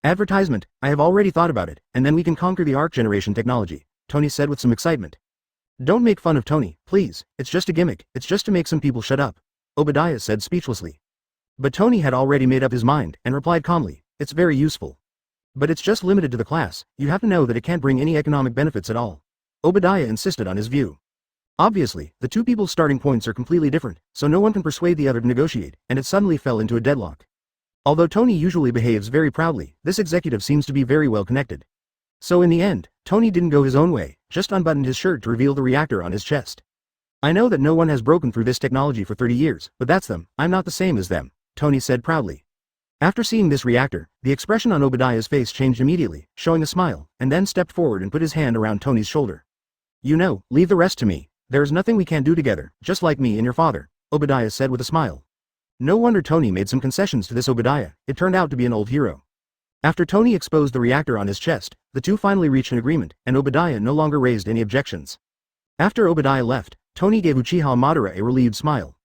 Advertisement, I have already thought about it, and then we can conquer the arc generation technology, Tony said with some excitement. Don't make fun of Tony, please, it's just a gimmick, it's just to make some people shut up, Obadiah said speechlessly. But Tony had already made up his mind, and replied calmly, it's very useful. But it's just limited to the class, you have to know that it can't bring any economic benefits at all. Obadiah insisted on his view. Obviously, the two people's starting points are completely different, so no one can persuade the other to negotiate, and it suddenly fell into a deadlock. Although Tony usually behaves very proudly, this executive seems to be very well connected. So in the end, Tony didn't go his own way, just unbuttoned his shirt to reveal the reactor on his chest. I know that no one has broken through this technology for 30 years, but that's them, I'm not the same as them, Tony said proudly. After seeing this reactor, the expression on Obadiah's face changed immediately, showing a smile, and then stepped forward and put his hand around Tony's shoulder. You know, leave the rest to me. There is nothing we can't do together, just like me and your father, Obadiah said with a smile. No wonder Tony made some concessions to this Obadiah, it turned out to be an old hero. After Tony exposed the reactor on his chest, the two finally reached an agreement, and Obadiah no longer raised any objections. After Obadiah left, Tony gave Uchiha Madara a relieved smile.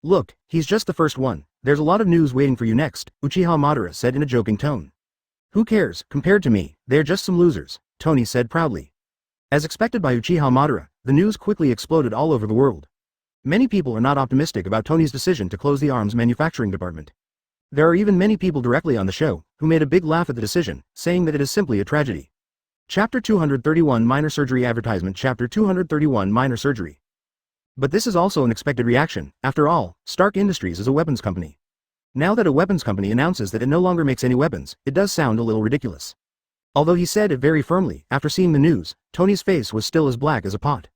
Look, he's just the first one, there's a lot of news waiting for you next, Uchiha Madara said in a joking tone. Who cares, compared to me, they're just some losers, Tony said proudly. As expected by Uchiha Madara, the news quickly exploded all over the world. Many people are not optimistic about Tony's decision to close the arms manufacturing department. There are even many people directly on the show, who made a big laugh at the decision, saying that it is simply a tragedy. Chapter 231 Minor Surgery Advertisement Chapter 231 Minor Surgery. But this is also an expected reaction, after all, Stark Industries is a weapons company. Now that a weapons company announces that it no longer makes any weapons, it does sound a little ridiculous. Although he said it very firmly, after seeing the news, Tony's face was still as black as a pot.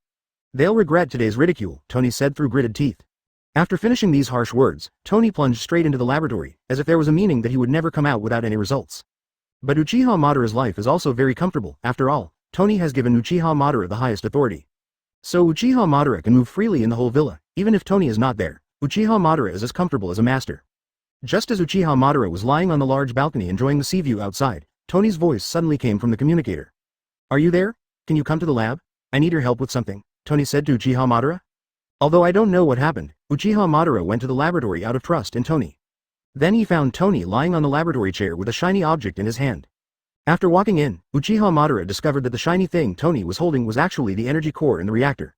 They'll regret today's ridicule, Tony said through gritted teeth. After finishing these harsh words, Tony plunged straight into the laboratory, as if there was a meaning that he would never come out without any results. But Uchiha Madara's life is also very comfortable, after all, Tony has given Uchiha Madara the highest authority. So Uchiha Madara can move freely in the whole villa, even if Tony is not there, Uchiha Madara is as comfortable as a master. Just as Uchiha Madara was lying on the large balcony enjoying the sea view outside, Tony's voice suddenly came from the communicator. Are you there? Can you come to the lab? I need your help with something, Tony said to Uchiha Madara. Although I don't know what happened, Uchiha Madara went to the laboratory out of trust in Tony. Then he found Tony lying on the laboratory chair with a shiny object in his hand. After walking in, Uchiha Madara discovered that the shiny thing Tony was holding was actually the energy core in the reactor.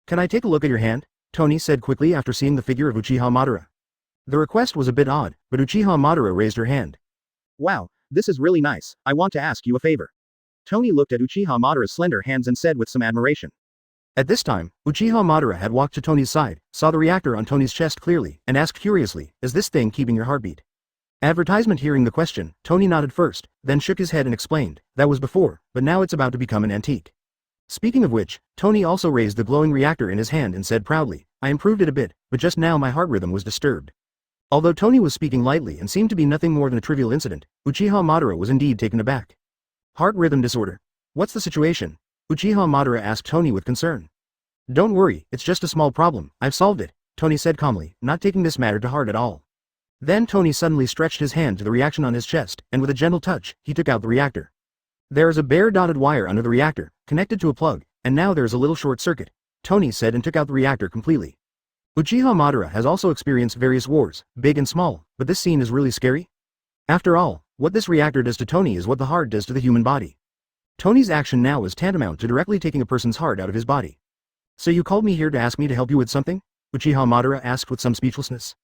Can I take a look at your hand? Tony said quickly after seeing the figure of Uchiha Madara. The request was a bit odd, but Uchiha Madara raised her hand. Wow, this is really nice, I want to ask you a favor. Tony looked at Uchiha Madara's slender hands and said with some admiration. At this time, Uchiha Madara had walked to Tony's side, saw the reactor on Tony's chest clearly, and asked curiously, is this thing keeping your heartbeat? Advertisement hearing the question, Tony nodded first, then shook his head and explained, that was before, but now it's about to become an antique. Speaking of which, Tony also raised the glowing reactor in his hand and said proudly, I improved it a bit, but just now my heart rhythm was disturbed. Although Tony was speaking lightly and seemed to be nothing more than a trivial incident, Uchiha Madara was indeed taken aback. Heart rhythm disorder. What's the situation? Uchiha Madara asked Tony with concern. Don't worry, it's just a small problem, I've solved it, Tony said calmly, not taking this matter to heart at all. Then Tony suddenly stretched his hand to the reaction on his chest, and with a gentle touch, he took out the reactor. There is a bare dotted wire under the reactor, connected to a plug, and now there is a little short circuit, Tony said and took out the reactor completely. Uchiha Madara has also experienced various wars, big and small, but this scene is really scary. After all, what this reactor does to Tony is what the heart does to the human body. Tony's action now is tantamount to directly taking a person's heart out of his body. So you called me here to ask me to help you with something? Uchiha Madara asked with some speechlessness.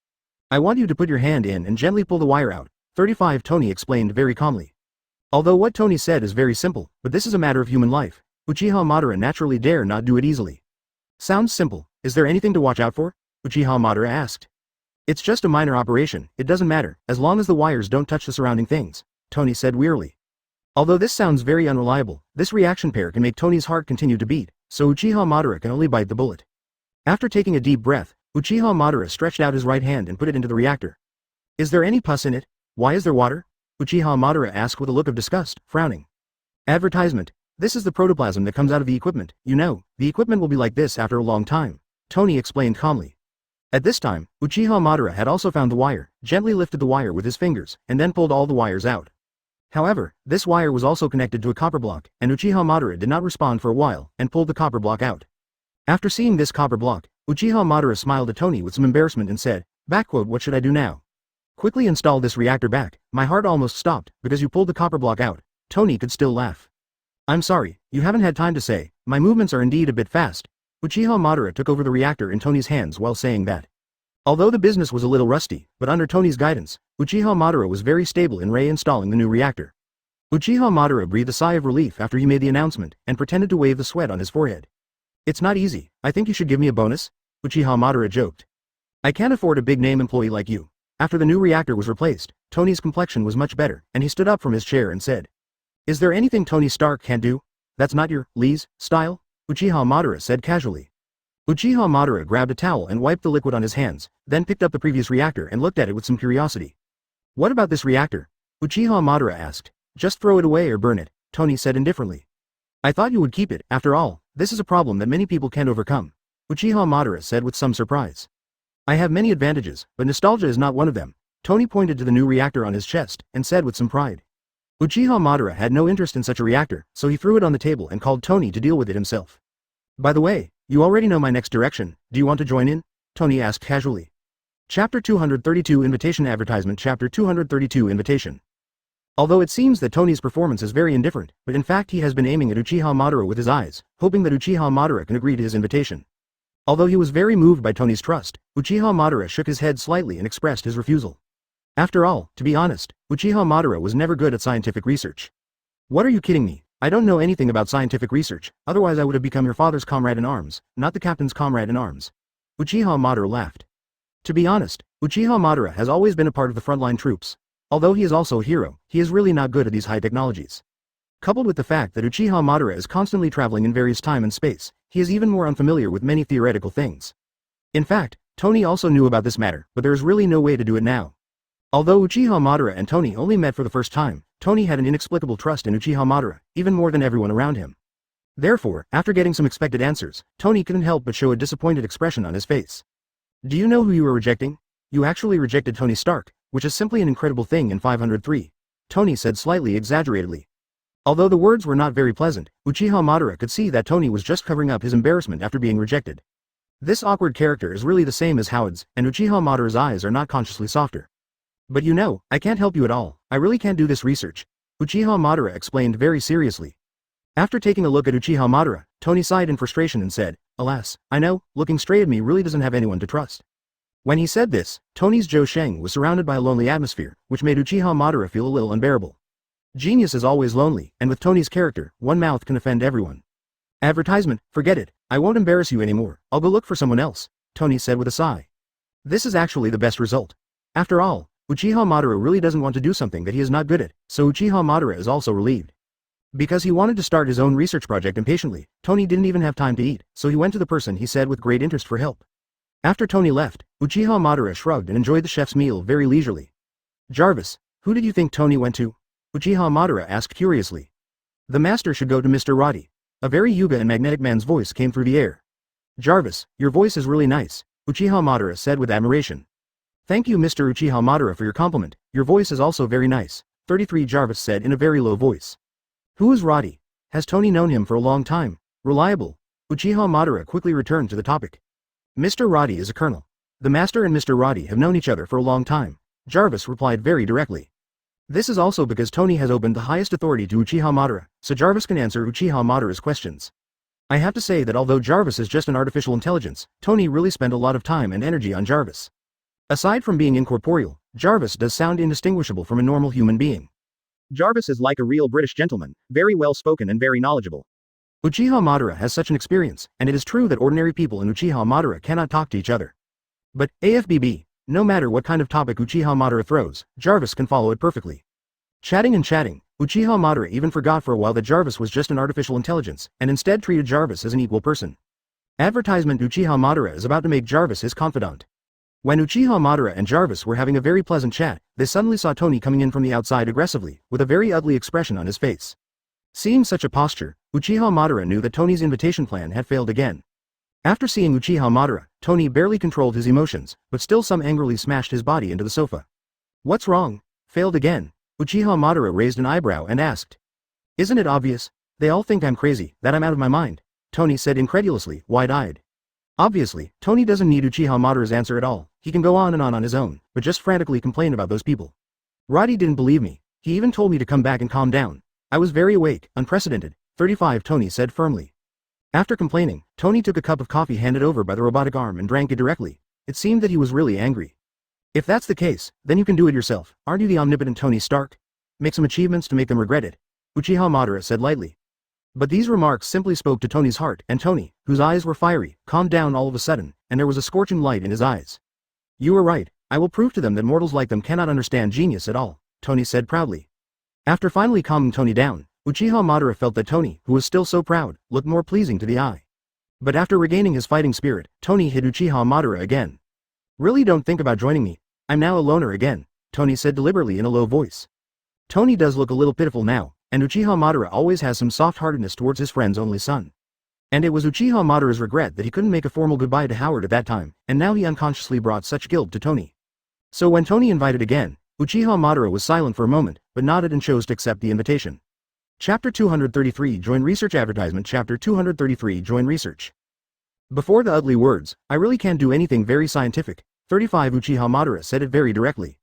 I want you to put your hand in and gently pull the wire out, 35 Tony explained very calmly. Although what Tony said is very simple, but this is a matter of human life, Uchiha Madara naturally dare not do it easily. Sounds simple, is there anything to watch out for? Uchiha Madara asked. It's just a minor operation, it doesn't matter, as long as the wires don't touch the surrounding things, Tony said wearily. Although this sounds very unreliable, this reaction pair can make Tony's heart continue to beat, so Uchiha Madara can only bite the bullet. After taking a deep breath, Uchiha Madara stretched out his right hand and put it into the reactor. Is there any pus in it? Why is there water? Uchiha Madara asked with a look of disgust, frowning. Advertisement. This is the protoplasm that comes out of the equipment, you know, the equipment will be like this after a long time, Tony explained calmly. At this time, Uchiha Madara had also found the wire, gently lifted the wire with his fingers, and then pulled all the wires out. However, this wire was also connected to a copper block, and Uchiha Madara did not respond for a while, and pulled the copper block out. After seeing this copper block, Uchiha Madara smiled at Tony with some embarrassment and said, what should I do now? Quickly install this reactor back, my heart almost stopped, because you pulled the copper block out, Tony could still laugh. I'm sorry, you haven't had time to say, my movements are indeed a bit fast. Uchiha Madara took over the reactor in Tony's hands while saying that. Although the business was a little rusty, but under Tony's guidance, Uchiha Madara was very stable in reinstalling the new reactor. Uchiha Madara breathed a sigh of relief after he made the announcement, and pretended to wave the sweat on his forehead. It's not easy, I think you should give me a bonus? Uchiha Madara joked. I can't afford a big-name employee like you. After the new reactor was replaced, Tony's complexion was much better, and he stood up from his chair and said. Is there anything Tony Stark can't do? That's not your, Lee's, style? Uchiha Madara said casually. Uchiha Madara grabbed a towel and wiped the liquid on his hands, then picked up the previous reactor and looked at it with some curiosity. What about this reactor? Uchiha Madara asked. Just throw it away or burn it, Tony said indifferently. I thought you would keep it, after all, this is a problem that many people can't overcome, Uchiha Madara said with some surprise. I have many advantages, but nostalgia is not one of them, Tony pointed to the new reactor on his chest, and said with some pride. Uchiha Madara had no interest in such a reactor, so he threw it on the table and called Tony to deal with it himself. By the way, you already know my next direction, do you want to join in? Tony asked casually. Chapter 232 Invitation Advertisement Chapter 232 Invitation. Although it seems that Tony's performance is very indifferent, but in fact he has been aiming at Uchiha Madara with his eyes, hoping that Uchiha Madara can agree to his invitation. Although he was very moved by Tony's trust, Uchiha Madara shook his head slightly and expressed his refusal. After all, to be honest, Uchiha Madara was never good at scientific research. What are you kidding me? I don't know anything about scientific research, otherwise I would have become your father's comrade in arms, not the captain's comrade in arms. Uchiha Madara laughed. To be honest, Uchiha Madara has always been a part of the frontline troops. Although he is also a hero, he is really not good at these high technologies. Coupled with the fact that Uchiha Madara is constantly traveling in various time and space, he is even more unfamiliar with many theoretical things. In fact, Tony also knew about this matter, but there is really no way to do it now. Although Uchiha Madara and Tony only met for the first time, Tony had an inexplicable trust in Uchiha Madara, even more than everyone around him. Therefore, after getting some expected answers, Tony couldn't help but show a disappointed expression on his face. Do you know who you were rejecting? You actually rejected Tony Stark, which is simply an incredible thing in 503. Tony said slightly exaggeratedly. Although the words were not very pleasant, Uchiha Madara could see that Tony was just covering up his embarrassment after being rejected. This awkward character is really the same as Howard's, and Uchiha Madara's eyes are not consciously softer. But you know, I can't help you at all, I really can't do this research, Uchiha Madara explained very seriously. After taking a look at Uchiha Madara, Tony sighed in frustration and said, alas, I know, looking straight at me really doesn't have anyone to trust. When he said this, Tony's Zhou Sheng was surrounded by a lonely atmosphere, which made Uchiha Madara feel a little unbearable. Genius is always lonely, and with Tony's character, one mouth can offend everyone. Advertisement, forget it, I won't embarrass you anymore, I'll go look for someone else, Tony said with a sigh. This is actually the best result. After all, Uchiha Madara really doesn't want to do something that he is not good at, so Uchiha Madara is also relieved. Because he wanted to start his own research project impatiently, Tony didn't even have time to eat, so he went to the person he said with great interest for help. After Tony left, Uchiha Madara shrugged and enjoyed the chef's meal very leisurely. Jarvis, who did you think Tony went to? Uchiha Madara asked curiously. The master should go to Mr. Roddy. A very Yuga and magnetic man's voice came through the air. Jarvis, your voice is really nice, Uchiha Madara said with admiration. Thank you Mr. Uchiha Madara for your compliment, your voice is also very nice, 33 Jarvis said in a very low voice. Who is Roddy? Has Tony known him for a long time? Reliable. Uchiha Madara quickly returned to the topic. Mr. Roddy is a colonel. The master and Mr. Roddy have known each other for a long time, Jarvis replied very directly. This is also because Tony has opened the highest authority to Uchiha Madara, so Jarvis can answer Uchiha Madara's questions. I have to say that although Jarvis is just an artificial intelligence, Tony really spent a lot of time and energy on Jarvis. Aside from being incorporeal, Jarvis does sound indistinguishable from a normal human being. Jarvis is like a real British gentleman, very well spoken and very knowledgeable. Uchiha Madara has such an experience, and it is true that ordinary people in Uchiha Madara cannot talk to each other. But, AFBB, no matter what kind of topic Uchiha Madara throws, Jarvis can follow it perfectly. Chatting and chatting, Uchiha Madara even forgot for a while that Jarvis was just an artificial intelligence, and instead treated Jarvis as an equal person. Advertisement Uchiha Madara is about to make Jarvis his confidant. When Uchiha Madara and Jarvis were having a very pleasant chat, they suddenly saw Tony coming in from the outside aggressively, with a very ugly expression on his face. Seeing such a posture, Uchiha Madara knew that Tony's invitation plan had failed again. After seeing Uchiha Madara, Tony barely controlled his emotions, but still some angrily smashed his body into the sofa. What's wrong? Failed again? Uchiha Madara raised an eyebrow and asked. Isn't it obvious? They all think I'm crazy, that I'm out of my mind, Tony said incredulously, wide-eyed. Obviously, Tony doesn't need Uchiha Madara's answer at all, he can go on and on his own, but just frantically complain about those people. Roddy didn't believe me, he even told me to come back and calm down. I was very awake, unprecedented, 35 Tony said firmly. After complaining, Tony took a cup of coffee handed over by the robotic arm and drank it directly. It seemed that he was really angry. If that's the case, then you can do it yourself, aren't you the omnipotent Tony Stark? Make some achievements to make them regret it, Uchiha Madara said lightly. But these remarks simply spoke to Tony's heart, and Tony, whose eyes were fiery, calmed down all of a sudden, and there was a scorching light in his eyes. You were right, I will prove to them that mortals like them cannot understand genius at all, Tony said proudly. After finally calming Tony down, Uchiha Madara felt that Tony, who was still so proud, looked more pleasing to the eye. But after regaining his fighting spirit, Tony hit Uchiha Madara again. "Really don't think about joining me. I'm now a loner again," Tony said deliberately in a low voice. Tony does look a little pitiful now, and Uchiha Madara always has some soft-heartedness towards his friend's only son. And it was Uchiha Madara's regret that he couldn't make a formal goodbye to Howard at that time, and now he unconsciously brought such guilt to Tony. So when Tony invited again, Uchiha Madara was silent for a moment, but nodded and chose to accept the invitation. Chapter 233 Join Research Advertisement Chapter 233 Join Research. Before the ugly words, "I really can't do anything very scientific," 35 Uchiha Madara said it very directly.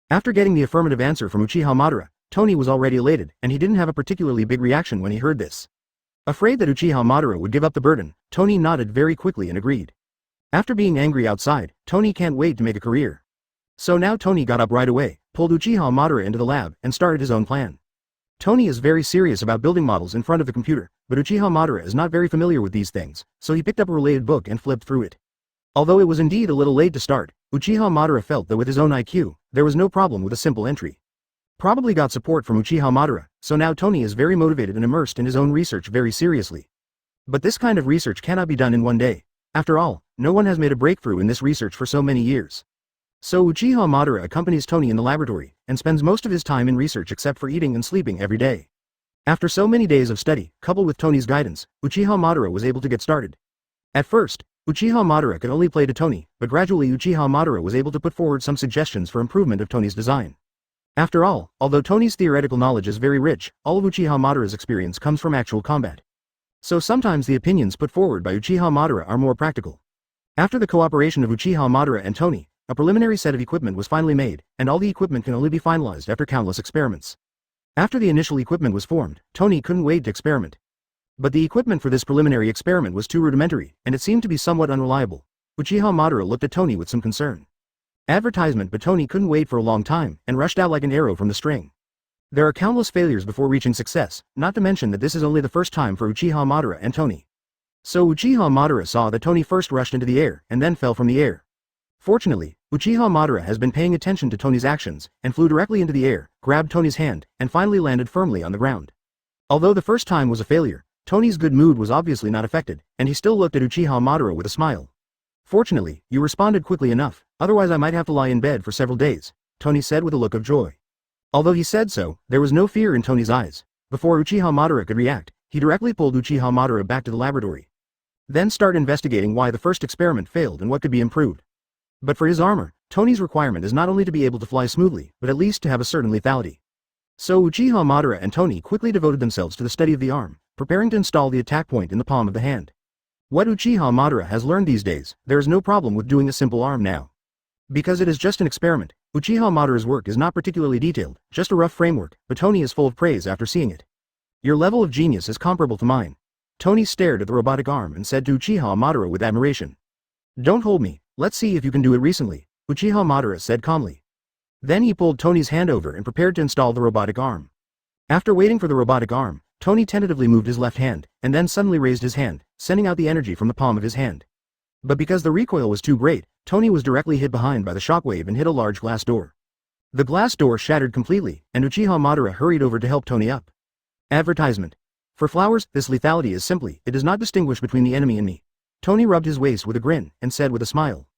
After getting the affirmative answer from Uchiha Madara, Tony was already elated, and he didn't have a particularly big reaction when he heard this. Afraid that Uchiha Madara would give up the burden, Tony nodded very quickly and agreed. After being angry outside, Tony can't wait to make a career. So now Tony got up right away, pulled Uchiha Madara into the lab, and started his own plan. Tony is very serious about building models in front of the computer, but Uchiha Madara is not very familiar with these things, so he picked up a related book and flipped through it. Although it was indeed a little late to start, Uchiha Madara felt that with his own IQ, there was no problem with a simple entry. Probably got support from Uchiha Madara, so now Tony is very motivated and immersed in his own research very seriously. But this kind of research cannot be done in one day. After all, no one has made a breakthrough in this research for so many years. So Uchiha Madara accompanies Tony in the laboratory, and spends most of his time in research except for eating and sleeping every day. After so many days of study, coupled with Tony's guidance, Uchiha Madara was able to get started. At first, Uchiha Madara could only play to Tony, but gradually Uchiha Madara was able to put forward some suggestions for improvement of Tony's design. After all, although Tony's theoretical knowledge is very rich, all of Uchiha Madara's experience comes from actual combat. So sometimes the opinions put forward by Uchiha Madara are more practical. After the cooperation of Uchiha Madara and Tony, a preliminary set of equipment was finally made, and all the equipment can only be finalized after countless experiments. After the initial equipment was formed, Tony couldn't wait to experiment. But the equipment for this preliminary experiment was too rudimentary, and it seemed to be somewhat unreliable. Uchiha Madara looked at Tony with some concern. Advertisement, but Tony couldn't wait for a long time, and rushed out like an arrow from the string. There are countless failures before reaching success, not to mention that this is only the first time for Uchiha Madara and Tony. So Uchiha Madara saw that Tony first rushed into the air, and then fell from the air. Fortunately, Uchiha Madara has been paying attention to Tony's actions, and flew directly into the air, grabbed Tony's hand, and finally landed firmly on the ground. Although the first time was a failure, Tony's good mood was obviously not affected, and he still looked at Uchiha Madara with a smile. "Fortunately, you responded quickly enough, otherwise I might have to lie in bed for several days," Tony said with a look of joy. Although he said so, there was no fear in Tony's eyes. Before Uchiha Madara could react, he directly pulled Uchiha Madara back to the laboratory. Then start investigating why the first experiment failed and what could be improved. But for his armor, Tony's requirement is not only to be able to fly smoothly, but at least to have a certain lethality. So Uchiha Madara and Tony quickly devoted themselves to the study of the arm, preparing to install the attack point in the palm of the hand. What Uchiha Madara has learned these days, there is no problem with doing a simple arm now. Because it is just an experiment, Uchiha Madara's work is not particularly detailed, just a rough framework, but Tony is full of praise after seeing it. "Your level of genius is comparable to mine." Tony stared at the robotic arm and said to Uchiha Madara with admiration. "Don't hold me, let's see if you can do it recently," Uchiha Madara said calmly. Then he pulled Tony's hand over and prepared to install the robotic arm. After waiting for the robotic arm, Tony tentatively moved his left hand, and then suddenly raised his hand, sending out the energy from the palm of his hand. But because the recoil was too great, Tony was directly hit behind by the shockwave and hit a large glass door. The glass door shattered completely, and Uchiha Madara hurried over to help Tony up. Advertisement. For flowers, this lethality is simply, it does not distinguish between the enemy and me. Tony rubbed his waist with a grin, and said with a smile.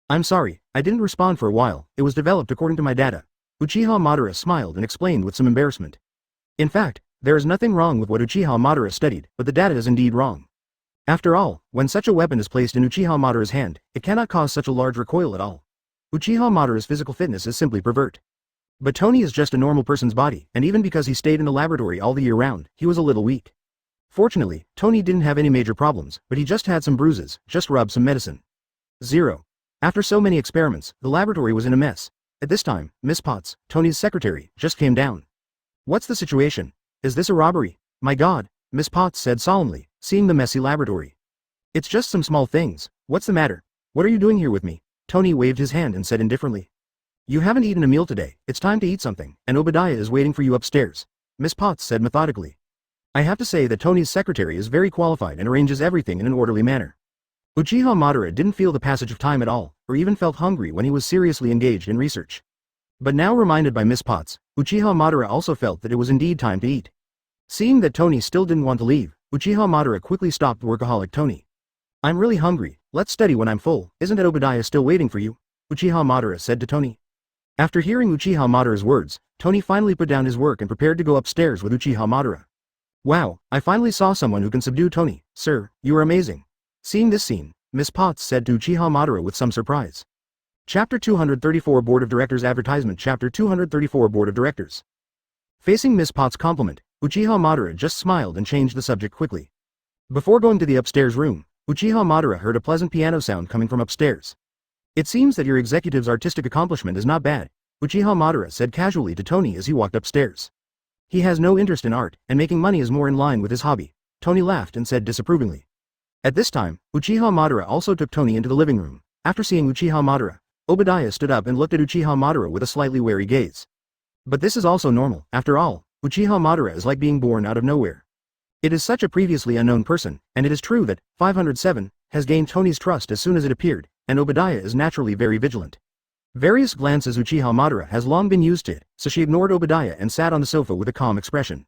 "I'm sorry, I didn't respond for a while, it was developed according to my data." Uchiha Madara smiled and explained with some embarrassment. In fact, there is nothing wrong with what Uchiha Madara studied, but the data is indeed wrong. After all, when such a weapon is placed in Uchiha Madara's hand, it cannot cause such a large recoil at all. Uchiha Madara's physical fitness is simply pervert. But Tony is just a normal person's body, and even because he stayed in the laboratory all the year round, he was a little weak. Fortunately, Tony didn't have any major problems, but he just had some bruises, just rubbed some medicine. 0. After so many experiments, the laboratory was in a mess. At this time, Miss Potts, Tony's secretary, just came down. "What's the situation? Is this a robbery?" "My God," Miss Potts said solemnly, seeing the messy laboratory. "It's just some small things. What's the matter? What are you doing here with me?" Tony waved his hand and said indifferently. "You haven't eaten a meal today, it's time to eat something, and Obadiah is waiting for you upstairs," Miss Potts said methodically. I have to say that Tony's secretary is very qualified and arranges everything in an orderly manner. Uchiha Madara didn't feel the passage of time at all, or even felt hungry when he was seriously engaged in research. But now reminded by Miss Potts, Uchiha Madara also felt that it was indeed time to eat. Seeing that Tony still didn't want to leave, Uchiha Madara quickly stopped workaholic Tony. I'm really hungry, let's study when I'm full, isn't it Obadiah still waiting for you? Uchiha Madara said to Tony. After hearing Uchiha Madara's words, Tony finally put down his work and prepared to go upstairs with Uchiha Madara. Wow, I finally saw someone who can subdue Tony, sir, you are amazing. Seeing this scene, Miss Potts said to Uchiha Madara with some surprise. Chapter 234 Board of Directors Advertisement Chapter 234 Board of Directors. Facing Miss Potts' compliment, Uchiha Madara just smiled and changed the subject quickly. Before going to the upstairs room, Uchiha Madara heard a pleasant piano sound coming from upstairs. It seems that your executive's artistic accomplishment is not bad, Uchiha Madara said casually to Tony as he walked upstairs. He has no interest in art, and making money is more in line with his hobby. Tony laughed and said disapprovingly. At this time, Uchiha Madara also took Tony into the living room. After seeing Uchiha Madara, Obadiah stood up and looked at Uchiha Madara with a slightly wary gaze. But this is also normal, after all, Uchiha Madara is like being born out of nowhere. It is such a previously unknown person, and it is true that 507 has gained Tony's trust as soon as it appeared, and Obadiah is naturally very vigilant. Various glances Uchiha Madara has long been used to it, so she ignored Obadiah and sat on the sofa with a calm expression.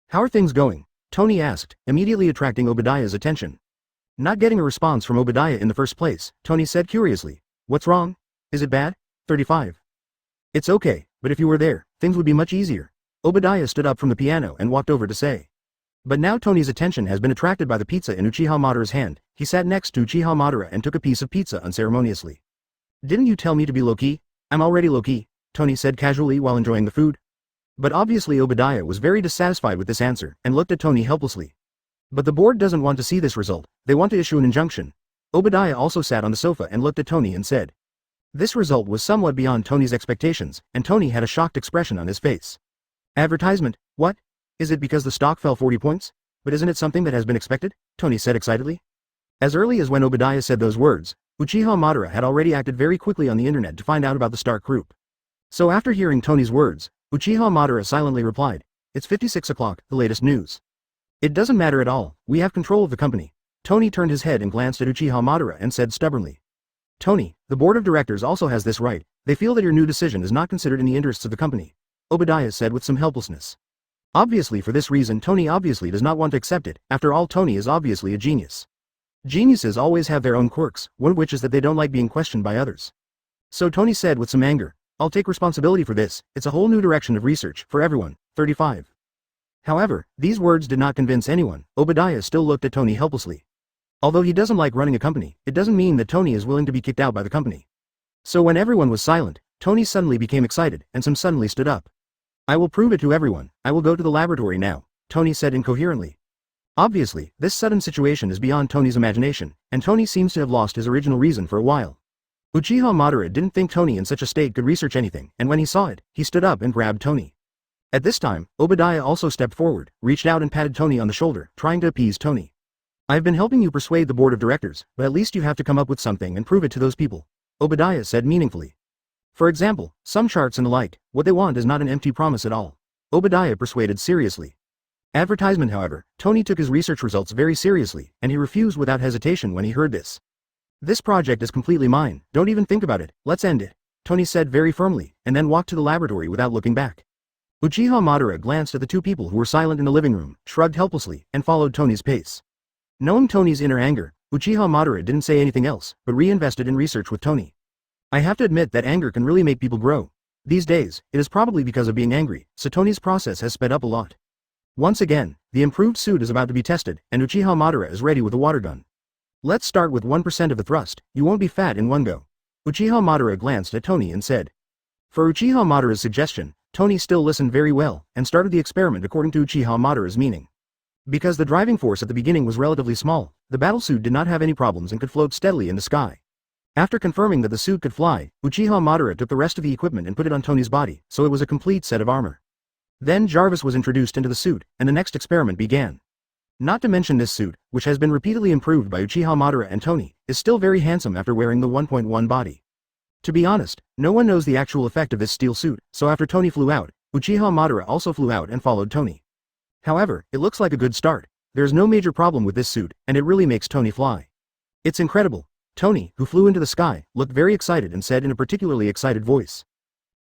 How are things going? Tony asked, immediately attracting Obadiah's attention. Not getting a response from Obadiah in the first place, Tony said curiously. What's wrong? Is it bad? 35. It's okay, but if you were there, things would be much easier. Obadiah stood up from the piano and walked over to say. But now Tony's attention has been attracted by the pizza in Uchiha Madara's hand. He sat next to Uchiha Madara and took a piece of pizza unceremoniously. Didn't you tell me to be low-key? I'm already low-key, Tony said casually while enjoying the food. But obviously Obadiah was very dissatisfied with this answer and looked at Tony helplessly. But the board doesn't want to see this result, they want to issue an injunction. Obadiah also sat on the sofa and looked at Tony and said. This result was somewhat beyond Tony's expectations, and Tony had a shocked expression on his face. Advertisement, what? Is it because the stock fell 40 points? But isn't it something that has been expected? Tony said excitedly. As early as when Obadiah said those words, Uchiha Madara had already acted very quickly on the internet to find out about the Stark Group. So after hearing Tony's words, Uchiha Madara silently replied, It's 56 o'clock, the latest news. It doesn't matter at all, we have control of the company. Tony turned his head and glanced at Uchiha Madara and said stubbornly. Tony, the board of directors also has this right, they feel that your new decision is not considered in the interests of the company. Obadiah said with some helplessness. Obviously for this reason Tony obviously does not want to accept it, after all Tony is obviously a genius. Geniuses always have their own quirks, one of which is that they don't like being questioned by others. So Tony said with some anger, I'll take responsibility for this, it's a whole new direction of research, for everyone, 35. However, these words did not convince anyone, Obadiah still looked at Tony helplessly. Although he doesn't like running a company, it doesn't mean that Tony is willing to be kicked out by the company. So when everyone was silent, Tony suddenly became excited, and some suddenly stood up. I will prove it to everyone, I will go to the laboratory now, Tony said incoherently. Obviously, this sudden situation is beyond Tony's imagination, and Tony seems to have lost his original reason for a while. Uchiha Madara didn't think Tony in such a state could research anything, and when he saw it, he stood up and grabbed Tony. At this time, Obadiah also stepped forward, reached out and patted Tony on the shoulder, trying to appease Tony. I've been helping you persuade the board of directors, but at least you have to come up with something and prove it to those people, Obadiah said meaningfully. For example, some charts and the like, what they want is not an empty promise at all. Obadiah persuaded seriously. Advertisement however, Tony took his research results very seriously, and he refused without hesitation when he heard this. This project is completely mine, don't even think about it, let's end it, Tony said very firmly, and then walked to the laboratory without looking back. Uchiha Madara glanced at the two people who were silent in the living room, shrugged helplessly, and followed Tony's pace. Knowing Tony's inner anger, Uchiha Madara didn't say anything else, but reinvested in research with Tony. I have to admit that anger can really make people grow. These days, it is probably because of being angry, so Tony's process has sped up a lot. Once again, the improved suit is about to be tested, and Uchiha Madara is ready with a water gun. Let's start with 1% of the thrust, you won't be fat in one go. Uchiha Madara glanced at Tony and said. For Uchiha Madara's suggestion, Tony still listened very well, and started the experiment according to Uchiha Madara's meaning. Because the driving force at the beginning was relatively small, the battlesuit did not have any problems and could float steadily in the sky. After confirming that the suit could fly, Uchiha Madara took the rest of the equipment and put it on Tony's body, so it was a complete set of armor. Then Jarvis was introduced into the suit, and the next experiment began. Not to mention this suit, which has been repeatedly improved by Uchiha Madara and Tony, is still very handsome after wearing the 1.1 body. To be honest, no one knows the actual effect of this steel suit, so after Tony flew out, Uchiha Madara also flew out and followed Tony. However, it looks like a good start. There's no major problem with this suit, and it really makes Tony fly. It's incredible. Tony, who flew into the sky, looked very excited and said in a particularly excited voice.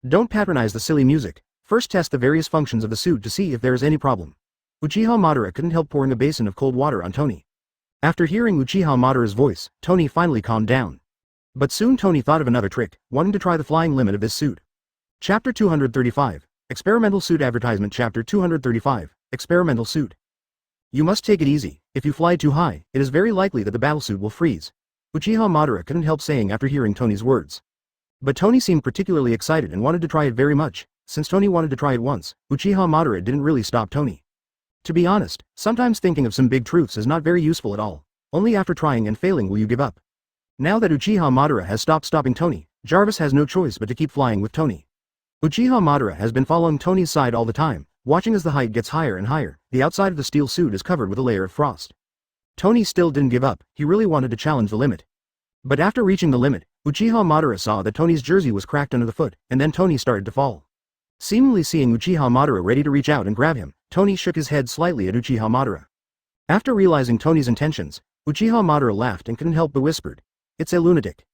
Don't patronize the silly music, first test the various functions of the suit to see if there is any problem. Uchiha Madara couldn't help pouring a basin of cold water on Tony. After hearing Uchiha Madara's voice, Tony finally calmed down. But soon Tony thought of another trick, wanting to try the flying limit of this suit. Chapter 235. Experimental Suit Advertisement. Chapter 235. Experimental Suit. You must take it easy. If you fly too high, it is very likely that the battlesuit will freeze. Uchiha Madara couldn't help saying after hearing Tony's words. But Tony seemed particularly excited and wanted to try it very much. Since Tony wanted to try it once, Uchiha Madara didn't really stop Tony. To be honest, sometimes thinking of some big truths is not very useful at all. Only after trying and failing will you give up. Now that Uchiha Madara has stopped stopping Tony, Jarvis has no choice but to keep flying with Tony. Uchiha Madara has been following Tony's side all the time, watching as the height gets higher and higher. The outside of the steel suit is covered with a layer of frost. Tony still didn't give up, he really wanted to challenge the limit. But after reaching the limit, Uchiha Madara saw that Tony's jersey was cracked under the foot, and then Tony started to fall. Seemingly seeing Uchiha Madara ready to reach out and grab him, Tony shook his head slightly at Uchiha Madara. After realizing Tony's intentions, Uchiha Madara laughed and couldn't help but whispered, "It's a lunatic."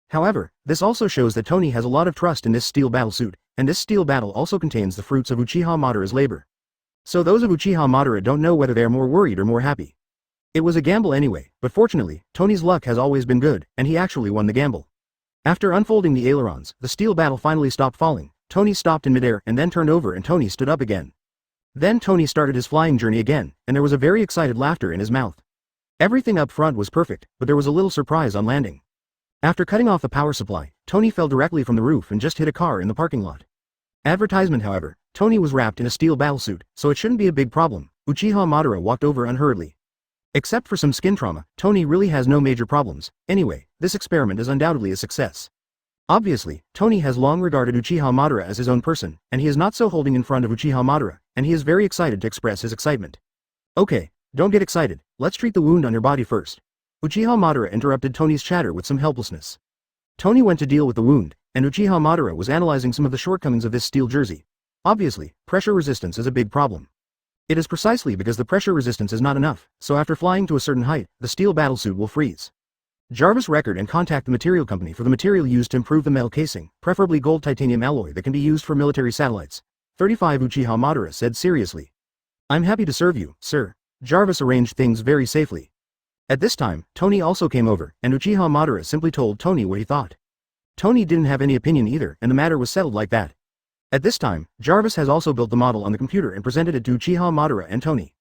However, this also shows that Tony has a lot of trust in this steel battlesuit, and this steel battle also contains the fruits of Uchiha Madara's labor. So those of Uchiha Madara don't know whether they are more worried or more happy. It was a gamble anyway, but fortunately, Tony's luck has always been good, and he actually won the gamble. After unfolding the ailerons, the steel battle finally stopped falling. Tony stopped in midair and then turned over and Tony stood up again. Then Tony started his flying journey again, and there was a very excited laughter in his mouth. Everything up front was perfect, but there was a little surprise on landing. After cutting off the power supply, Tony fell directly from the roof and just hit a car in the parking lot. Advertisement. However, Tony was wrapped in a steel battlesuit, so it shouldn't be a big problem. Uchiha Madara walked over unhurriedly. Except for some skin trauma, Tony really has no major problems. Anyway, this experiment is undoubtedly a success. Obviously, Tony has long regarded Uchiha Madara as his own person, and he is not so holding in front of Uchiha Madara, and he is very excited to express his excitement. Okay, don't get excited, let's treat the wound on your body first. Uchiha Madara interrupted Tony's chatter with some helplessness. Tony went to deal with the wound, and Uchiha Madara was analyzing some of the shortcomings of this steel jersey. Obviously, pressure resistance is a big problem. It is precisely because the pressure resistance is not enough, so after flying to a certain height, the steel battlesuit will freeze. Jarvis record and contact the material company for the material used to improve the metal casing, preferably gold titanium alloy that can be used for military satellites. 35 Uchiha Madara said seriously. I'm happy to serve you, sir. Jarvis arranged things very safely. At this time, Tony also came over, and Uchiha Madara simply told Tony what he thought. Tony didn't have any opinion either, and the matter was settled like that. At this time, Jarvis has also built the model on the computer and presented it to Uchiha Madara and Tony.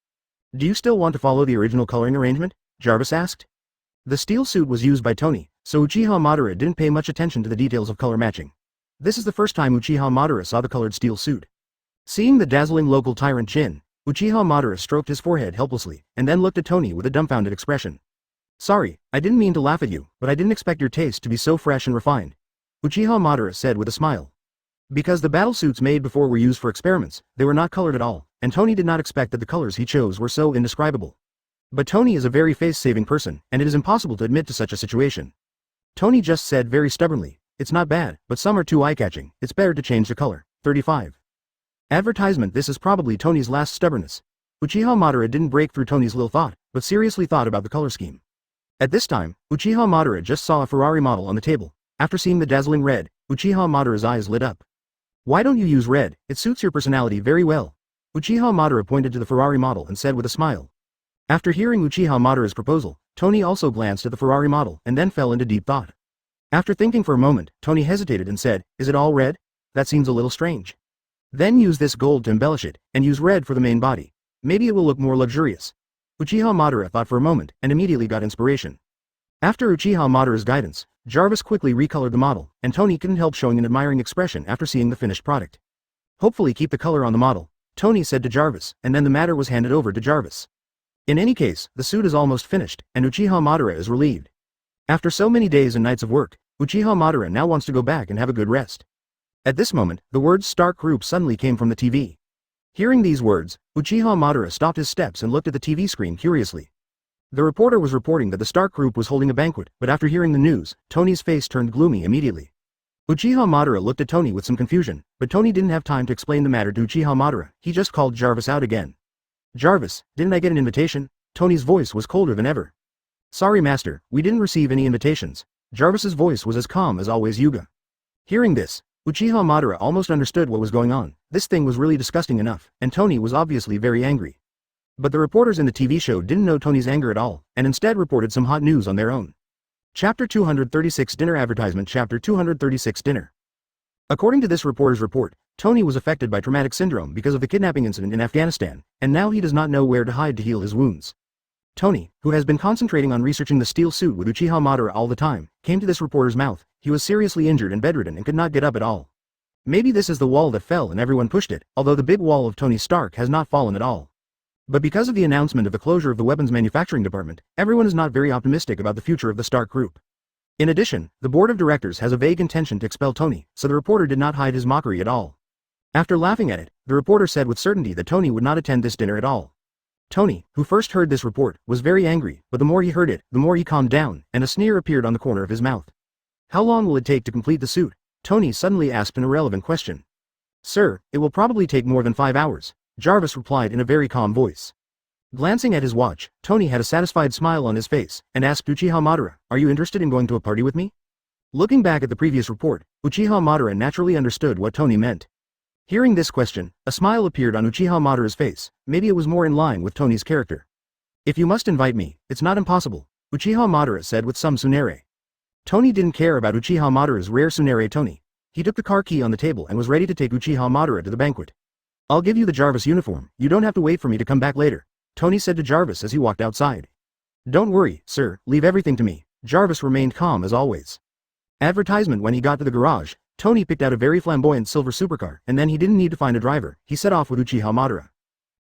Do you still want to follow the original coloring arrangement? Jarvis asked. The steel suit was used by Tony, so Uchiha Madara didn't pay much attention to the details of color matching. This is the first time Uchiha Madara saw the colored steel suit. Seeing the dazzling local tyrant Jin, Uchiha Madara stroked his forehead helplessly, and then looked at Tony with a dumbfounded expression. Sorry, I didn't mean to laugh at you, but I didn't expect your taste to be so fresh and refined. Uchiha Madara said with a smile. Because the battlesuits made before were used for experiments, they were not colored at all, and Tony did not expect that the colors he chose were so indescribable. But Tony is a very face-saving person, and it is impossible to admit to such a situation. Tony just said very stubbornly, it's not bad, but some are too eye-catching, it's better to change the color. 35. Advertisement. This is probably Tony's last stubbornness. Uchiha Madara didn't break through Tony's little thought, but seriously thought about the color scheme. At this time, Uchiha Madara just saw a Ferrari model on the table. After seeing the dazzling red, Uchiha Madara's eyes lit up. Why don't you use red? It suits your personality very well. Uchiha Madara pointed to the Ferrari model and said with a smile. After hearing Uchiha Madara's proposal, Tony also glanced at the Ferrari model and then fell into deep thought. After thinking for a moment, Tony hesitated and said, is it all red? That seems a little strange. Then use this gold to embellish it, and use red for the main body. Maybe it will look more luxurious. Uchiha Madara thought for a moment, and immediately got inspiration. After Uchiha Madara's guidance, Jarvis quickly recolored the model, and Tony couldn't help showing an admiring expression after seeing the finished product. Hopefully keep the color on the model, Tony said to Jarvis, and then the matter was handed over to Jarvis. In any case, the suit is almost finished, and Uchiha Madara is relieved. After so many days and nights of work, Uchiha Madara now wants to go back and have a good rest. At this moment, the words Stark Group suddenly came from the TV. Hearing these words, Uchiha Madara stopped his steps and looked at the TV screen curiously. The reporter was reporting that the Stark Group was holding a banquet, but after hearing the news, Tony's face turned gloomy immediately. Uchiha Madara looked at Tony with some confusion, but Tony didn't have time to explain the matter to Uchiha Madara. He just called Jarvis out again. Jarvis, didn't I get an invitation? Tony's voice was colder than ever. Sorry master, we didn't receive any invitations. Jarvis's voice was as calm as always. Yuga. Hearing this, Uchiha Madara almost understood what was going on. This thing was really disgusting enough, and Tony was obviously very angry. But the reporters in the TV show didn't know Tony's anger at all, and instead reported some hot news on their own. Chapter 236 Dinner Advertisement Chapter 236 Dinner. According to this reporter's report, Tony was affected by traumatic syndrome because of the kidnapping incident in Afghanistan, and now he does not know where to hide to heal his wounds. Tony, who has been concentrating on researching the steel suit with Uchiha Madara all the time, came to this reporter's mouth. He was seriously injured and bedridden and could not get up at all. Maybe this is the wall that fell and everyone pushed it, although the big wall of Tony Stark has not fallen at all. But because of the announcement of the closure of the weapons manufacturing department, everyone is not very optimistic about the future of the Stark Group. In addition, the board of directors has a vague intention to expel Tony, so the reporter did not hide his mockery at all. After laughing at it, the reporter said with certainty that Tony would not attend this dinner at all. Tony, who first heard this report, was very angry, but the more he heard it, the more he calmed down, and a sneer appeared on the corner of his mouth. How long will it take to complete the suit? Tony suddenly asked an irrelevant question. Sir, it will probably take more than 5 hours, Jarvis replied in a very calm voice. Glancing at his watch, Tony had a satisfied smile on his face, and asked Uchiha Madara, "Are you interested in going to a party with me?" Looking back at the previous report, Uchiha Madara naturally understood what Tony meant. Hearing this question, a smile appeared on Uchiha Madara's face. Maybe it was more in line with Tony's character. "If you must invite me, it's not impossible," Uchiha Madara said with some tsunere. Tony didn't care about Uchiha Madara's rare tsunere Tony. He took the car key on the table and was ready to take Uchiha Madara to the banquet. "I'll give you the Jarvis uniform, you don't have to wait for me to come back later," Tony said to Jarvis as he walked outside. "Don't worry, sir, leave everything to me," Jarvis remained calm as always. Advertisement. When he got to the garage, Tony picked out a very flamboyant silver supercar, and then he didn't need to find a driver. He set off with Uchiha Madara.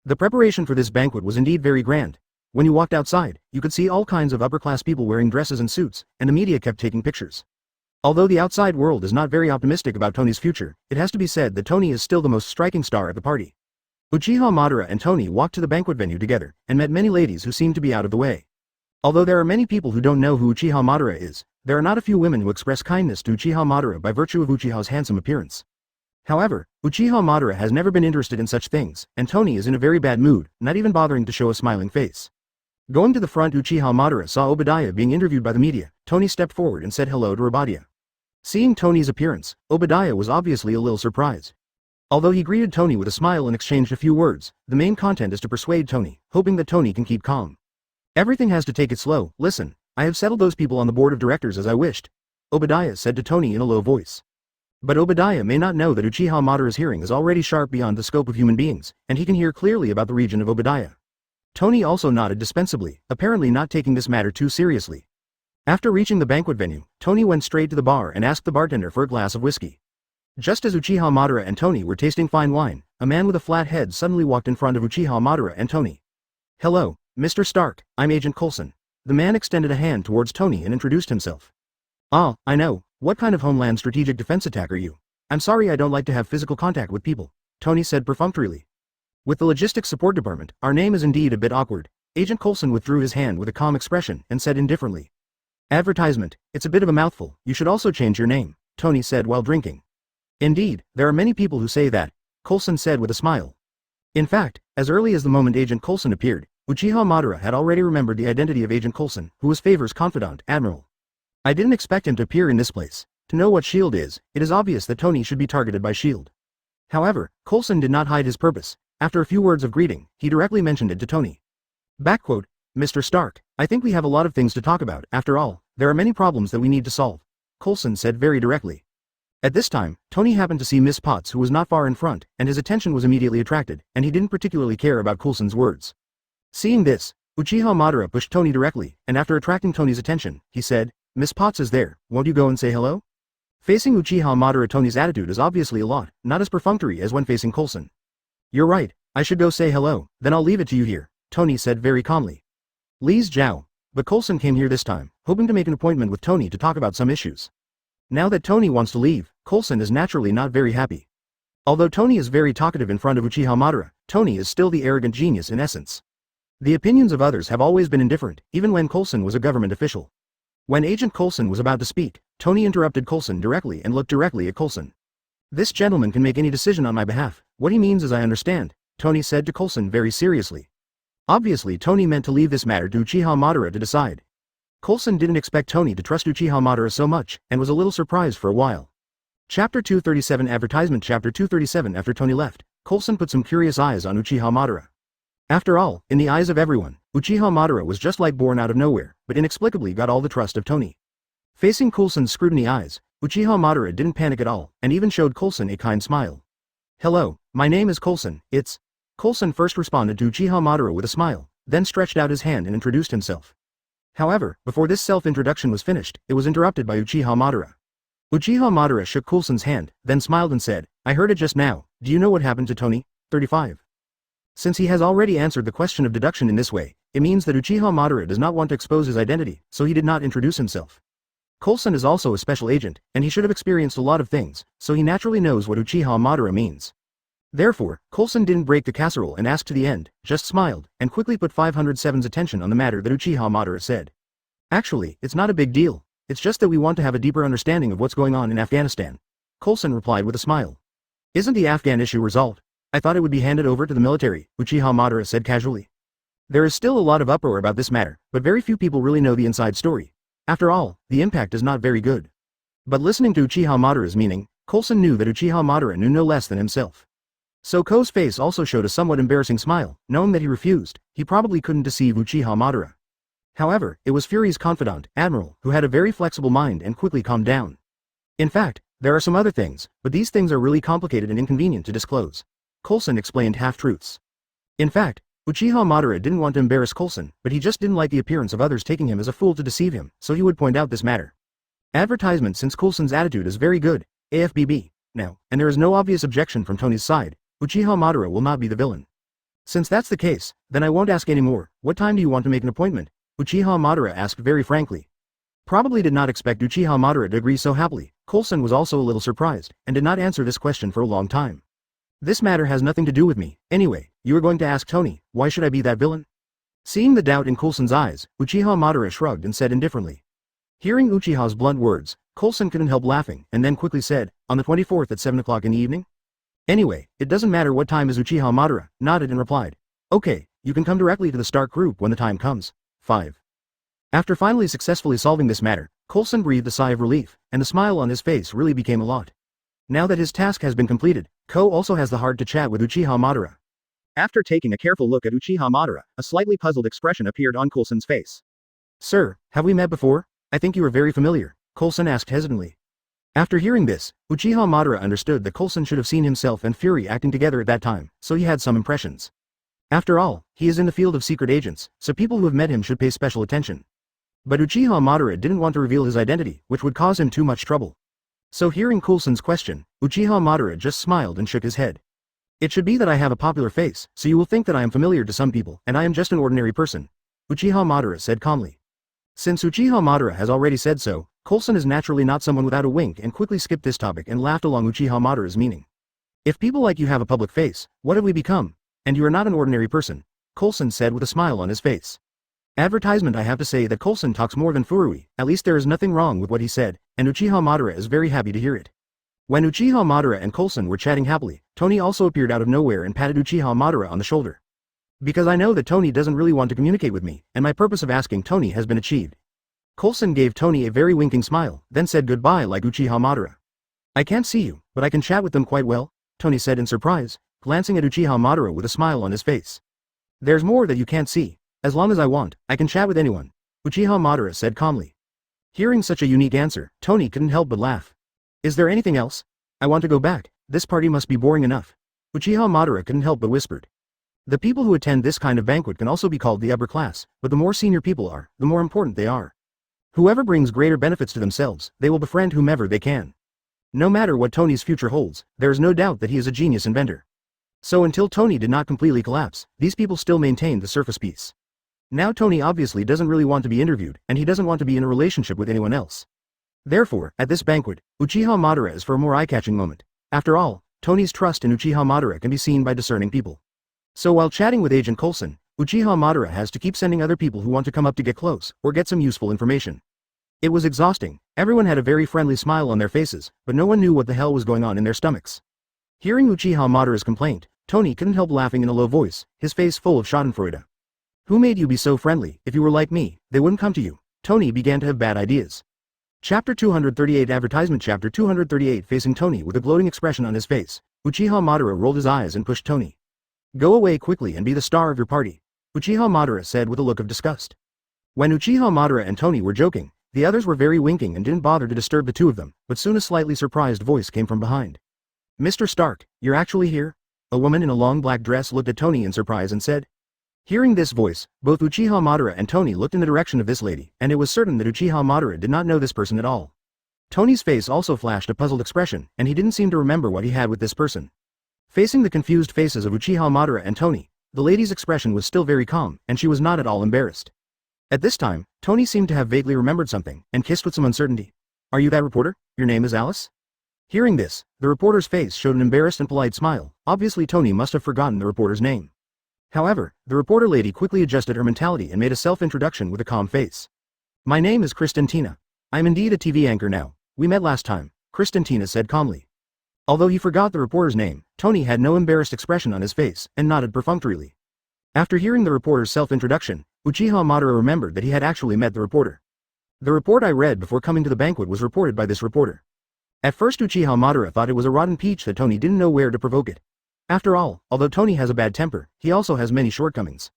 The preparation for this banquet was indeed very grand. When you walked outside, you could see all kinds of upper-class people wearing dresses and suits, and the media kept taking pictures. Although the outside world is not very optimistic about Tony's future, it has to be said that Tony is still the most striking star at the party. Uchiha Madara and Tony walked to the banquet venue together, and met many ladies who seemed to be out of the way. Although there are many people who don't know who Uchiha Madara is, there are not a few women who express kindness to Uchiha Madara by virtue of Uchiha's handsome appearance. However, Uchiha Madara has never been interested in such things, and Tony is in a very bad mood, not even bothering to show a smiling face. Going to the front, Uchiha Madara saw Obadiah being interviewed by the media. Tony stepped forward and said hello to Obadiah. Seeing Tony's appearance, Obadiah was obviously a little surprised. Although he greeted Tony with a smile and exchanged a few words, the main content is to persuade Tony, hoping that Tony can keep calm. "Everything has to take it slow. Listen, I have settled those people on the board of directors as I wished," Obadiah said to Tony in a low voice. But Obadiah may not know that Uchiha Madara's hearing is already sharp beyond the scope of human beings, and he can hear clearly about the region of Obadiah. Tony also nodded dispensably, apparently not taking this matter too seriously. After reaching the banquet venue, Tony went straight to the bar and asked the bartender for a glass of whiskey. Just as Uchiha Madara and Tony were tasting fine wine, a man with a flat head suddenly walked in front of Uchiha Madara and Tony. "Hello, Mr. Stark, I'm Agent Coulson." The man extended a hand towards Tony and introduced himself. "Ah, I know, what kind of Homeland Strategic Defense attack are you?" "I'm sorry, I don't like to have physical contact with people," Tony said perfunctorily. "With the Logistics Support Department, our name is indeed a bit awkward." Agent Coulson withdrew his hand with a calm expression and said indifferently. "Advertisement, it's a bit of a mouthful, you should also change your name," Tony said while drinking. "Indeed, there are many people who say that," Coulson said with a smile. In fact, as early as the moment Agent Coulson appeared, Uchiha Madara had already remembered the identity of Agent Coulson, who was Favor's confidant, Admiral. "I didn't expect him to appear in this place. To know what S.H.I.E.L.D. is, it is obvious that Tony should be targeted by S.H.I.E.L.D. However, Coulson did not hide his purpose. After a few words of greeting, he directly mentioned it to Tony. Backquote, "Mr. Stark, I think we have a lot of things to talk about. After all, there are many problems that we need to solve," Coulson said very directly. At this time, Tony happened to see Miss Potts, who was not far in front, and his attention was immediately attracted, and he didn't particularly care about Coulson's words. Seeing this, Uchiha Madara pushed Tony directly, and after attracting Tony's attention, he said, "Miss Potts is there, won't you go and say hello?" Facing Uchiha Madara, Tony's attitude is obviously a lot, not as perfunctory as when facing Coulson. "You're right, I should go say hello, then I'll leave it to you here," Tony said very calmly. Lee's Zhao. But Coulson came here this time, hoping to make an appointment with Tony to talk about some issues. Now that Tony wants to leave, Coulson is naturally not very happy. Although Tony is very talkative in front of Uchiha Madara, Tony is still the arrogant genius in essence. The opinions of others have always been indifferent, even when Coulson was a government official. When Agent Coulson was about to speak, Tony interrupted Coulson directly and looked directly at Coulson. "This gentleman can make any decision on my behalf. What he means is I understand," Tony said to Coulson very seriously. Obviously Tony meant to leave this matter to Uchiha Madara to decide. Coulson didn't expect Tony to trust Uchiha Madara so much, and was a little surprised for a while. Chapter 237 Advertisement Chapter 237 After Tony left, Coulson put some curious eyes on Uchiha Madara. After all, in the eyes of everyone, Uchiha Madara was just like born out of nowhere, but inexplicably got all the trust of Tony. Facing Coulson's scrutiny eyes, Uchiha Madara didn't panic at all, and even showed Coulson a kind smile. "Hello, my name is Coulson, it's..." Coulson first responded to Uchiha Madara with a smile, then stretched out his hand and introduced himself. However, before this self-introduction was finished, it was interrupted by Uchiha Madara. Uchiha Madara shook Coulson's hand, then smiled and said, "I heard it just now, do you know what happened to Tony, 35? Since he has already answered the question of deduction in this way, it means that Uchiha Madara does not want to expose his identity, so he did not introduce himself. Coulson is also a special agent, and he should have experienced a lot of things, so he naturally knows what Uchiha Madara means. Therefore, Coulson didn't break the casserole and ask to the end, just smiled, and quickly put 507's attention on the matter that Uchiha Madara said. "Actually, it's not a big deal, it's just that we want to have a deeper understanding of what's going on in Afghanistan," Coulson replied with a smile. "Isn't the Afghan issue resolved? I thought it would be handed over to the military," Uchiha Madara said casually. "There is still a lot of uproar about this matter, but very few people really know the inside story. After all, the impact is not very good." But listening to Uchiha Madara's meaning, Coulson knew that Uchiha Madara knew no less than himself. So Ko's face also showed a somewhat embarrassing smile, knowing that he refused, he probably couldn't deceive Uchiha Madara. However, it was Fury's confidant, Admiral, who had a very flexible mind and quickly calmed down. "In fact, there are some other things, but these things are really complicated and inconvenient to disclose," Coulson explained half-truths. In fact, Uchiha Madara didn't want to embarrass Coulson, but he just didn't like the appearance of others taking him as a fool to deceive him, so he would point out this matter. Advertisement. Since Coulson's attitude is very good, AFBB, now, and there is no obvious objection from Tony's side, Uchiha Madara will not be the villain. "Since that's the case, then I won't ask anymore. What time do you want to make an appointment?" Uchiha Madara asked very frankly. Probably did not expect Uchiha Madara to agree so happily. Coulson was also a little surprised, and did not answer this question for a long time. "This matter has nothing to do with me. Anyway, you are going to ask Tony, why should I be that villain?" Seeing the doubt in Coulson's eyes, Uchiha Madara shrugged and said indifferently. Hearing Uchiha's blunt words, Coulson couldn't help laughing, and then quickly said, "On the 24th at 7 o'clock in the evening? Anyway, it doesn't matter what time." Is Uchiha Madara nodded and replied, "Okay, you can come directly to the Stark group when the time comes." 5. After finally successfully solving this matter, Coulson breathed a sigh of relief, and the smile on his face really became a lot. Now that his task has been completed, Ko also has the heart to chat with Uchiha Madara. After taking a careful look at Uchiha Madara, a slightly puzzled expression appeared on Coulson's face. "Sir, have we met before? I think you are very familiar," Coulson asked hesitantly. After hearing this, Uchiha Madara understood that Coulson should have seen himself and Fury acting together at that time, so he had some impressions. After all, he is in the field of secret agents, so people who have met him should pay special attention. But Uchiha Madara didn't want to reveal his identity, which would cause him too much trouble. So hearing Coulson's question, Uchiha Madara just smiled and shook his head. "It should be that I have a popular face, so you will think that I am familiar to some people, and I am just an ordinary person," Uchiha Madara said calmly. Since Uchiha Madara has already said so, Coulson is naturally not someone without a wink and quickly skipped this topic and laughed along Uchiha Madara's meaning. "If people like you have a public face, what have we become? And you are not an ordinary person," Coulson said with a smile on his face. Advertisement. I have to say that Coulson talks more than Furui, at least there is nothing wrong with what he said, and Uchiha Madara is very happy to hear it. When Uchiha Madara and Coulson were chatting happily, Tony also appeared out of nowhere and patted Uchiha Madara on the shoulder. "Because I know that Tony doesn't really want to communicate with me, and my purpose of asking Tony has been achieved." Coulson gave Tony a very winking smile, then said goodbye like Uchiha Madara. "I can't see you, but I can chat with them quite well," Tony said in surprise, glancing at Uchiha Madara with a smile on his face. "There's more that you can't see. As long as I want, I can chat with anyone," Uchiha Madara said calmly. Hearing such a unique answer, Tony couldn't help but laugh. "Is there anything else? I want to go back, this party must be boring enough," Uchiha Madara couldn't help but whispered. The people who attend this kind of banquet can also be called the upper class, but the more senior people are, the more important they are. Whoever brings greater benefits to themselves, they will befriend whomever they can. No matter what Tony's future holds, there is no doubt that he is a genius inventor. So until Tony did not completely collapse, these people still maintained the surface peace. Now Tony obviously doesn't really want to be interviewed, and he doesn't want to be in a relationship with anyone else. Therefore, at this banquet, Uchiha Madara is for a more eye-catching moment. After all, Tony's trust in Uchiha Madara can be seen by discerning people. So while chatting with Agent Coulson, Uchiha Madara has to keep sending other people who want to come up to get close, or get some useful information. It was exhausting. Everyone had a very friendly smile on their faces, but no one knew what the hell was going on in their stomachs. Hearing Uchiha Madara's complaint, Tony couldn't help laughing in a low voice, his face full of schadenfreude. "Who made you be so friendly? If you were like me, they wouldn't come to you." Tony began to have bad ideas. Chapter 238 Advertisement. Chapter 238 Facing Tony with a gloating expression on his face, Uchiha Madara rolled his eyes and pushed Tony. Go away quickly and be the star of your party, Uchiha Madara said with a look of disgust. When Uchiha Madara and Tony were joking, the others were very winking and didn't bother to disturb the two of them, but soon a slightly surprised voice came from behind. Mr. Stark, you're actually here? A woman in a long black dress looked at Tony in surprise and said. Hearing this voice, both Uchiha Madara and Tony looked in the direction of this lady, and it was certain that Uchiha Madara did not know this person at all. Tony's face also flashed a puzzled expression, and he didn't seem to remember what he had with this person. Facing the confused faces of Uchiha Madara and Tony, the lady's expression was still very calm, and she was not at all embarrassed. At this time, Tony seemed to have vaguely remembered something, and kissed with some uncertainty. Are you that reporter? Your name is Alice? Hearing this, the reporter's face showed an embarrassed and polite smile. Obviously Tony must have forgotten the reporter's name. However, the reporter lady quickly adjusted her mentality and made a self-introduction with a calm face. My name is Kristantina. I'm indeed a TV anchor now. We met last time, Kristantina said calmly. Although he forgot the reporter's name, Tony had no embarrassed expression on his face, and nodded perfunctorily. After hearing the reporter's self-introduction, Uchiha Madara remembered that he had actually met the reporter. The report I read before coming to the banquet was reported by this reporter. At first Uchiha Madara thought it was a rotten peach that Tony didn't know where to provoke it. After all, although Tony has a bad temper, he also has many shortcomings.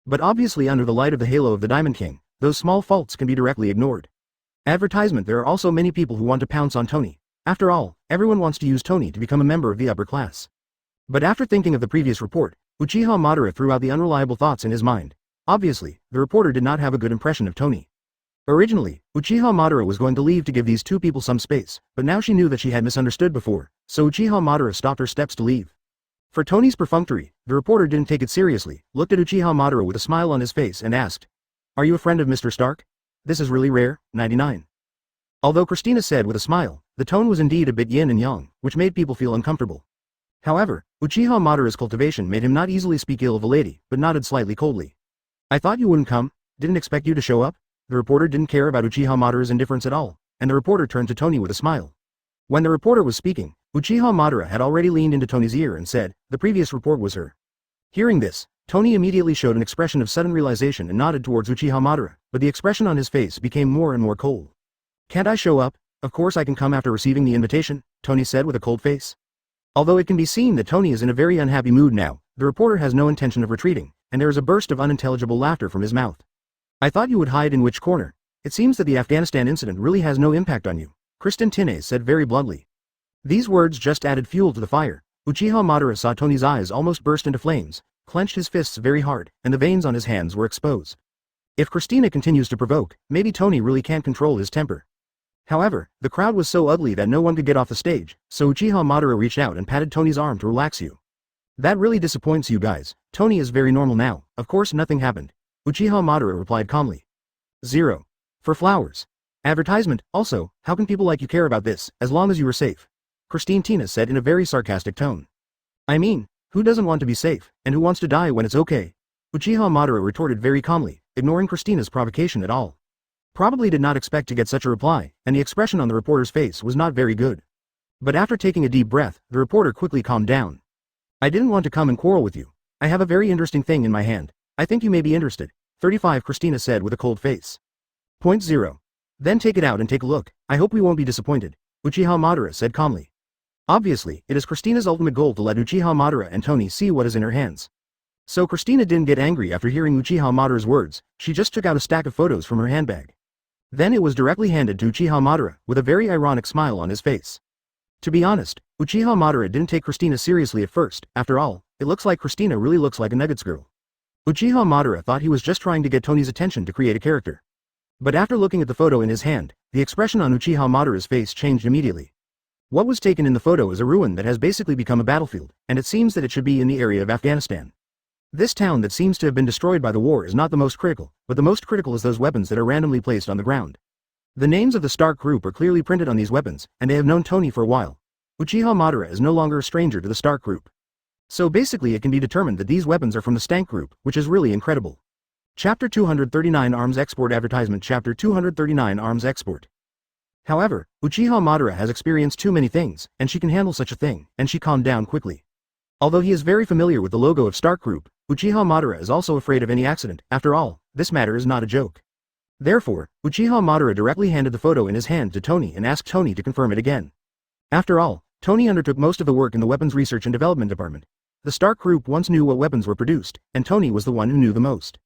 But obviously under the light of the halo of the Diamond King, those small faults can be directly ignored. Advertisement. There are also many people who want to pounce on Tony. After all, everyone wants to use Tony to become a member of the upper class. But after thinking of the previous report, Uchiha Madara threw out the unreliable thoughts in his mind. Obviously, the reporter did not have a good impression of Tony. Originally, Uchiha Madara was going to leave to give these two people some space, but now she knew that she had misunderstood before, so Uchiha Madara stopped her steps to leave. For Tony's perfunctory, the reporter didn't take it seriously, looked at Uchiha Madara with a smile on his face and asked, Are you a friend of Mr. Stark? This is really rare. 99. Although Christina said with a smile, the tone was indeed a bit yin and yang, which made people feel uncomfortable. However, Uchiha Madara's cultivation made him not easily speak ill of a lady, but nodded slightly coldly. I thought you wouldn't come, didn't expect you to show up. The reporter didn't care about Uchiha Madara's indifference at all, and the reporter turned to Tony with a smile. When the reporter was speaking, Uchiha Madara had already leaned into Tony's ear and said, the previous report was her. Hearing this, Tony immediately showed an expression of sudden realization and nodded towards Uchiha Madara, but the expression on his face became more and more cold. Can't I show up? Of course I can come after receiving the invitation, Tony said with a cold face. Although it can be seen that Tony is in a very unhappy mood now, the reporter has no intention of retreating, and there is a burst of unintelligible laughter from his mouth. I thought you would hide in which corner. It seems that the Afghanistan incident really has no impact on you, Kristantina said very bluntly. These words just added fuel to the fire. Uchiha Madara saw Tony's eyes almost burst into flames, clenched his fists very hard, and the veins on his hands were exposed. If Christina continues to provoke, maybe Tony really can't control his temper. However, the crowd was so ugly that no one could get off the stage, so Uchiha Madara reached out and patted Tony's arm to relax you. That really disappoints you guys. Tony is very normal now. Of course nothing happened, Uchiha Madara replied calmly. 0. For flowers. Advertisement. Also, how can people like you care about this, as long as you were safe? Kristantina said in a very sarcastic tone. I mean, who doesn't want to be safe, and who wants to die when it's okay? Uchiha Madara retorted very calmly, ignoring Christina's provocation at all. Probably did not expect to get such a reply, and the expression on the reporter's face was not very good. But after taking a deep breath, the reporter quickly calmed down. I didn't want to come and quarrel with you. I have a very interesting thing in my hand. I think you may be interested. 35 Christina said with a cold face. Point 0. Then take it out and take a look. I hope we won't be disappointed, Uchiha Madara said calmly. Obviously, it is Christina's ultimate goal to let Uchiha Madara and Tony see what is in her hands. So Christina didn't get angry after hearing Uchiha Madara's words, she just took out a stack of photos from her handbag. Then it was directly handed to Uchiha Madara, with a very ironic smile on his face. To be honest, Uchiha Madara didn't take Christina seriously at first. After all, it looks like Christina really looks like a Nuggets girl. Uchiha Madara thought he was just trying to get Tony's attention to create a character. But after looking at the photo in his hand, the expression on Uchiha Madara's face changed immediately. What was taken in the photo is a ruin that has basically become a battlefield, and it seems that it should be in the area of Afghanistan. This town that seems to have been destroyed by the war is not the most critical, but the most critical is those weapons that are randomly placed on the ground. The names of the Stark group are clearly printed on these weapons, and they have known Tony for a while. Uchiha Madara is no longer a stranger to the Stark group. So basically it can be determined that these weapons are from the Stank group, which is really incredible. Chapter 239 Arms Export Advertisement. Chapter 239 Arms Export. However, Uchiha Madara has experienced too many things, and she can handle such a thing, and she calmed down quickly. Although he is very familiar with the logo of Stark Group, Uchiha Madara is also afraid of any accident. After all, this matter is not a joke. Therefore, Uchiha Madara directly handed the photo in his hand to Tony and asked Tony to confirm it again. After all, Tony undertook most of the work in the Weapons Research and Development Department. The Stark Group once knew what weapons were produced, and Tony was the one who knew the most.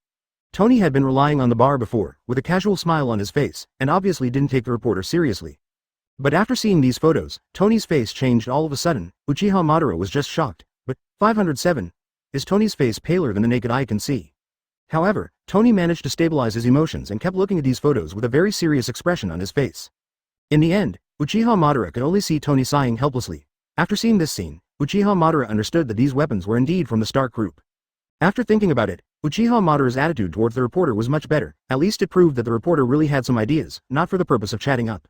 Tony had been relying on the bar before, with a casual smile on his face, and obviously didn't take the reporter seriously. But after seeing these photos, Tony's face changed all of a sudden. Uchiha Madara was just shocked. But 507 is Tony's face paler than the naked eye can see. However, Tony managed to stabilize his emotions and kept looking at these photos with a very serious expression on his face. In the end, Uchiha Madara could only see Tony sighing helplessly. After seeing this scene, Uchiha Madara understood that these weapons were indeed from the Stark Group. After thinking about it, Uchiha Madara's attitude towards the reporter was much better. At least it proved that the reporter really had some ideas, not for the purpose of chatting up.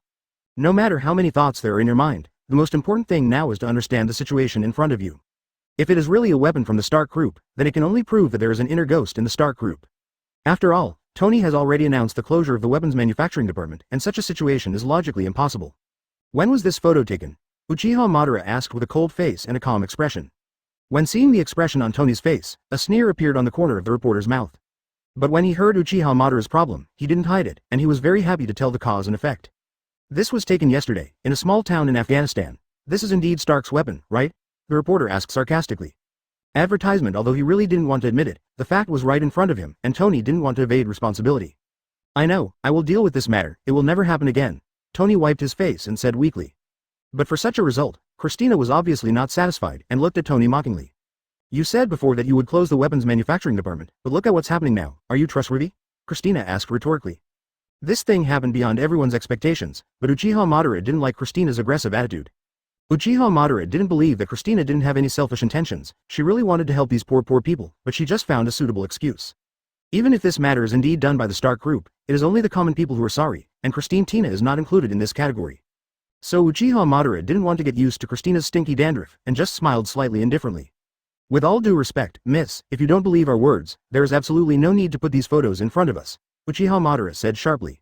No matter how many thoughts there are in your mind, the most important thing now is to understand the situation in front of you. If it is really a weapon from the Stark Group, then it can only prove that there is an inner ghost in the Stark Group. After all, Tony has already announced the closure of the weapons manufacturing department, and such a situation is logically impossible. When was this photo taken? Uchiha Madara asked with a cold face and a calm expression. When seeing the expression on Tony's face, a sneer appeared on the corner of the reporter's mouth. But when he heard Uchiha Madara's problem, he didn't hide it, and he was very happy to tell the cause and effect. This was taken yesterday, in a small town in Afghanistan. This is indeed Stark's weapon, right? The reporter asked sarcastically. Advertisement. Although he really didn't want to admit it, the fact was right in front of him, and Tony didn't want to evade responsibility. I know, I will deal with this matter, it will never happen again. Tony wiped his face and said weakly. But for such a result, Christina was obviously not satisfied and looked at Tony mockingly. You said before that you would close the weapons manufacturing department, but look at what's happening now. Are you trustworthy? Christina asked rhetorically. This thing happened beyond everyone's expectations, but Uchiha Madara didn't like Christina's aggressive attitude. Uchiha Madara didn't believe that Christina didn't have any selfish intentions. She really wanted to help these poor people, but she just found a suitable excuse. Even if this matter is indeed done by the Stark Group, it is only the common people who are sorry, and Christina is not included in this category. So Uchiha Madara didn't want to get used to Christina's stinky dandruff, and just smiled slightly indifferently. With all due respect, miss, if you don't believe our words, there is absolutely no need to put these photos in front of us, Uchiha Madara said sharply.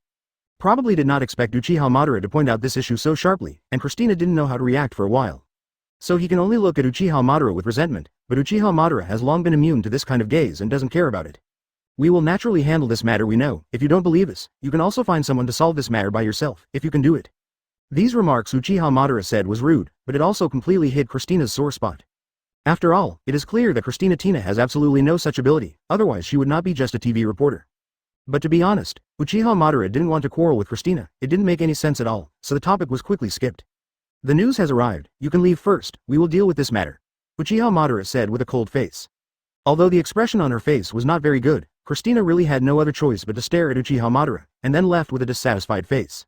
Probably did not expect Uchiha Madara to point out this issue so sharply, and Christina didn't know how to react for a while. So he can only look at Uchiha Madara with resentment, but Uchiha Madara has long been immune to this kind of gaze and doesn't care about it. We will naturally handle this matter, we know. If you don't believe us, you can also find someone to solve this matter by yourself, if you can do it. These remarks Uchiha Madara said was rude, but it also completely hit Christina's sore spot. After all, it is clear that Christina Tina has absolutely no such ability, otherwise she would not be just a TV reporter. But to be honest, Uchiha Madara didn't want to quarrel with Christina, it didn't make any sense at all, so the topic was quickly skipped. The news has arrived, you can leave first, we will deal with this matter, Uchiha Madara said with a cold face. Although the expression on her face was not very good, Christina really had no other choice but to stare at Uchiha Madara, and then left with a dissatisfied face.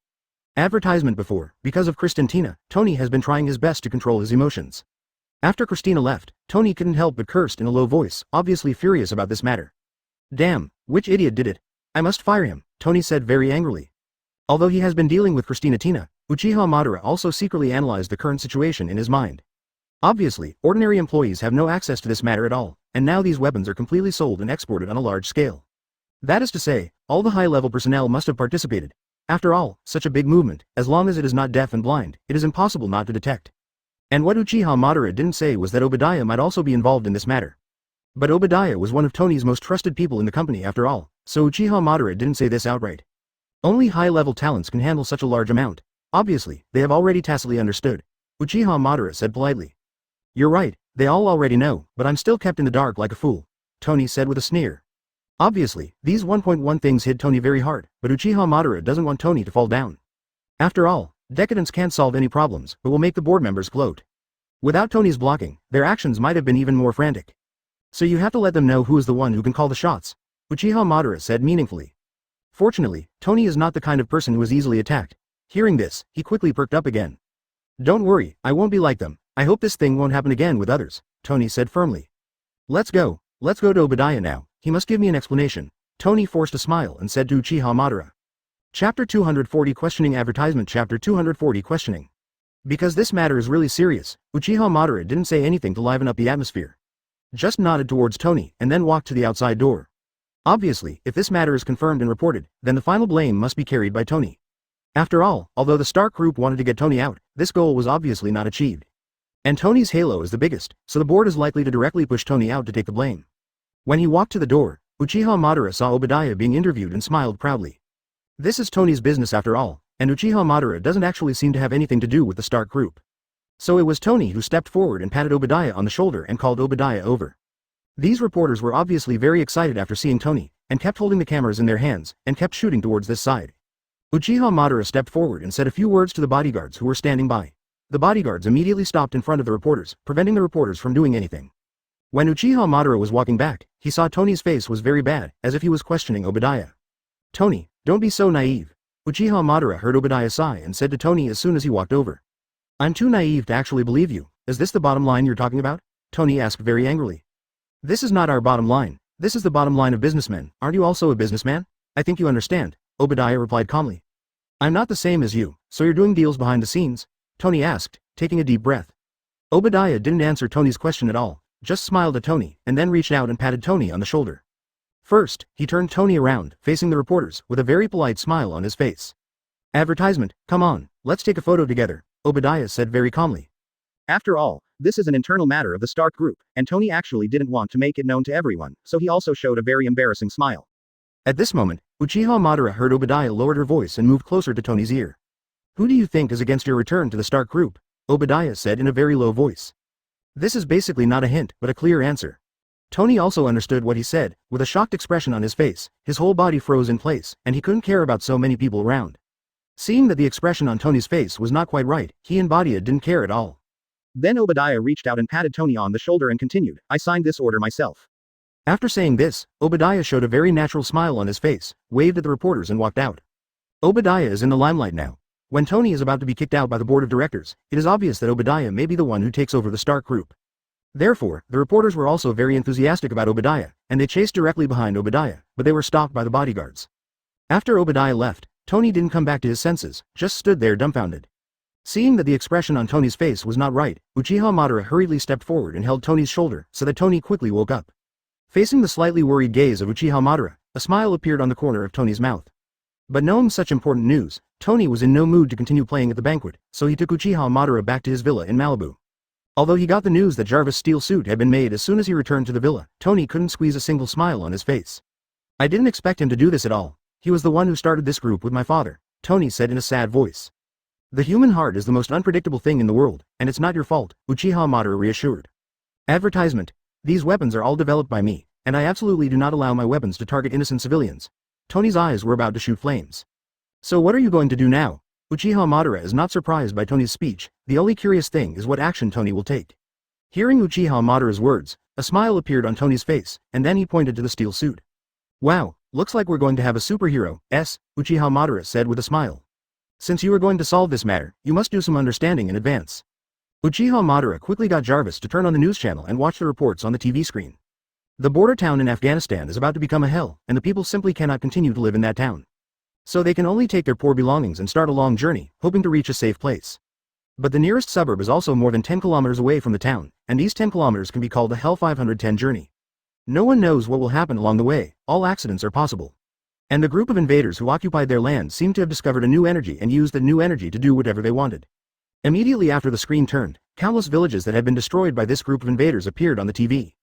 Advertisement before, because of Tina, Tony has been trying his best to control his emotions. After Christina left, Tony couldn't help but cursed in a low voice, obviously furious about this matter. Damn, which idiot did it? I must fire him, Tony said very angrily. Although he has been dealing with Christina Tina, Uchiha Madara also secretly analyzed the current situation in his mind. Obviously, ordinary employees have no access to this matter at all, and now these weapons are completely sold and exported on a large scale. That is to say, all the high-level personnel must have participated. After all, such a big movement, as long as it is not deaf and blind, it is impossible not to detect. And what Uchiha Madara didn't say was that Obadiah might also be involved in this matter. But Obadiah was one of Tony's most trusted people in the company after all, so Uchiha Madara didn't say this outright. Only high-level talents can handle such a large amount. Obviously, they have already tacitly understood. Uchiha Madara said politely. You're right, they all already know, but I'm still kept in the dark like a fool, Tony said with a sneer. Obviously, these 1.1 things hit Tony very hard, but Uchiha Madara doesn't want Tony to fall down. After all, decadence can't solve any problems, but will make the board members gloat. Without Tony's blocking, their actions might have been even more frantic. So you have to let them know who is the one who can call the shots, Uchiha Madara said meaningfully. Fortunately, Tony is not the kind of person who is easily attacked. Hearing this, he quickly perked up again. Don't worry, I won't be like them. I hope this thing won't happen again with others, Tony said firmly. Let's go to Obadiah now, he must give me an explanation. Tony forced a smile and said to Uchiha Madara. Chapter 240 Questioning Advertisement Chapter 240 Questioning. Because this matter is really serious, Uchiha Madara didn't say anything to liven up the atmosphere. Just nodded towards Tony and then walked to the outside door. Obviously, if this matter is confirmed and reported, then the final blame must be carried by Tony. After all, although the Stark Group wanted to get Tony out, this goal was obviously not achieved. And Tony's halo is the biggest, so the board is likely to directly push Tony out to take the blame. When he walked to the door, Uchiha Madara saw Obadiah being interviewed and smiled proudly. This is Tony's business after all, and Uchiha Madara doesn't actually seem to have anything to do with the Stark Group. So it was Tony who stepped forward and patted Obadiah on the shoulder and called Obadiah over. These reporters were obviously very excited after seeing Tony, and kept holding the cameras in their hands, and kept shooting towards this side. Uchiha Madara stepped forward and said a few words to the bodyguards who were standing by. The bodyguards immediately stopped in front of the reporters, preventing the reporters from doing anything. When Uchiha Madara was walking back, he saw Tony's face was very bad, as if he was questioning Obadiah. "Tony, don't be so naive." Uchiha Madara heard Obadiah sigh and said to Tony as soon as he walked over. "I'm too naive to actually believe you. Is this the bottom line you're talking about?" Tony asked very angrily. "This is not our bottom line. This is the bottom line of businessmen. Aren't you also a businessman? I think you understand," Obadiah replied calmly. "I'm not the same as you, so you're doing deals behind the scenes?" Tony asked, taking a deep breath. Obadiah didn't answer Tony's question at all, just smiled at Tony, and then reached out and patted Tony on the shoulder. First, he turned Tony around, facing the reporters, with a very polite smile on his face. "Advertisement, come on, let's take a photo together," Obadiah said very calmly. After all, this is an internal matter of the Stark Group, and Tony actually didn't want to make it known to everyone, so he also showed a very embarrassing smile. At this moment, Uchiha Madara heard Obadiah lowered her voice and moved closer to Tony's ear. "Who do you think is against your return to the Stark Group?" Obadiah said in a very low voice. This is basically not a hint, but a clear answer. Tony also understood what he said, with a shocked expression on his face, his whole body froze in place, and he couldn't care about so many people around. Seeing that the expression on Tony's face was not quite right, he and Obadiah didn't care at all. Then Obadiah reached out and patted Tony on the shoulder and continued, "I signed this order myself." After saying this, Obadiah showed a very natural smile on his face, waved at the reporters and walked out. Obadiah is in the limelight now. When Tony is about to be kicked out by the board of directors, it is obvious that Obadiah may be the one who takes over the Stark Group. Therefore, the reporters were also very enthusiastic about Obadiah, and they chased directly behind Obadiah, but they were stopped by the bodyguards. After Obadiah left, Tony didn't come back to his senses, just stood there dumbfounded. Seeing that the expression on Tony's face was not right, Uchiha Madara hurriedly stepped forward and held Tony's shoulder, so that Tony quickly woke up. Facing the slightly worried gaze of Uchiha Madara, a smile appeared on the corner of Tony's mouth. But knowing such important news, Tony was in no mood to continue playing at the banquet, so he took Uchiha Madara back to his villa in Malibu. Although he got the news that Jarvis' steel suit had been made as soon as he returned to the villa, Tony couldn't squeeze a single smile on his face. "I didn't expect him to do this at all. He was the one who started this group with my father," Tony said in a sad voice. "The human heart is the most unpredictable thing in the world, and it's not your fault," Uchiha Madara reassured. Advertisement. "These weapons are all developed by me, and I absolutely do not allow my weapons to target innocent civilians." Tony's eyes were about to shoot flames. "So what are you going to do now?" Uchiha Madara is not surprised by Tony's speech, the only curious thing is what action Tony will take. Hearing Uchiha Madara's words, a smile appeared on Tony's face, and then he pointed to the steel suit. "Wow, looks like we're going to have a superhero, Uchiha Madara said with a smile. "Since you are going to solve this matter, you must do some understanding in advance." Uchiha Madara quickly got Jarvis to turn on the news channel and watch the reports on the TV screen. The border town in Afghanistan is about to become a hell, and the people simply cannot continue to live in that town. So they can only take their poor belongings and start a long journey, hoping to reach a safe place. But the nearest suburb is also more than 10 kilometers away from the town, and these 10 kilometers can be called a Hell 510 journey. No one knows what will happen along the way, all accidents are possible. And the group of invaders who occupied their land seemed to have discovered a new energy and used the new energy to do whatever they wanted. Immediately after the screen turned, countless villages that had been destroyed by this group of invaders appeared on the TV.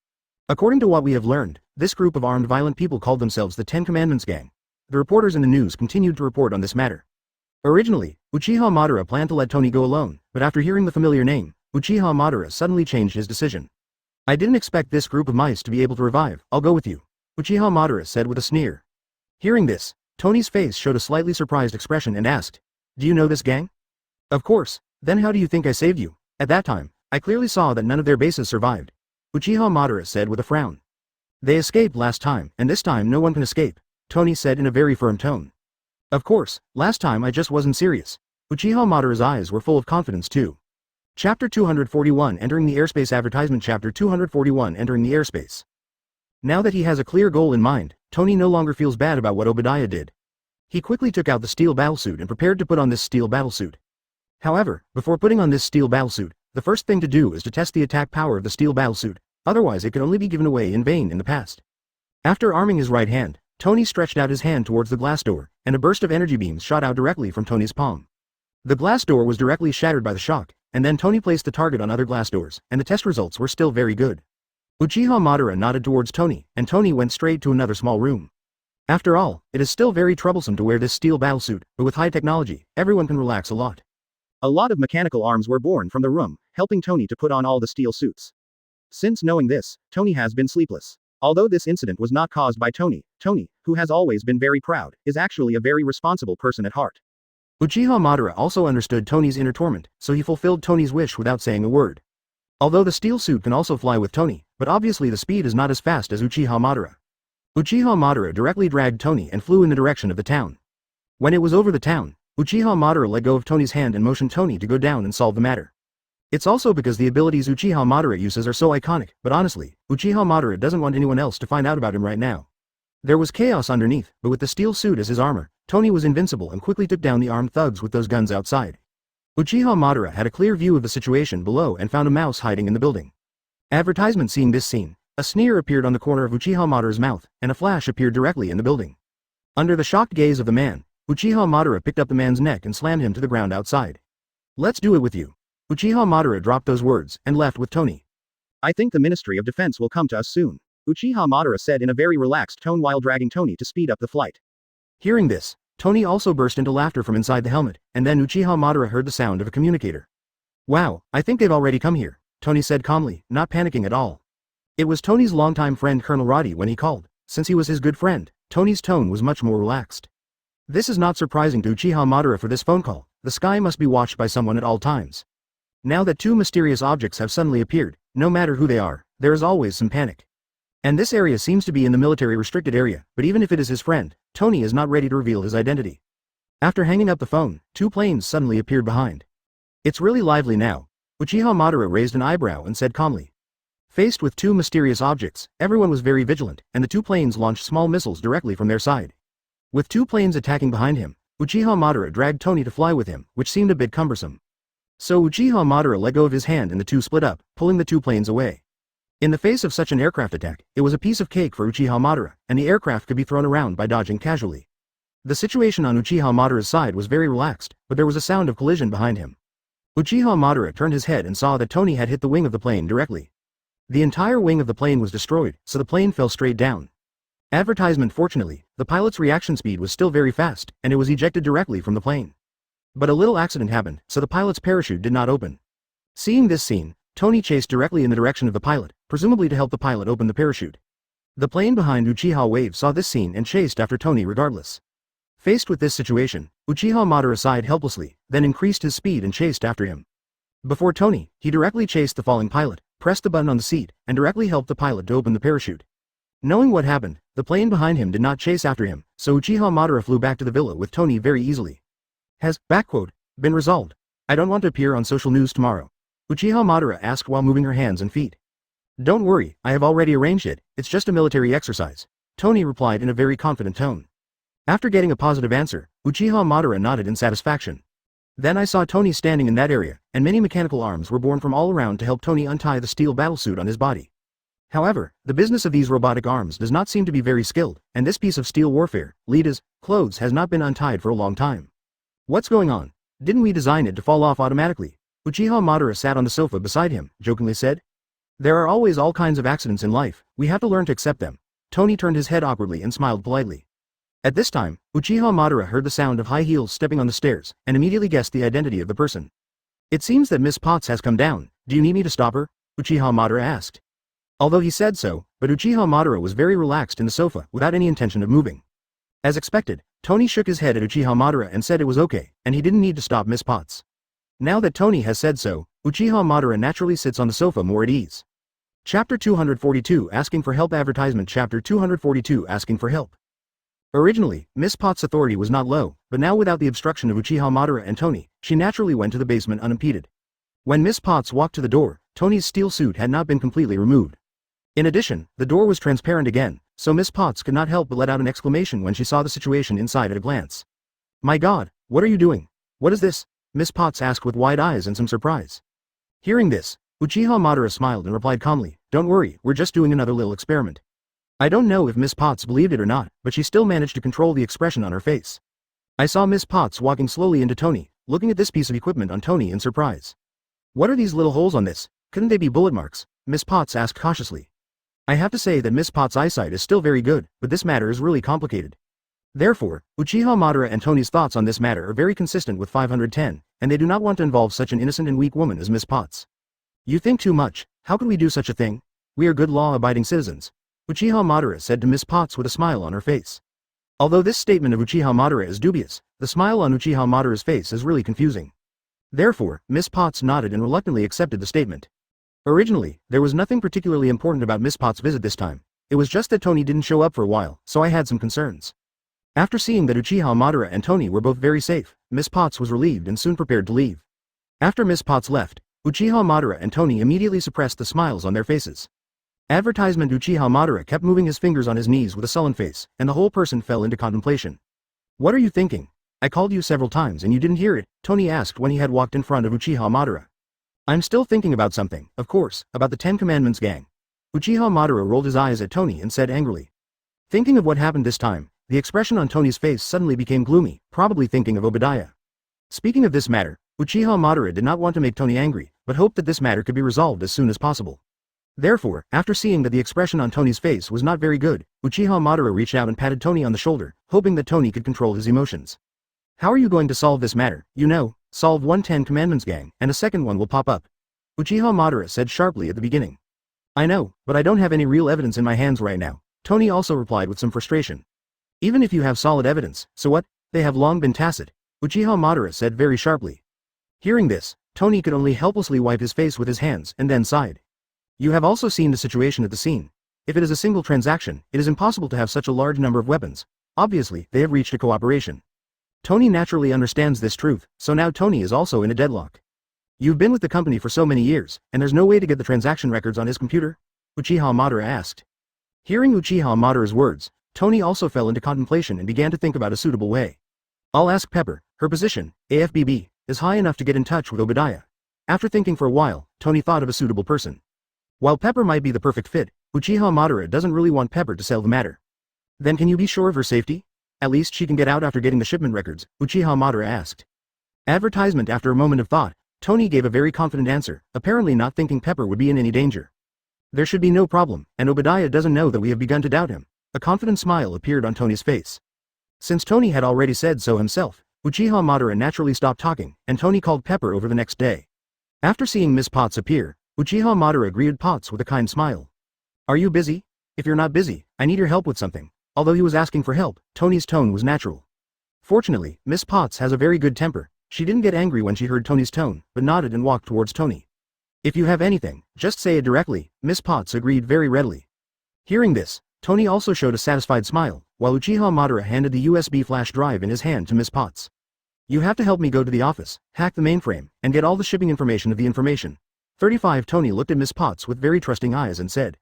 According to what we have learned, this group of armed violent people called themselves the Ten Commandments Gang. The reporters in the news continued to report on this matter. Originally, Uchiha Madara planned to let Tony go alone, but after hearing the familiar name, Uchiha Madara suddenly changed his decision. "I didn't expect this group of mice to be able to revive, I'll go with you," Uchiha Madara said with a sneer. Hearing this, Tony's face showed a slightly surprised expression and asked, "Do you know this gang?" "Of course, then how do you think I saved you? At that time, I clearly saw that none of their bases survived," Uchiha Madara said with a frown. "They escaped last time, and this time no one can escape," Tony said in a very firm tone. "Of course, last time I just wasn't serious." Uchiha Madara's eyes were full of confidence too. Chapter 241 Entering the Airspace Advertisement Chapter 241 Entering the Airspace. Now that he has a clear goal in mind, Tony no longer feels bad about what Obadiah did. He quickly took out the steel battlesuit and prepared to put on this steel battlesuit. However, before putting on this steel battlesuit, the first thing to do is to test the attack power of the steel battlesuit, otherwise it could only be given away in vain in the past. After arming his right hand, Tony stretched out his hand towards the glass door, and a burst of energy beams shot out directly from Tony's palm. The glass door was directly shattered by the shock, and then Tony placed the target on other glass doors, and the test results were still very good. Uchiha Madara nodded towards Tony, and Tony went straight to another small room. After all, it is still very troublesome to wear this steel battlesuit, but with high technology, everyone can relax a lot. A lot of mechanical arms were born from the room, helping Tony to put on all the steel suits. Since knowing this, Tony has been sleepless. Although this incident was not caused by Tony, who has always been very proud, is actually a very responsible person at heart. Uchiha Madara also understood Tony's inner torment, so he fulfilled Tony's wish without saying a word. Although the steel suit can also fly with Tony, but obviously the speed is not as fast as Uchiha Madara. Uchiha Madara directly dragged Tony and flew in the direction of the town. When it was over the town, Uchiha Madara let go of Tony's hand and motioned Tony to go down and solve the matter. It's also because the abilities Uchiha Madara uses are so iconic, but honestly, Uchiha Madara doesn't want anyone else to find out about him right now. There was chaos underneath, but with the steel suit as his armor, Tony was invincible and quickly took down the armed thugs with those guns outside. Uchiha Madara had a clear view of the situation below and found a mouse hiding in the building. Advertisement. Seeing this scene, a sneer appeared on the corner of Uchiha Madara's mouth, and a flash appeared directly in the building. Under the shocked gaze of the man, Uchiha Madara picked up the man's neck and slammed him to the ground outside. Let's do it with you. Uchiha Madara dropped those words and left with Tony. I think the Ministry of Defense will come to us soon, Uchiha Madara said in a very relaxed tone while dragging Tony to speed up the flight. Hearing this, Tony also burst into laughter from inside the helmet, and then Uchiha Madara heard the sound of a communicator. Wow, I think they've already come here, Tony said calmly, not panicking at all. It was Tony's longtime friend Colonel Roddy when he called. Since he was his good friend, Tony's tone was much more relaxed. This is not surprising to Uchiha Madara for this phone call. The sky must be watched by someone at all times. Now that two mysterious objects have suddenly appeared, no matter who they are, there is always some panic. And this area seems to be in the military restricted area, but even if it is his friend, Tony is not ready to reveal his identity. After hanging up the phone, two planes suddenly appeared behind. It's really lively now. Uchiha Madara raised an eyebrow and said calmly. Faced with two mysterious objects, everyone was very vigilant, and the two planes launched small missiles directly from their side. With two planes attacking behind him, Uchiha Madara dragged Tony to fly with him, which seemed a bit cumbersome. So Uchiha Madara let go of his hand and the two split up, pulling the two planes away. In the face of such an aircraft attack, it was a piece of cake for Uchiha Madara, and the aircraft could be thrown around by dodging casually. The situation on Uchiha Madara's side was very relaxed, but there was a sound of collision behind him. Uchiha Madara turned his head and saw that Tony had hit the wing of the plane directly. The entire wing of the plane was destroyed, so the plane fell straight down. Advertisement. Fortunately, the pilot's reaction speed was still very fast, and it was ejected directly from the plane. But a little accident happened, so the pilot's parachute did not open. Seeing this scene, Tony chased directly in the direction of the pilot, presumably to help the pilot open the parachute. The plane behind Uchiha Wave saw this scene and chased after Tony regardless. Faced with this situation, Uchiha Madara sighed helplessly, then increased his speed and chased after him. Before Tony, he directly chased the falling pilot, pressed the button on the seat, and directly helped the pilot to open the parachute. Knowing what happened, the plane behind him did not chase after him, so Uchiha Madara flew back to the villa with Tony very easily. Has, been resolved. I don't want to appear on social news tomorrow, Uchiha Madara asked while moving her hands and feet. Don't worry, I have already arranged it, it's just a military exercise, Tony replied in a very confident tone. After getting a positive answer, Uchiha Madara nodded in satisfaction. Then I saw Tony standing in that area, and many mechanical arms were born from all around to help Tony untie the steel battlesuit on his body. However, the business of these robotic arms does not seem to be very skilled, and this piece of steel warfare, Lita's, clothes has not been untied for a long time. What's going on? Didn't we design it to fall off automatically? Uchiha Madara sat on the sofa beside him, jokingly said. There are always all kinds of accidents in life, we have to learn to accept them. Tony turned his head awkwardly and smiled politely. At this time, Uchiha Madara heard the sound of high heels stepping on the stairs, and immediately guessed the identity of the person. It seems that Miss Potts has come down, do you need me to stop her? Uchiha Madara asked. Although he said so, but Uchiha Madara was very relaxed in the sofa without any intention of moving. As expected, Tony shook his head at Uchiha Madara and said it was okay, and he didn't need to stop Miss Potts. Now that Tony has said so, Uchiha Madara naturally sits on the sofa more at ease. Chapter 242 Asking for Help Advertisement. Chapter 242 Asking for Help. Originally, Miss Potts' authority was not low, but now without the obstruction of Uchiha Madara and Tony, she naturally went to the basement unimpeded. When Miss Potts walked to the door, Tony's steel suit had not been completely removed. In addition, the door was transparent again, so Miss Potts could not help but let out an exclamation when she saw the situation inside at a glance. My God, what are you doing? What is this? Miss Potts asked with wide eyes and some surprise. Hearing this, Uchiha Madara smiled and replied calmly, Don't worry, we're just doing another little experiment. I don't know if Miss Potts believed it or not, but she still managed to control the expression on her face. I saw Miss Potts walking slowly into Tony, looking at this piece of equipment on Tony in surprise. What are these little holes on this? Couldn't they be bullet marks? Miss Potts asked cautiously. I have to say that Miss Potts' eyesight is still very good, but this matter is really complicated. Therefore, Uchiha Madara and Tony's thoughts on this matter are very consistent with 510, and they do not want to involve such an innocent and weak woman as Miss Potts. You think too much. How could we do such a thing? We are good law-abiding citizens, Uchiha Madara said to Miss Potts with a smile on her face. Although this statement of Uchiha Madara is dubious, the smile on Uchiha Madara's face is really confusing. Therefore, Miss Potts nodded and reluctantly accepted the statement. Originally, there was nothing particularly important about Miss Potts' visit this time. It was just that Tony didn't show up for a while, so I had some concerns. After seeing that Uchiha Madara and Tony were both very safe, Miss Potts was relieved and soon prepared to leave. After Miss Potts left, Uchiha Madara and Tony immediately suppressed the smiles on their faces. Advertisement Uchiha Madara kept moving his fingers on his knees with a sullen face, and the whole person fell into contemplation. What are you thinking? I called you several times and you didn't hear it, Tony asked when he had walked in front of Uchiha Madara. I'm still thinking about something, of course, about the 10 Commandments gang. Uchiha Madara rolled his eyes at Tony and said angrily. Thinking of what happened this time, the expression on Tony's face suddenly became gloomy, probably thinking of Obadiah. Speaking of this matter, Uchiha Madara did not want to make Tony angry, but hoped that this matter could be resolved as soon as possible. Therefore, after seeing that the expression on Tony's face was not very good, Uchiha Madara reached out and patted Tony on the shoulder, hoping that Tony could control his emotions. How are you going to solve this matter? You know, solve one 10 Commandments gang, and a second one will pop up. Uchiha Madara said sharply at the beginning. I know, but I don't have any real evidence in my hands right now, Tony also replied with some frustration. Even if you have solid evidence, so what? They have long been tacit, Uchiha Madara said very sharply. Hearing this, Tony could only helplessly wipe his face with his hands and then sighed. You have also seen the situation at the scene. If it is a single transaction, it is impossible to have such a large number of weapons. Obviously, they have reached a cooperation. Tony naturally understands this truth, so now Tony is also in a deadlock. You've been with the company for so many years, and there's no way to get the transaction records on his computer? Uchiha Madara asked. Hearing Uchiha Madara's words, Tony also fell into contemplation and began to think about a suitable way. I'll ask Pepper. Her position, AFBB, is high enough to get in touch with Obadiah. After thinking for a while, Tony thought of a suitable person. While Pepper might be the perfect fit, Uchiha Madara doesn't really want Pepper to sell the matter. Then can you be sure of her safety? At least she can get out after getting the shipment records, Uchiha Madara asked. Advertisement. After a moment of thought, Tony gave a very confident answer, apparently not thinking Pepper would be in any danger. There should be no problem, and Obadiah doesn't know that we have begun to doubt him. A confident smile appeared on Tony's face. Since Tony had already said so himself, Uchiha Madara naturally stopped talking, and Tony called Pepper over the next day. After seeing Miss Potts appear, Uchiha Madara greeted Potts with a kind smile. Are you busy? If you're not busy, I need your help with something. Although he was asking for help, Tony's tone was natural. Fortunately, Miss Potts has a very good temper. She didn't get angry when she heard Tony's tone, but nodded and walked towards Tony. If you have anything, just say it directly, Miss Potts agreed very readily. Hearing this, Tony also showed a satisfied smile, while Uchiha Madara handed the USB flash drive in his hand to Miss Potts. You have to help me go to the office, hack the mainframe, and get all the shipping information of the information. 35 Tony looked at Miss Potts with very trusting eyes and said.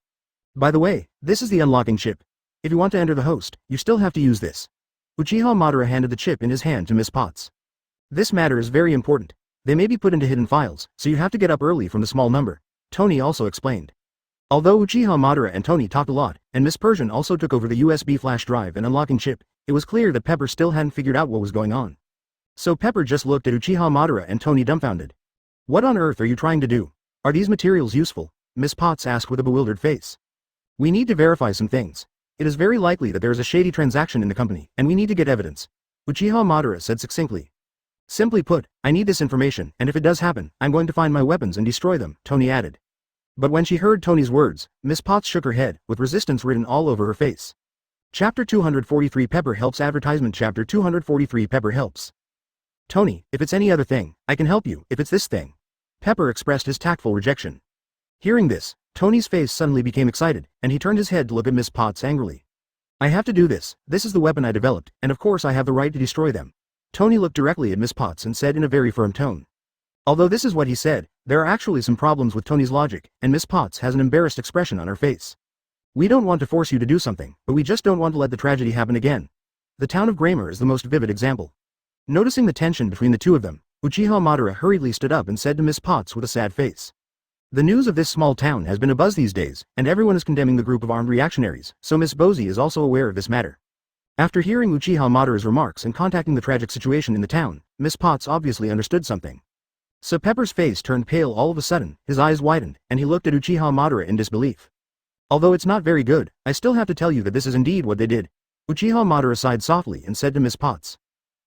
By the way, this is the unlocking chip. If you want to enter the host, you still have to use this. Uchiha Madara handed the chip in his hand to Miss Potts. This matter is very important. They may be put into hidden files, so you have to get up early from the small number, Tony also explained. Although Uchiha Madara and Tony talked a lot, and Miss Persian also took over the USB flash drive and unlocking chip, it was clear that Pepper still hadn't figured out what was going on. So Pepper just looked at Uchiha Madara and Tony dumbfounded. What on earth are you trying to do? Are these materials useful? Miss Potts asked with a bewildered face. We need to verify some things. It is very likely that there is a shady transaction in the company, and we need to get evidence, Uchiha Madara said succinctly. Simply put, I need this information, and if it does happen, I'm going to find my weapons and destroy them, Tony added. But when she heard Tony's words, Miss Potts shook her head, with resistance written all over her face. Chapter 243 Pepper Helps Advertisement Chapter 243 Pepper Helps. Tony, if it's any other thing, I can help you. If it's this thing. Pepper expressed his tactful rejection. Hearing this, Tony's face suddenly became excited, and he turned his head to look at Miss Potts angrily. I have to do this. This is the weapon I developed, and of course I have the right to destroy them. Tony looked directly at Miss Potts and said in a very firm tone. Although this is what he said, there are actually some problems with Tony's logic, and Miss Potts has an embarrassed expression on her face. We don't want to force you to do something, but we just don't want to let the tragedy happen again. The town of Grammar is the most vivid example. Noticing the tension between the two of them, Uchiha Madara hurriedly stood up and said to Miss Potts with a sad face. The news of this small town has been abuzz these days, and everyone is condemning the group of armed reactionaries, so Miss Bosie is also aware of this matter. After hearing Uchiha Madara's remarks and contacting the tragic situation in the town, Miss Potts obviously understood something. So Pepper's face turned pale all of a sudden, his eyes widened, and he looked at Uchiha Madara in disbelief. Although it's not very good, I still have to tell you that this is indeed what they did. Uchiha Madara sighed softly and said to Miss Potts.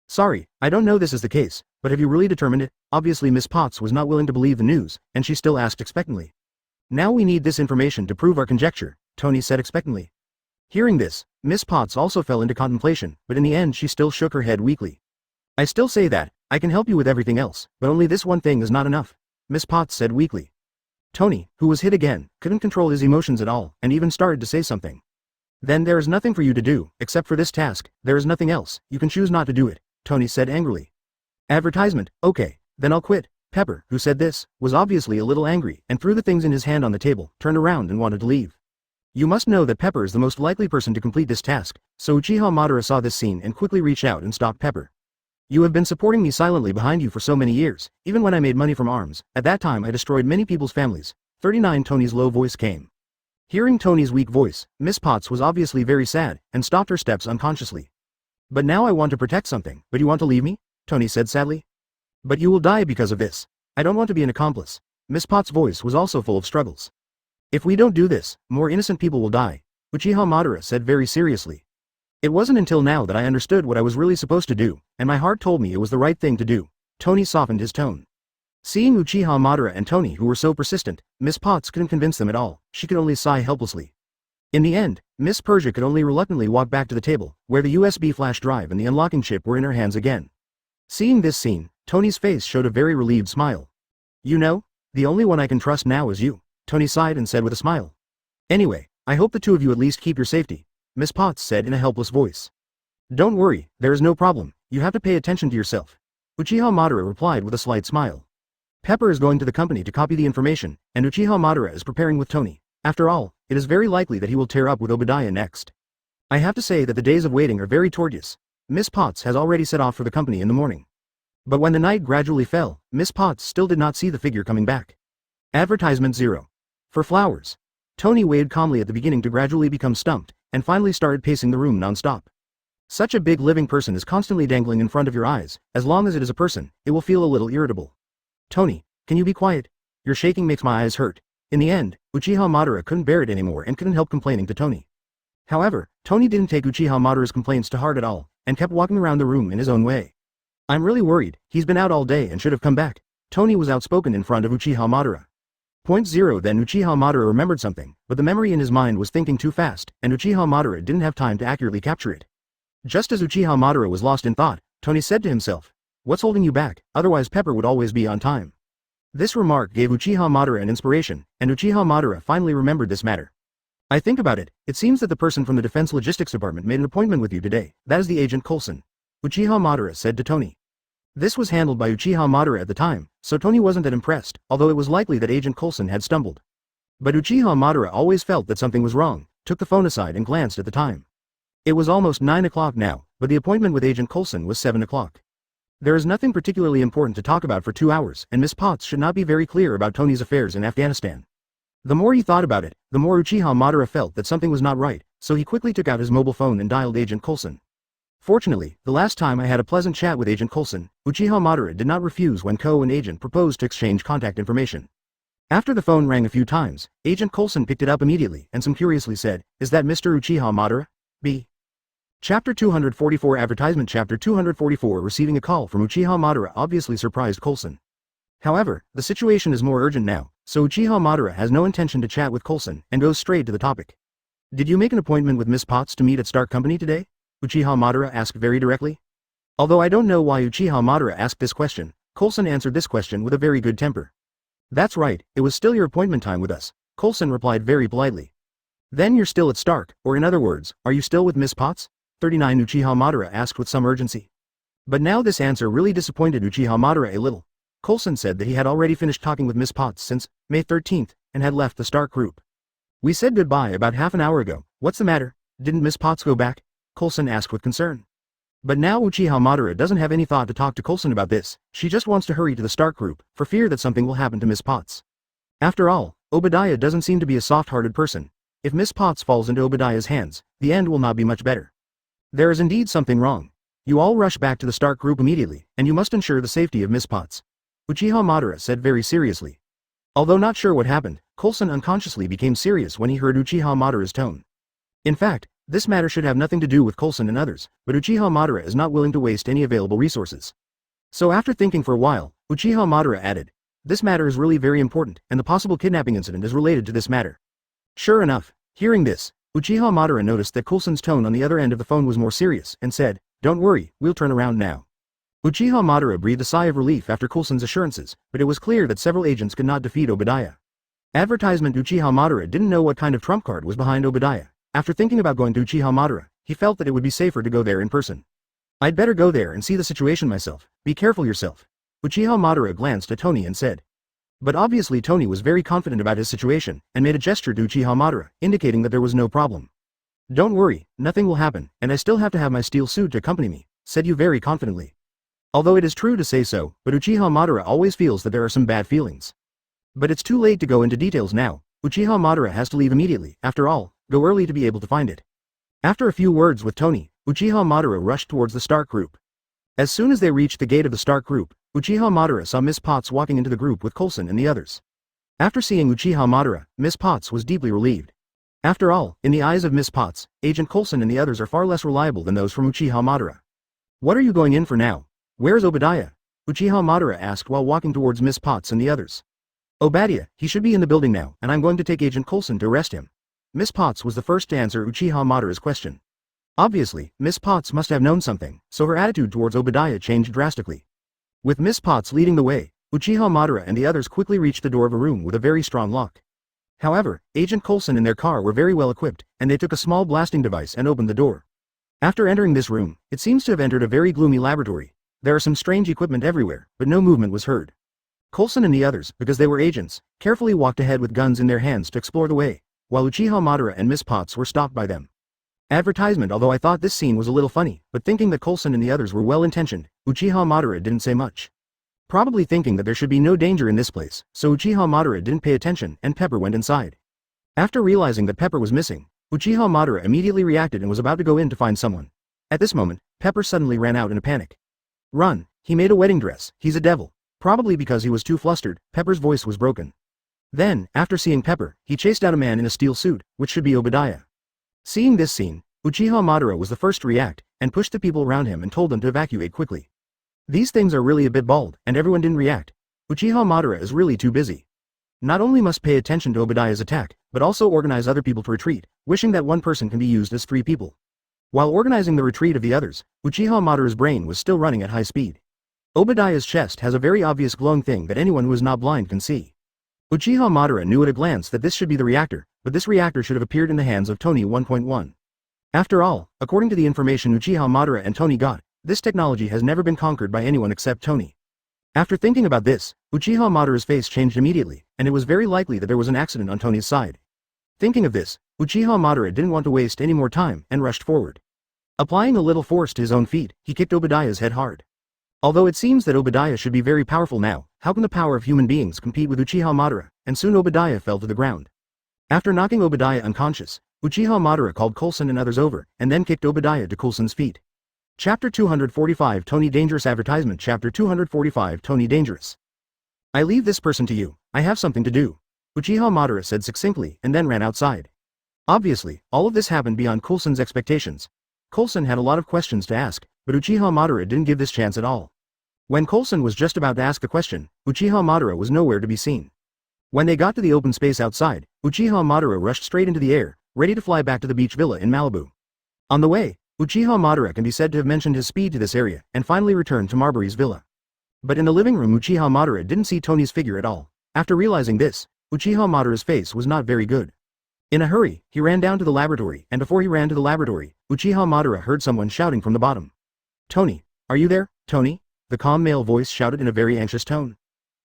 Sorry, I don't know this is the case, but have you really determined it? Obviously Miss Potts was not willing to believe the news, and she still asked expectantly. Now we need this information to prove our conjecture, Tony said expectantly. Hearing this, Miss Potts also fell into contemplation, but in the end she still shook her head weakly. I still say that, I can help you with everything else, but only this one thing is not enough, Miss Potts said weakly. Tony, who was hit again, couldn't control his emotions at all, and even started to say something. Then there is nothing for you to do, except for this task, there is nothing else, you can choose not to do it, Tony said angrily. Advertisement, okay, then I'll quit. Pepper, who said this, was obviously a little angry, and threw the things in his hand on the table, turned around and wanted to leave. You must know that Pepper is the most likely person to complete this task, so Uchiha Madara saw this scene and quickly reached out and stopped Pepper. You have been supporting me silently behind you for so many years, even when I made money from arms, at that time I destroyed many people's families. 39 Tony's low voice came. Hearing Tony's weak voice, Miss Potts was obviously very sad, and stopped her steps unconsciously. But now I want to protect something, but you want to leave me? Tony said sadly. But you will die because of this. I don't want to be an accomplice. Miss Potts' voice was also full of struggles. If we don't do this, more innocent people will die, Uchiha Madara said very seriously. It wasn't until now that I understood what I was really supposed to do, and my heart told me it was the right thing to do. Tony softened his tone. Seeing Uchiha Madara and Tony who were so persistent, Miss Potts couldn't convince them at all, she could only sigh helplessly. In the end, Miss Persia could only reluctantly walk back to the table, where the USB flash drive and the unlocking chip were in her hands again. Seeing this scene, Tony's face showed a very relieved smile. You know, the only one I can trust now is you, Tony sighed and said with a smile. Anyway, I hope the two of you at least keep your safety, Miss Potts said in a helpless voice. Don't worry, there is no problem, you have to pay attention to yourself, Uchiha Madara replied with a slight smile. Pepper is going to the company to copy the information, and Uchiha Madara is preparing with Tony. After all, it is very likely that he will tear up with Obadiah next. I have to say that the days of waiting are very tedious. Miss Potts has already set off for the company in the morning. But when the night gradually fell, Miss Potts still did not see the figure coming back. Advertisement 0. For flowers. Tony waited calmly at the beginning to gradually become stumped, and finally started pacing the room non-stop. Such a big living person is constantly dangling in front of your eyes, as long as it is a person, it will feel a little irritable. Tony, can you be quiet? Your shaking makes my eyes hurt. In the end, Uchiha Madara couldn't bear it anymore and couldn't help complaining to Tony. However, Tony didn't take Uchiha Madara's complaints to heart at all, and kept walking around the room in his own way. I'm really worried, he's been out all day and should have come back. Tony was outspoken in front of Uchiha Madara. Point 0 Then Uchiha Madara remembered something, but the memory in his mind was thinking too fast, and Uchiha Madara didn't have time to accurately capture it. Just as Uchiha Madara was lost in thought, Tony said to himself, "What's holding you back, otherwise Pepper would always be on time." This remark gave Uchiha Madara an inspiration, and Uchiha Madara finally remembered this matter. I think about it, it seems that the person from the Defense Logistics Department made an appointment with you today, that is the agent Coulson. Uchiha Madara said to Tony. This was handled by Uchiha Madara at the time, so Tony wasn't that impressed, although it was likely that Agent Coulson had stumbled. But Uchiha Madara always felt that something was wrong, took the phone aside and glanced at the time. It was almost 9 o'clock now, but the appointment with Agent Coulson was 7 o'clock. There is nothing particularly important to talk about for 2 hours, and Miss Potts should not be very clear about Tony's affairs in Afghanistan. The more he thought about it, the more Uchiha Madara felt that something was not right, so he quickly took out his mobile phone and dialed Agent Coulson. Fortunately, the last time I had a pleasant chat with Agent Coulson, Uchiha Madara did not refuse when Co and Agent proposed to exchange contact information. After the phone rang a few times, Agent Coulson picked it up immediately and some curiously said, "Is that Mr. Uchiha Madara? B." Chapter 244 Advertisement Chapter 244 Receiving a call from Uchiha Madara obviously surprised Coulson. However, the situation is more urgent now, so Uchiha Madara has no intention to chat with Coulson and goes straight to the topic. "Did you make an appointment with Miss Potts to meet at Stark Company today?" Uchiha Madara asked very directly. Although I don't know why Uchiha Madara asked this question, Coulson answered this question with a very good temper. "That's right, it was still your appointment time with us," Coulson replied very politely. "Then you're still at Stark, or in other words, are you still with Miss Potts?" 39 Uchiha Madara asked with some urgency. But now this answer really disappointed Uchiha Madara a little. Coulson said that he had already finished talking with Miss Potts since May 13th, and had left the Stark group. "We said goodbye about half an hour ago, what's the matter? Didn't Miss Potts go back?" Coulson asked with concern. But now Uchiha Madara doesn't have any thought to talk to Coulson about this, she just wants to hurry to the Stark group, for fear that something will happen to Miss Potts. After all, Obadiah doesn't seem to be a soft-hearted person. If Miss Potts falls into Obadiah's hands, the end will not be much better. There is indeed something wrong. You all rush back to the Stark group immediately, and you must ensure the safety of Miss Potts, Uchiha Madara said very seriously. Although not sure what happened, Coulson unconsciously became serious when he heard Uchiha Madara's tone. In fact, This matter should have nothing to do with Coulson and others, but Uchiha Madara is not willing to waste any available resources. So after thinking for a while, Uchiha Madara added, "This matter is really very important, and the possible kidnapping incident is related to this matter." Sure enough, hearing this, Uchiha Madara noticed that Coulson's tone on the other end of the phone was more serious, and said, "Don't worry, we'll turn around now." Uchiha Madara breathed a sigh of relief after Coulson's assurances, but it was clear that several agents could not defeat Obadiah. Advertisement Uchiha Madara didn't know what kind of trump card was behind Obadiah. After thinking about going to Uchiha Madara, he felt that it would be safer to go there in person. "I'd better go there and see the situation myself. Be careful yourself." Uchiha Madara glanced at Tony and said. But obviously Tony was very confident about his situation, and made a gesture to Uchiha Madara, indicating that there was no problem. "Don't worry, nothing will happen, and I still have to have my steel suit to accompany me," said Yu very confidently. Although it is true to say so, but Uchiha Madara always feels that there are some bad feelings. But it's too late to go into details now. Uchiha Madara has to leave immediately, after all, go early to be able to find it. After a few words with Tony, Uchiha Madara rushed towards the Stark group. As soon as they reached the gate of the Stark group, Uchiha Madara saw Miss Potts walking into the group with Coulson and the others. After seeing Uchiha Madara, Miss Potts was deeply relieved. After all, in the eyes of Miss Potts, Agent Coulson and the others are far less reliable than those from Uchiha Madara. "What are you going in for now? Where's Obadiah?" Uchiha Madara asked while walking towards Miss Potts and the others. "Obadiah, he should be in the building now, and I'm going to take Agent Coulson to arrest him." Miss Potts was the first to answer Uchiha Madara's question. Obviously, Miss Potts must have known something, so her attitude towards Obadiah changed drastically. With Miss Potts leading the way, Uchiha Madara and the others quickly reached the door of a room with a very strong lock. However, Agent Coulson and their car were very well equipped, and they took a small blasting device and opened the door. After entering this room, it seems to have entered a very gloomy laboratory. There are some strange equipment everywhere, but no movement was heard. Coulson and the others, because they were agents, carefully walked ahead with guns in their hands to explore the way, while Uchiha Madara and Miss Potts were stopped by them. Advertisement. Although I thought this scene was a little funny, but thinking that Coulson and the others were well-intentioned, Uchiha Madara didn't say much. Probably thinking that there should be no danger in this place, so Uchiha Madara didn't pay attention and Pepper went inside. After realizing that Pepper was missing, Uchiha Madara immediately reacted and was about to go in to find someone. At this moment, Pepper suddenly ran out in a panic. "Run, he made a wedding dress, he's a devil." Probably because he was too flustered, Pepper's voice was broken. Then, after seeing Pepper, he chased out a man in a steel suit, which should be Obadiah. Seeing this scene, Uchiha Madara was the first to react, and pushed the people around him and told them to evacuate quickly. These things are really a bit bald, and everyone didn't react. Uchiha Madara is really too busy. Not only must pay attention to Obadiah's attack, but also organize other people to retreat, wishing that one person can be used as 3 people. While organizing the retreat of the others, Uchiha Madara's brain was still running at high speed. Obadiah's chest has a very obvious glowing thing that anyone who is not blind can see. Uchiha Madara knew at a glance that this should be the reactor, but this reactor should have appeared in the hands of Tony 1.1. After all, according to the information Uchiha Madara and Tony got, this technology has never been conquered by anyone except Tony. After thinking about this, Uchiha Madara's face changed immediately, and it was very likely that there was an accident on Tony's side. Thinking of this, Uchiha Madara didn't want to waste any more time and rushed forward. Applying a little force to his own feet, he kicked Obadiah's head hard. Although it seems that Obadiah should be very powerful now, how can the power of human beings compete with Uchiha Madara, and soon Obadiah fell to the ground. After knocking Obadiah unconscious, Uchiha Madara called Coulson and others over, and then kicked Obadiah to Coulson's feet. Chapter 245 Tony Dangerous Advertisement Chapter 245 Tony Dangerous. "I leave this person to you, I have something to do," Uchiha Madara said succinctly and then ran outside. Obviously, all of this happened beyond Coulson's expectations. Coulson had a lot of questions to ask, but Uchiha Madara didn't give this chance at all. When Coulson was just about to ask a question, Uchiha Madara was nowhere to be seen. When they got to the open space outside, Uchiha Madara rushed straight into the air, ready to fly back to the beach villa in Malibu. On the way, Uchiha Madara can be said to have mentioned his speed to this area, and finally returned to Marbury's villa. But in the living room Uchiha Madara didn't see Tony's figure at all. After realizing this, Uchiha Madara's face was not very good. In a hurry, he ran down to the laboratory, and before he ran to the laboratory, Uchiha Madara heard someone shouting from the bottom. "Tony, are you there, Tony?" The calm male voice shouted in a very anxious tone.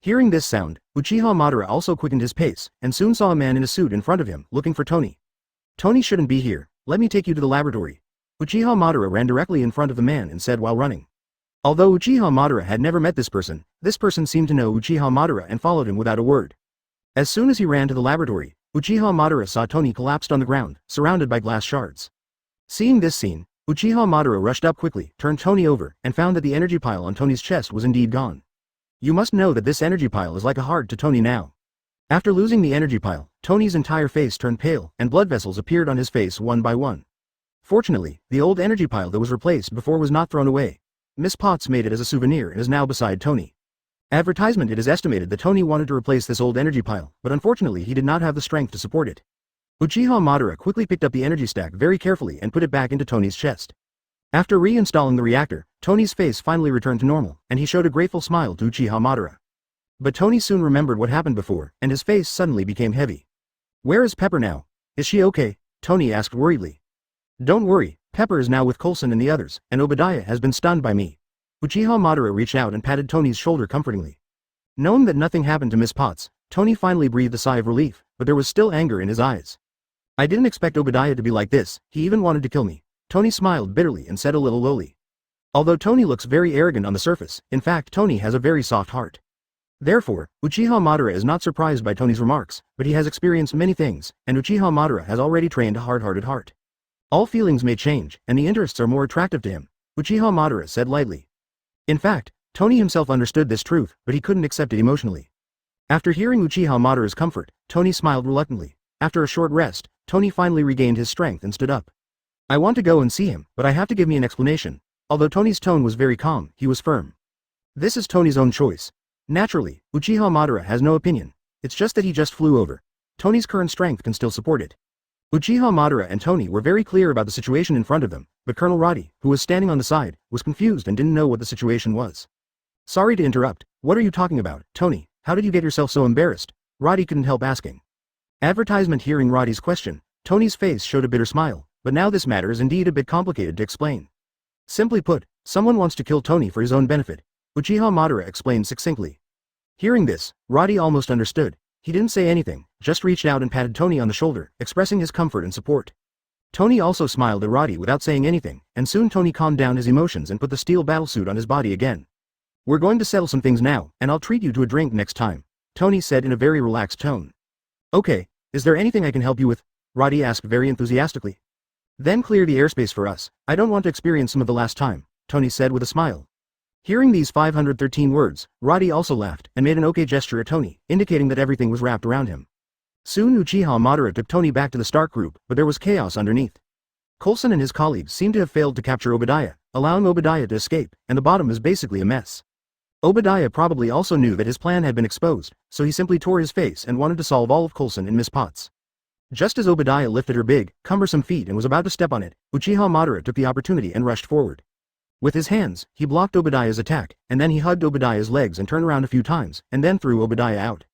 Hearing this sound, Uchiha Madara also quickened his pace, and soon saw a man in a suit in front of him, looking for Tony. "Tony shouldn't be here, let me take you to the laboratory." Uchiha Madara ran directly in front of the man and said while running. Although Uchiha Madara had never met this person seemed to know Uchiha Madara and followed him without a word. As soon as he ran to the laboratory, Uchiha Madara saw Tony collapsed on the ground, surrounded by glass shards. Seeing this scene, Uchiha Madara rushed up quickly, turned Tony over, and found that the energy pile on Tony's chest was indeed gone. You must know that this energy pile is like a heart to Tony now. After losing the energy pile, Tony's entire face turned pale, and blood vessels appeared on his face one by one. Fortunately, the old energy pile that was replaced before was not thrown away. Miss Potts made it as a souvenir and is now beside Tony. Advertisement. It is estimated that Tony wanted to replace this old energy pile, but unfortunately he did not have the strength to support it. Uchiha Madara quickly picked up the energy stack very carefully and put it back into Tony's chest. After reinstalling the reactor, Tony's face finally returned to normal, and he showed a grateful smile to Uchiha Madara. But Tony soon remembered what happened before, and his face suddenly became heavy. "Where is Pepper now? Is she okay?" Tony asked worriedly. "Don't worry, Pepper is now with Coulson and the others, and Obadiah has been stunned by me." Uchiha Madara reached out and patted Tony's shoulder comfortingly. Knowing that nothing happened to Miss Potts, Tony finally breathed a sigh of relief, but there was still anger in his eyes. "I didn't expect Obadiah to be like this, he even wanted to kill me." Tony smiled bitterly and said a little lowly. Although Tony looks very arrogant on the surface, in fact Tony has a very soft heart. Therefore, Uchiha Madara is not surprised by Tony's remarks, but he has experienced many things, and Uchiha Madara has already trained a hard-hearted heart. All feelings may change, and the interests are more attractive to him, Uchiha Madara said lightly. In fact, Tony himself understood this truth, but he couldn't accept it emotionally. After hearing Uchiha Madara's comfort, Tony smiled reluctantly. After a short rest, Tony finally regained his strength and stood up. "I want to go and see him, but I have to give me an explanation." Although Tony's tone was very calm, he was firm. This is Tony's own choice. Naturally, Uchiha Madara has no opinion. It's just that he just flew over. Tony's current strength can still support it. Uchiha Madara and Tony were very clear about the situation in front of them, but Colonel Roddy, who was standing on the side, was confused and didn't know what the situation was. "Sorry to interrupt, what are you talking about, Tony? How did you get yourself so embarrassed?" Roddy couldn't help asking. Advertisement. Hearing Roddy's question, Tony's face showed a bitter smile, but now this matter is indeed a bit complicated to explain. Simply put, someone wants to kill Tony for his own benefit, Uchiha Madara explained succinctly. Hearing this, Roddy almost understood. He didn't say anything, just reached out and patted Tony on the shoulder, expressing his comfort and support. Tony also smiled at Roddy without saying anything, and soon Tony calmed down his emotions and put the steel battlesuit on his body again. "We're going to settle some things now, and I'll treat you to a drink next time," Tony said in a very relaxed tone. "Okay, is there anything I can help you with?" Roddy asked very enthusiastically. "Then clear the airspace for us, I don't want to experience some of the last time," Tony said with a smile. Hearing these 513 words, Roddy also laughed, and made an okay gesture at Tony, indicating that everything was wrapped around him. Soon Uchiha Madara took Tony back to the Stark group, but there was chaos underneath. Coulson and his colleagues seemed to have failed to capture Obadiah, allowing Obadiah to escape, and the bottom is basically a mess. Obadiah probably also knew that his plan had been exposed, so he simply tore his face and wanted to solve all of Coulson and Miss Potts. Just as Obadiah lifted her big, cumbersome feet and was about to step on it, Uchiha Madara took the opportunity and rushed forward. With his hands, he blocked Obadiah's attack, and then he hugged Obadiah's legs and turned around a few times, and then threw Obadiah out.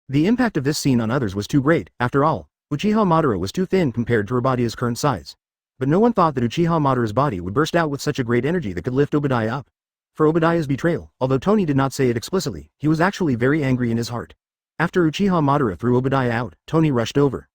The impact of this scene on others was too great. After all, Uchiha Madara was too thin compared to Obadiah's current size. But no one thought that Uchiha Madara's body would burst out with such a great energy that could lift Obadiah up. For Obadiah's betrayal, although Tony did not say it explicitly, he was actually very angry in his heart. After Uchiha Madara threw Obadiah out, Tony rushed over.